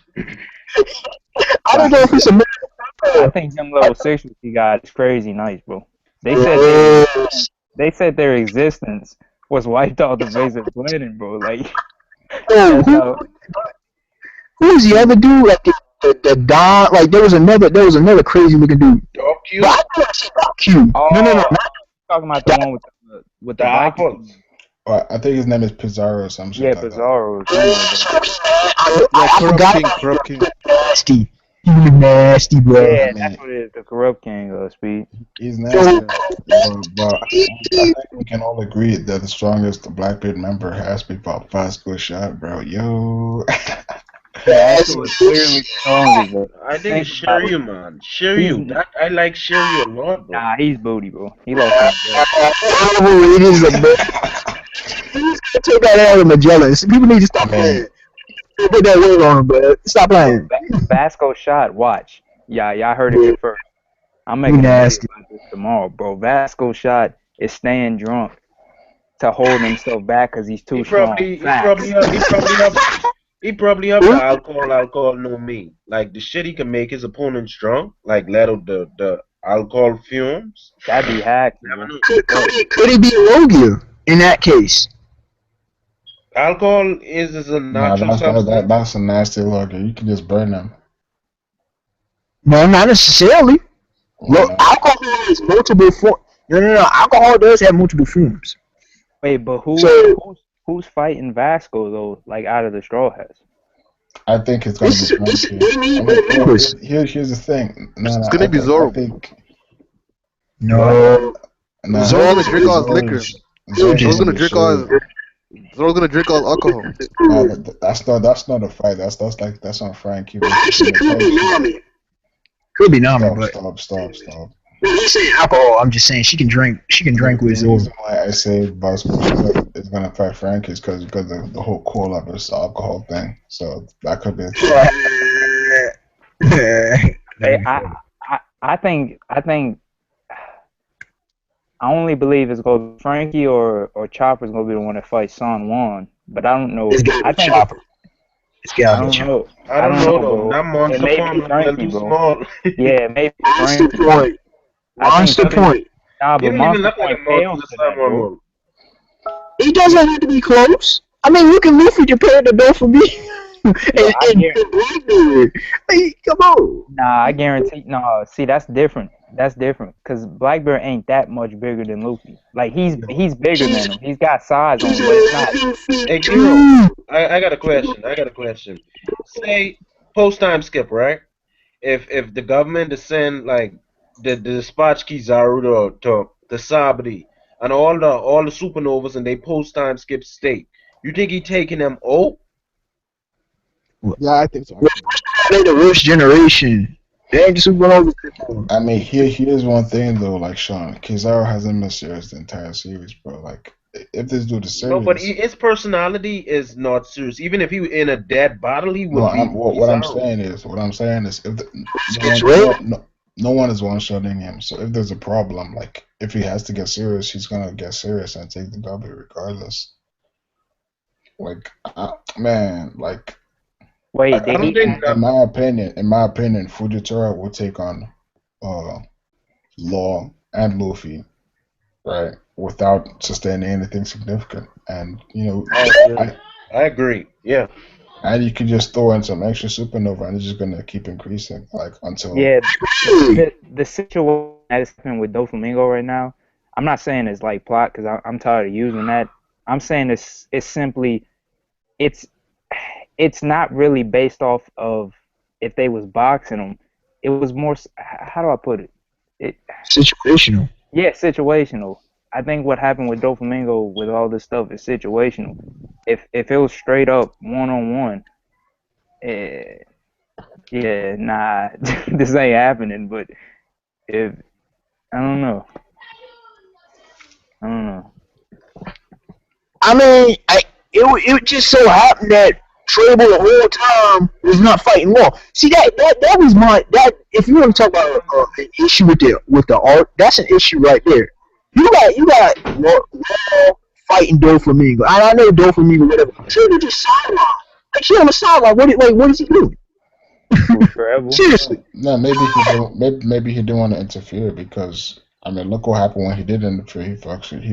I don't know if it's a male. I think them level 6s he got is crazy nice, bro. They said their existence was wiped off the face of the planet, bro. Like Yo, that's how. who's the other dude? Like the Don. Like there was another crazy looking dude. Doc Q. But I think I said Doc Q. Oh, No. talking about the one with the The Vikings. apples. I think his name is Pizarro or some shit Yeah, like that. Pizarro. I forgot Corrupt King. nasty. He was nasty, bro. Yeah, I mean, that's what it is. The corrupt king Speed. he's nasty, but I think we can all agree that the strongest Blackbeard member has to be Vasco shot, bro. Yo. Vasco is clearly stronger, bro. I think it's Shiryu, man. Shiryu. I like Shiryu a lot, bro. Nah, he's booty, bro. He lost his belt. It is a bit. Take that out of Magellan. People need to stop playing. Put that weight on him, bro. Stop playing. Vasco shot. Watch. Yeah, y'all heard it here first. I'm making a video about this tomorrow, bro. Vasco shot is staying drunk to hold himself back because he's too strong. He probably have the alcohol no me. Like the shit he can make his opponents drunk, like let out the alcohol fumes. That'd be hacked. Could he be Logia in that case? Alcohol is a natural substance. That's a nasty look. You can just burn them. No, not necessarily. Look, alcohol has multiple forms. No. Alcohol does have multiple forms. Wait, but who's fighting Vasco though? Like out of the Straw Hats? I think it's gonna be Frankie. Here's the thing. It's gonna be Zoro. No. Zoro's gonna drink all his liquor. Zoro's gonna drink all his alcohol. That's not a fight. That's not Frankie. Could be Nami, but Stop. when he's saying alcohol, I'm just saying she can drink with The Zoro. reason why I say Vasco is gonna fight Frankie is because the whole cola versus alcohol thing. So that could be. Hey, I think I only believe it's going to be Frankie or Chopper's going to be the one that fights San Juan, but I don't know. I think Chopper. It's I gotta don't be Chopper. know. I don't know though. bro. That monster It may farm be is a little Frankie, too bro. small. Yeah, maybe What's the Frankie. point? What's the point? Nah, He but don't even Monster look like a Point fails monster to that, bro. farm. He doesn't have to be close. I mean, look at Luffy compared to Doflamingo. and Blackbeard. Hey, come on. Nah, I guarantee. No, see, that's different. That's different because Blackbeard ain't that much bigger than Luffy. Like he's bigger than him. He's got size on him, but it's not. Hey, Kiiro, I got a question. Say post time skip, right? If the government to send like the dispatch Kizaru to the Sabri and all the supernovas and they post time skip state, you think he taking them all? Yeah, I think so. They're the worst generation. They ain't the supernova. I mean, here's one thing though, like Sean, Kizaru hasn't been serious the entire series, bro. Like, if this dude is serious, No, but his personality is not serious. Even if he in a dead battle, he would be. what I'm saying is, no one is one-shotting him. So if there's a problem, like if he has to get serious, he's gonna get serious and take the W regardless. Like, man, like Wait, I did don't he? think in my opinion, Fujitora will take on Law and Luffy, right, without sustaining anything significant. And I agree. Yeah. and you can just throw in some extra supernova, and it's just gonna keep increasing, like until. Yeah, Really? the situation that's happening with Doflamingo right now. I'm not saying it's like plot because I'm tired of using that. I'm saying it's simply it's it's not really based off of if they was boxing them. It was more how do I put it? It Situational. yeah, situational. I think what happened with Doflamingo with all this stuff is situational. If it was straight up 1-on-1, eh, yeah, nah, this ain't happening. But if I don't know, I don't know. I mean, it just so happened that Trable the whole time was not fighting Law. See that was that. If you want to talk about an issue with the art, that's an issue right there. You got Law fighting Doflamingo. I know Doflamingo, whatever. Trable just sideline. Like she on the sideline. What is he doing? Forever. Seriously. No, maybe he didn't want to interfere because I mean, look what happened when he did interfere. He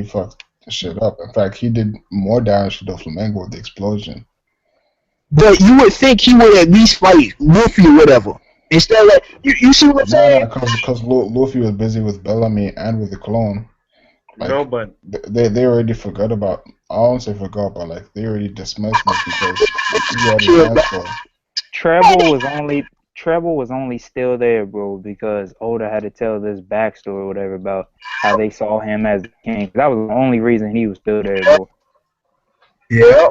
fucked the shit up. In fact, he did more damage to the Flamengo with the explosion. But you would think he would at least fight Luffy or whatever. Instead of like, you see what I'm saying? Because Luffy was busy with Bellamy and with the clone. Like, No, but they already forgot about. I won't say forgot, but like they already dismissed me because he had his hands full. Treble was only still there, bro, because Oda had to tell this backstory or whatever about how they saw him as the king. That was the only reason he was still there, bro. Yeah.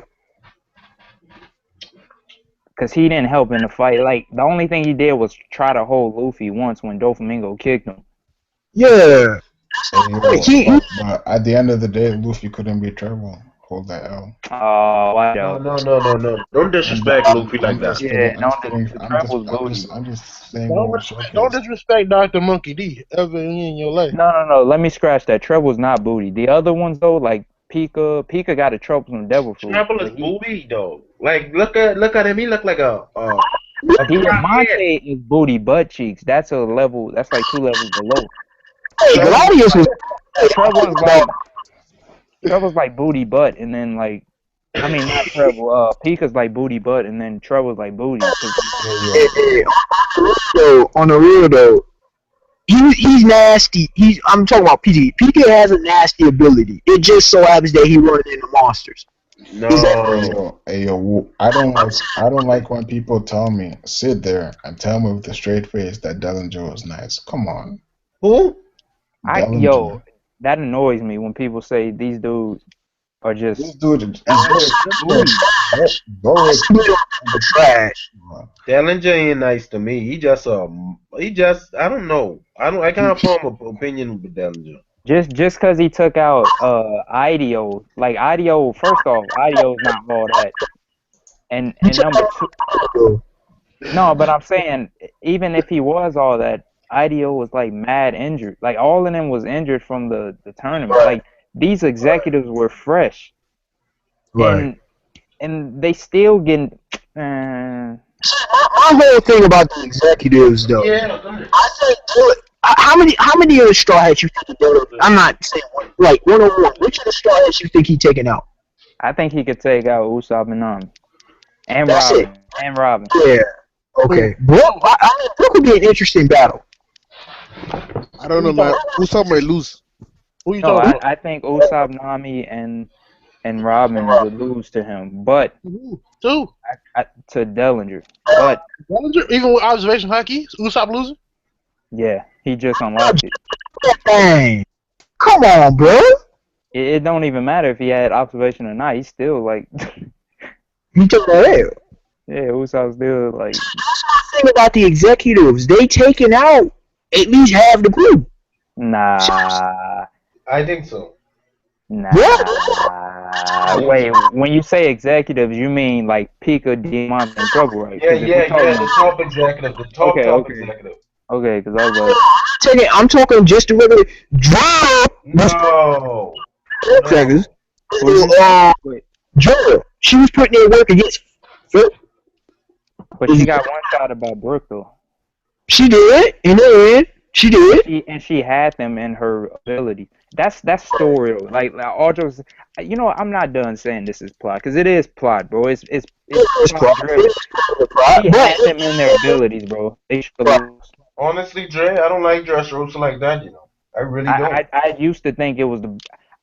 Because he didn't help in the fight. Like, the only thing he did was try to hold Luffy once when Doflamingo kicked him. Yeah. But at the end of the day, Luffy couldn't be Treble. Hold that L. Oh, watch out. No. Don't disrespect Luffy like that. I'm just saying Don't more don't disrespect Dr. Monkey D ever in your life. No. Let me scratch that. Treble's not booty. The other ones though, like Pika got a trouble from Devil Fruit. Treble is booty though. Like look at him. He look like a Diamante is booty butt cheeks. That's a level. That's like 2 levels below. Treble's like booty butt, and then like I mean not Treble. Pika's like booty butt, and then Treble's like booty. On the real though, he's nasty. I'm talking about Pika. Pika has a nasty ability. It just so happens that he runs into monsters. No. I don't like when people tell me sit there and tell me with a straight face that Dellinger was nice. Come on. Who? That annoys me when people say these dudes are just. This dude is trash. Dellinger ain't nice to me. He just I don't know. I can't form an opinion with Dellinger. Just because he took out IDEO, like IDEO. First off, IDEO's not all that. And number 2, no, but I'm saying even if he was all that, IDEO was like mad injured. Like all of them was injured from the tournament. Like these executives were fresh, Right. and they still getting. My whole thing about the executives though, I think how many of the Straw Hats you think I'm not saying like 1-on-1. Which of the Straw Hats you think he taking out? I think he could take out Usopp and Nami. And That's Robin. it. And Robin. Yeah. Okay. Well, I mean, that could be an interesting battle. I don't know, man. Usopp might lose. Who you No, talking about? I think Usopp, Nami, and Robin would lose to him, but Two. to Dellinger. But Even with observation hockey, Usopp losing? yeah, he just unlocked it. Dang. Come on, bro. It don't even matter if he had observation or not. He's still like. You took that L. Yeah, Usopp's still like. That's my thing about the executives. They taking out at least half the group. Nah. I think so. Nah. Yeah. Wait, when you say executives, you mean like Pika, Diamante, and Trouble, right? Yeah. The top executive, the top executive. Okay, because I was like, I'm talking just the regular Drill. No. Seconds. Wait. Drill. She was putting in work against Phil. But she got one shot about Brooke though. She did in the end. She did. She had them in her ability. That's story. Like all jokes. You know, I'm not done saying this is plot because it is plot, bro. It's plot driven. She had them in their abilities, bro. They should lose. Honestly, Dre, I don't like Dressrosa like that. You know, I really don't. I used to think it was the.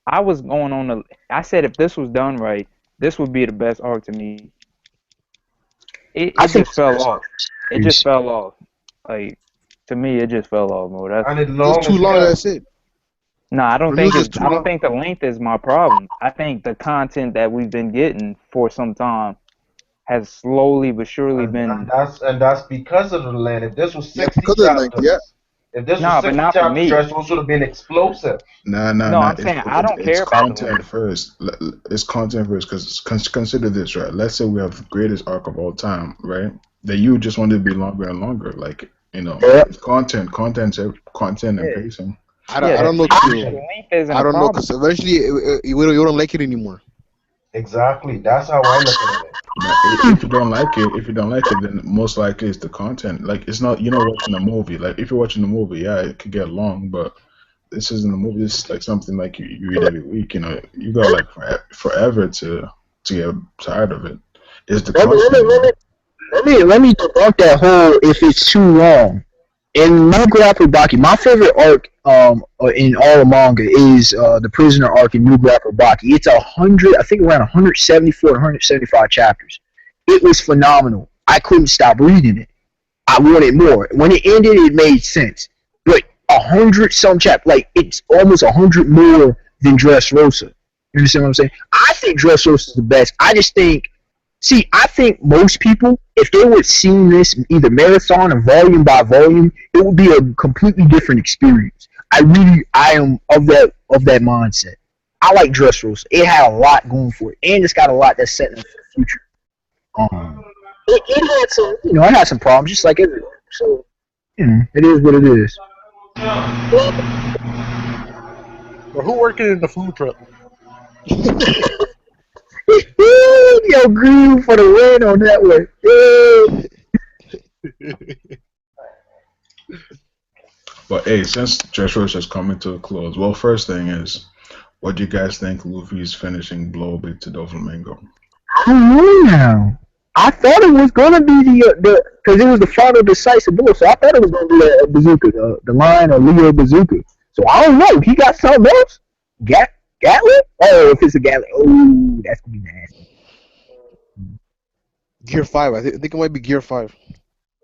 I was going on the. I said if this was done right, this would be the best arc to me. It just fell off. It just fell off. Like to me, it just fell off, bro. And it's too long. That's it. No, I don't think I don't think the length is my problem. I think the content that we've been getting for some time has slowly but surely been. And that's because of the length. If this was 60 chapters, if this was 60 chapters, Dressrosa would have been explosive. No, I'm saying I don't care about content first. It's content first because consider this, right? Let's say we have the greatest arc of all time, right? That you just want it to be longer and longer, like it's content and pacing. I don't know. I don't know because eventually you don't like it anymore. Exactly. That's how I look at it. If you don't like it, then most likely it's the content. Like it's not, watching a movie. Like if you're watching a movie, yeah, it could get long, but this isn't a movie. This is like something like you read every week. You got like forever to get tired of it. It's the content. Let me debunk that whole if it's too long. In No Grapple Baki, my favorite arc in all of manga is the prisoner arc in New Grapple Baki. It's 100, I think around 174 to 175 chapters. It was phenomenal. I couldn't stop reading it. I wanted more. When it ended, it made sense. But 100 some chapters, like it's almost 100 more than Dressrosa. You understand what I'm saying? I think Dressrosa is the best. I think most people, if they would seen this either marathon or volume by volume, it would be a completely different experience. I am of that mindset. I like Dressrosa. It had a lot going for it, and it's got a lot that's setting up for the future. It had some, it had some problems, just like everyone. So, it is what it is. But who working in the food truck? Yo, Green for the win on that one. But hey, since Dressrosa is coming to a close, well, first thing is, what do you guys think Luffy's finishing blow will be to Doflamingo? I don't know now. I thought it was gonna be the because it was the final decisive blow, so I thought it was gonna be a bazooka, the line or Leo bazooka. So I don't know. He got something else. Gatling? Oh, if it's a Gatling, oh, that's gonna be nasty. Gear 5. I think it might be Gear 5.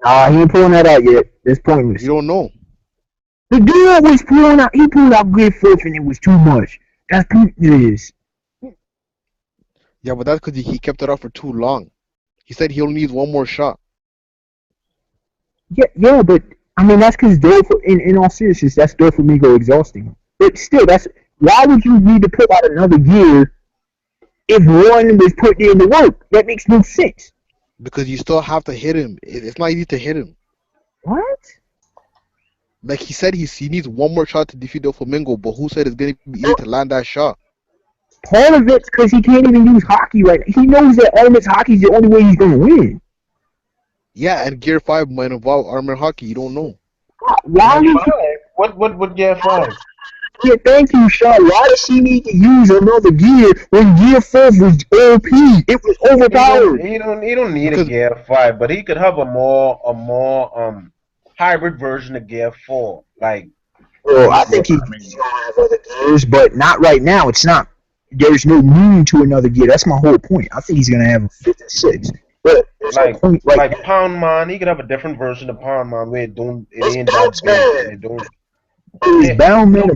Nah, he ain't pulling that out yet. It's pointless. You don't know. The dude was pulling out. He pulled out Gear 4 and it was too much. That's pointless. Yeah, but that's because he kept it out for too long. He said he only needs one more shot. Yeah, but I mean that's because in all seriousness, that's Doflamingo exhausting him. But still, why would you need to put out another gear if one was put in the work? That makes no sense. Because you still have to hit him. It's not easy to hit him. What? Like he said, he needs one more shot to defeat Doflamingo, but who said it's going to be easy to land that shot? Part of it's because he can't even use hockey right now. He knows that Armored Hockey is the only way he's going to win. Yeah, and Gear 5 might involve Armored Hockey. You don't know. Why What Gear 5? Yeah, thank you, Sean. Why does he need to use another gear when Gear 4 was OP? It was overpowered. He don't need a Gear 5, but he could have a more hybrid version of Gear 4. Like, well, I think he's going to have other gears, but not right now. It's not. There's no need to another gear. That's my whole point. I think he's going to have a 5th and 6th. But like Pound Man, he could have a different version of Pound Man where it ain't that big. It don't. It's bound man.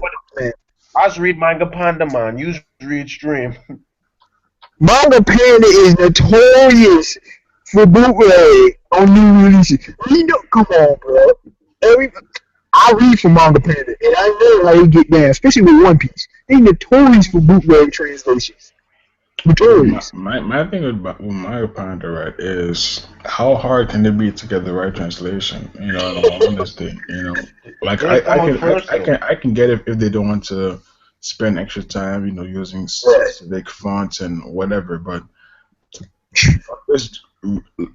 I just read Manga Panda Man. You read Stream. Manga Panda is notorious for bootleg on new releases. Come on, bro. I read for Manga Panda, and I know how they get down, especially with One Piece. They notorious for bootleg translations. Notorious. My thing with Manga Panda, right, is how hard can it be to get the right translation? In all honesty, like I can get it if they don't want to spend extra time, using specific fonts and whatever, but just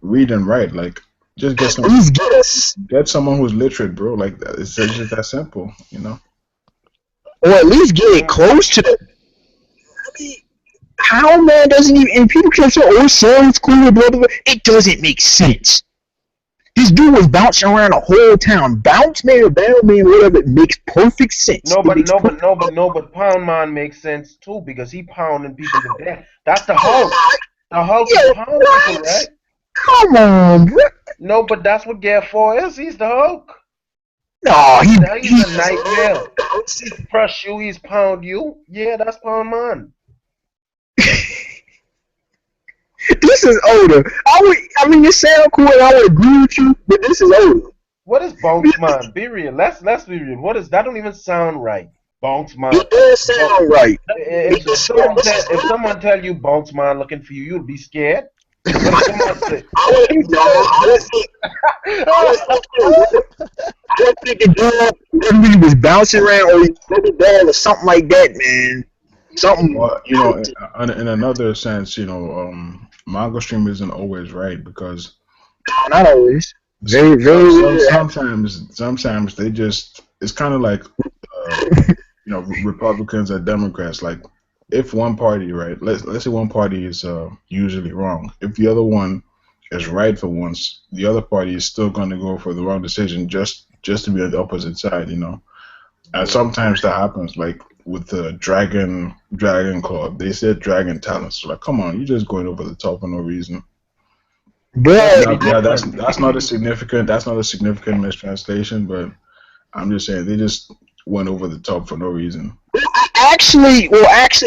read and write. Like Just get At least get us, someone who's literate, bro. Like that. It's just that simple, you know. or at least get it close to the. I mean, how man doesn't even? And people kept saying, "Oh, sounds cool, blah blah blah." It doesn't make sense. This dude was bouncing around the whole town. Bounce man or battle man, whatever. It makes perfect sense. But Pound Man makes sense too because he pounding people to death. That's the Hulk. The Hulk is pounding people, right? Come on, bro. No, but that's what Gap 4 is. He's the Hulk. No, He's a nightmare. He's crush you, he's pound you. Yeah, that's Pound Man. This is older. I mean, it sounds cool and I would agree with you, but this is older. What is Bounce Man? Be real. Let's be real. What is that? Don't even sound right. Bounce Man. It does sound right. If someone tell you Bounce Man looking for you, you'll be scared. What if someone say? I don't think the dude was bouncing around or he maybe ball or something like that, man. Something. Well, you know, in another sense, you know, manga stream isn't always right because not always. Very, very. Sometimes they just. It's kind of like, you know, Republicans or Democrats. Like, if one party, right? Let's say one party is usually wrong. If the other one is right for once, the other party is still going to go for the wrong decision just to be on the opposite side, you know. And sometimes that happens, like with the Dragon Club. They said Dragon Talents. So like, come on, you're just going over the top for no reason. Yeah, that's not a significant mistranslation, but I'm just saying they just went over the top for no reason. Actually,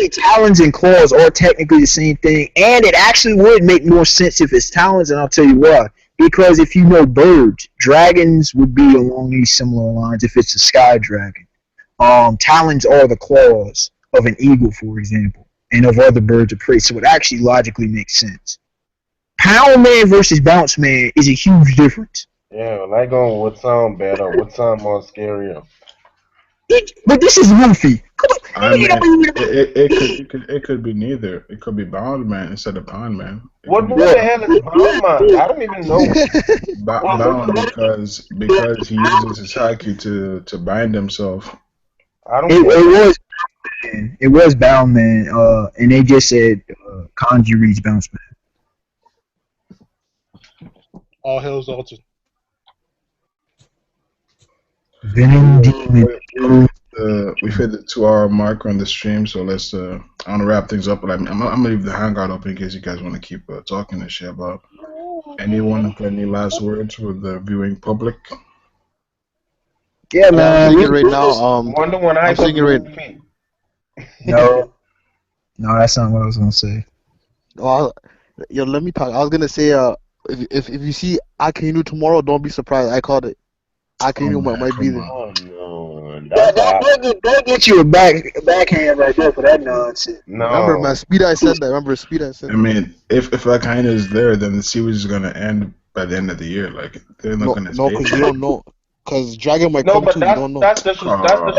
talons and claws are technically the same thing, and it actually would make more sense if it's talons, and I'll tell you why. Because if you know birds, dragons would be along these similar lines if it's a sky dragon. Talons are the claws of an eagle, for example, and of other birds of prey, so it actually logically makes sense. Pound Man versus Bounce Man is a huge difference. Yeah, well, I go what sound better, what sound more scarier. But this is Luffy. I mean, it could be neither. It could be Bound Man instead of Pound Man. What the hell is Bound Man? I don't even know. Bound because he uses his haki to bind himself. It was Bound Man, and they just said Kanji reads Bounce Man. All hell's altered. Venom Demon. We've hit the 2-hour mark on the stream, so let's. I want to wrap things up, but I'm gonna leave the hangout up in case you guys want to keep talking and shit about. Anyone got any last words with the viewing public? Yeah, man. I'm thinking right now. Wonder when I thinking right. No, that's not what I was gonna say. Well, yo, let me talk. I was gonna say, if you see Eiichiro tomorrow, don't be surprised. I called it. Eiichiro might be there. Oh no, don't get you a backhand right there for that nonsense. No. Remember, man, Speed Eye said that. I mean, if Eiichiro is there, then the series is gonna end by the end of the year. Like they're not gonna. No, because you don't know. Because Dragon might come too. You don't know. That's disrespectful.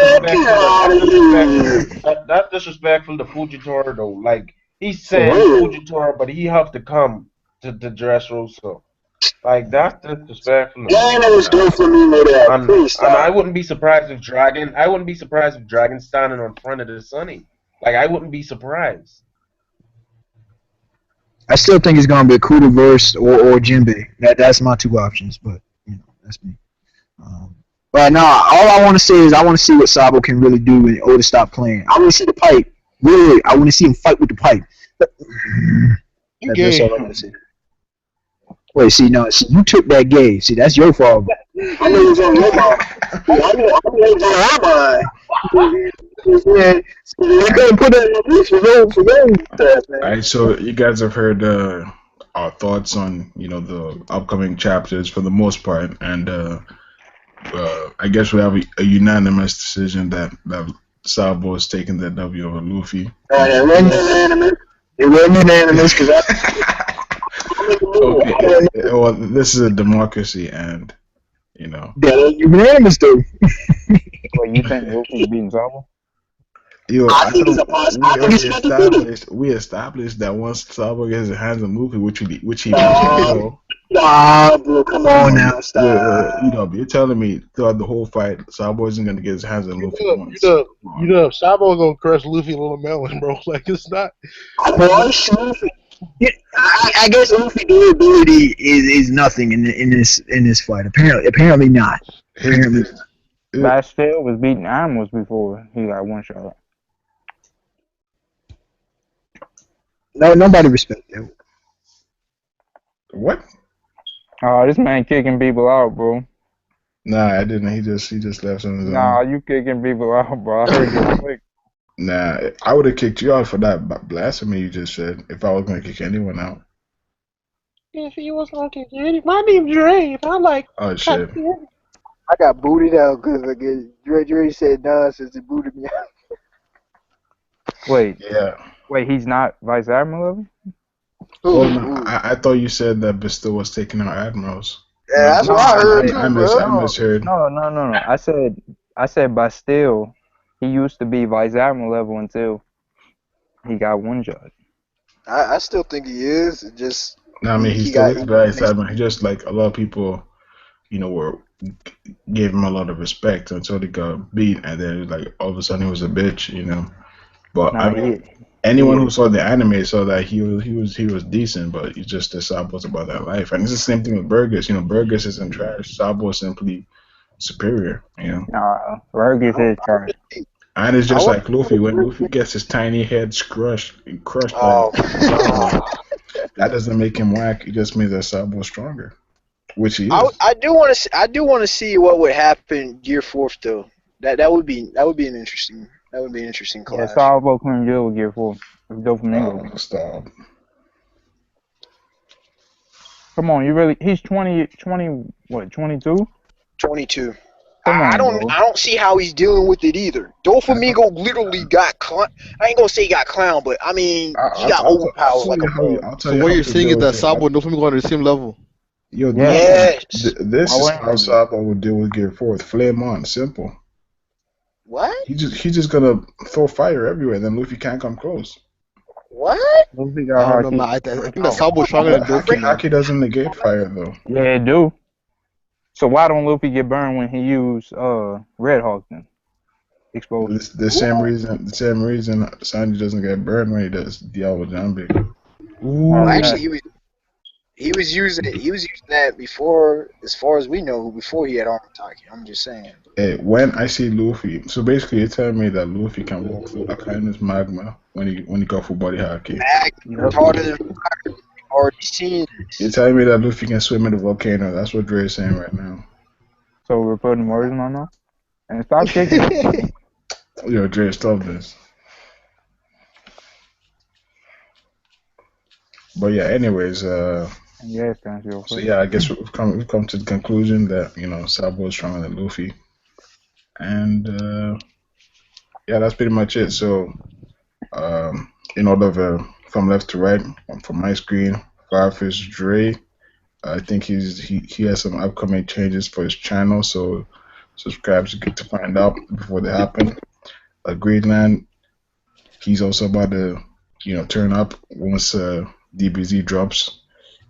That's disrespectful to Fujitora though. Like he's saying Fujitora, but he have to come to Dressrosa. Like that's disrespectful. And I wouldn't be surprised if Dragon standing in front of the Sunny. Like I wouldn't be surprised. I still think it's gonna be Kudaverse or Jinbei. That's my two options, but you know that's me. But no, all I want to say is I want to see what Sabo can really do when Oda stop playing. I want to see the pipe. Really, I want to see him fight with the pipe. That's all I want to see. Wait, see, no, you took that gay. See, that's your fault. I know it's on your mind. I know it's on our mind. You couldn't put that in the list for those, man. Alright, so you guys have heard our thoughts on, you know, the upcoming chapters for the most part, and I guess we have a unanimous decision that Sabo is taking the W over Luffy. It wasn't unanimous. It wasn't unanimous because Okay, well, this is a democracy, and you know. Yeah, unanimous though. What, you think Luffy's beating Sabo? Yo, we established that once Sabo gets his hands on Luffy, which he will, Wow, bro, come on now, stop. You're telling me throughout the whole fight, Sabo isn't gonna get his hands on Luffy once. Sabo gonna crush Luffy Little Melon, bro. Like it's not. Crush Luffy. Yeah, I guess Luffy durability is nothing in this fight. Apparently not. Apparently. Bastille was beating animals before he got one shot. No, nobody respect him. What? Oh, this man kicking people out, bro. Nah, I didn't. He just left on his own. Nah, you kicking people out, bro. I heard you quick. Nah, I would have kicked you out for that blasphemy you just said if I was gonna kick anyone out. If he was gonna kick you, my name's Dre. I like. Oh shit. I got booted out because Dre said nonsense and booted me out. Wait. Yeah. Wait, he's not Vice Admiral level? Oh no, I thought you said that Bastille was taking out admirals. Yeah, that's what I heard too, I bro. misheard. No. I said Bastille. He used to be Vice Admiral level until he got one shot. I still think he is. It just No, I mean he still is Vice Admiral. He just like a lot of people, gave him a lot of respect until he got beat, and then like all of a sudden he was a bitch, But I mean, anyone who saw the anime saw that he was decent, but it's just that Sabo's about that life, and it's the same thing with Burgess. Burgess isn't trash. Sabo is simply superior. Nah, Burgess is trash. And it's just like Luffy. When Luffy gets his tiny head crushed by Sabo, that doesn't make him whack. It just means that Sabo is stronger, which he is. I do want to see what would happen Gear 4th though. That would be an interesting. That would be an interesting clash. Yeah, Sabo couldn't deal with Gear 4. Oh, stop. Come on, you really? He's 20 what? 22? 22. I don't see how he's dealing with it either. Doflamingo literally got I ain't gonna say he got clown, but I mean he got overpowered like a bug. So what you're saying is that Sabo and Doflamingo are on the same level. Yo, yes. This is how Sabo would deal with Gear 4. Flame on, simple. What? He's just gonna throw fire everywhere, and then Luffy can't come close. What? Luffy got Haki. I think that Sabo's stronger than Doflamingo. Haki doesn't negate fire though. Yeah, it do. So why don't Luffy get burned when he used Red Hawk then? Explode. The same reason Sanji doesn't get burned when he does Diablo Jambi. Well, actually, he was using that before, as far as we know, before he had Armor Taki. I'm just saying. Hey, when I see Luffy, so basically you're telling me that Luffy can walk through Akaina's magma when he go for body haki. Harder than fire. Already seen this. You're telling me that Luffy can swim in the volcano. That's what Dre is saying right now. So we're putting words on now? And stop kicking. Yo, Dre, stop this. But yeah, anyways, yes, so yeah, I guess we've come to the conclusion that Sabo is stronger than Luffy, and yeah, that's pretty much it. So in order from left to right, from my screen, Firefist Dre. I think he has some upcoming changes for his channel, so subscribe to get to find out before they happen. Greenland, he's also about to turn up once DBZ drops.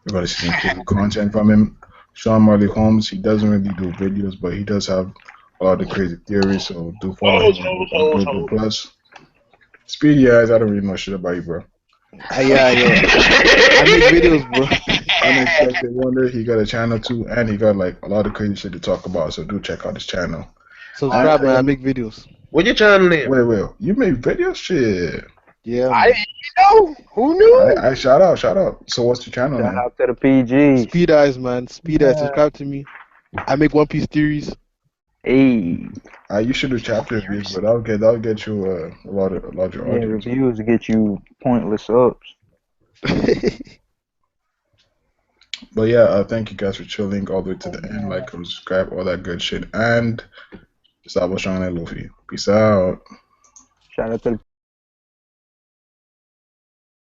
We're going to see some content from him. Sean Marley Holmes, he doesn't really do videos, but he does have a lot of crazy theories, so do follow him on Google Plus. Speedy Eyes, I don't really know shit about you, bro. Yeah. I make videos, bro. Unexpected Wonder, he got a channel too, and he got like a lot of crazy shit to talk about, so do check out his channel. Subscribe, man. I make videos. What's your channel name? Wait, you make videos? Shit. Yeah. I didn't know. Who knew? I shout out. So what's your channel name? Shout out to the PG. Speed Eyes, man. Speed Eyes, subscribe to me. I make One Piece theories. Hey. You should do chapter reviews, but that'll get you a larger audience. Reviews to get you pointless ups. But yeah, thank you guys for chilling all the way to the end. Like, subscribe, all that good shit, and Sabo Shang and Luffy. Peace out. Shout out to the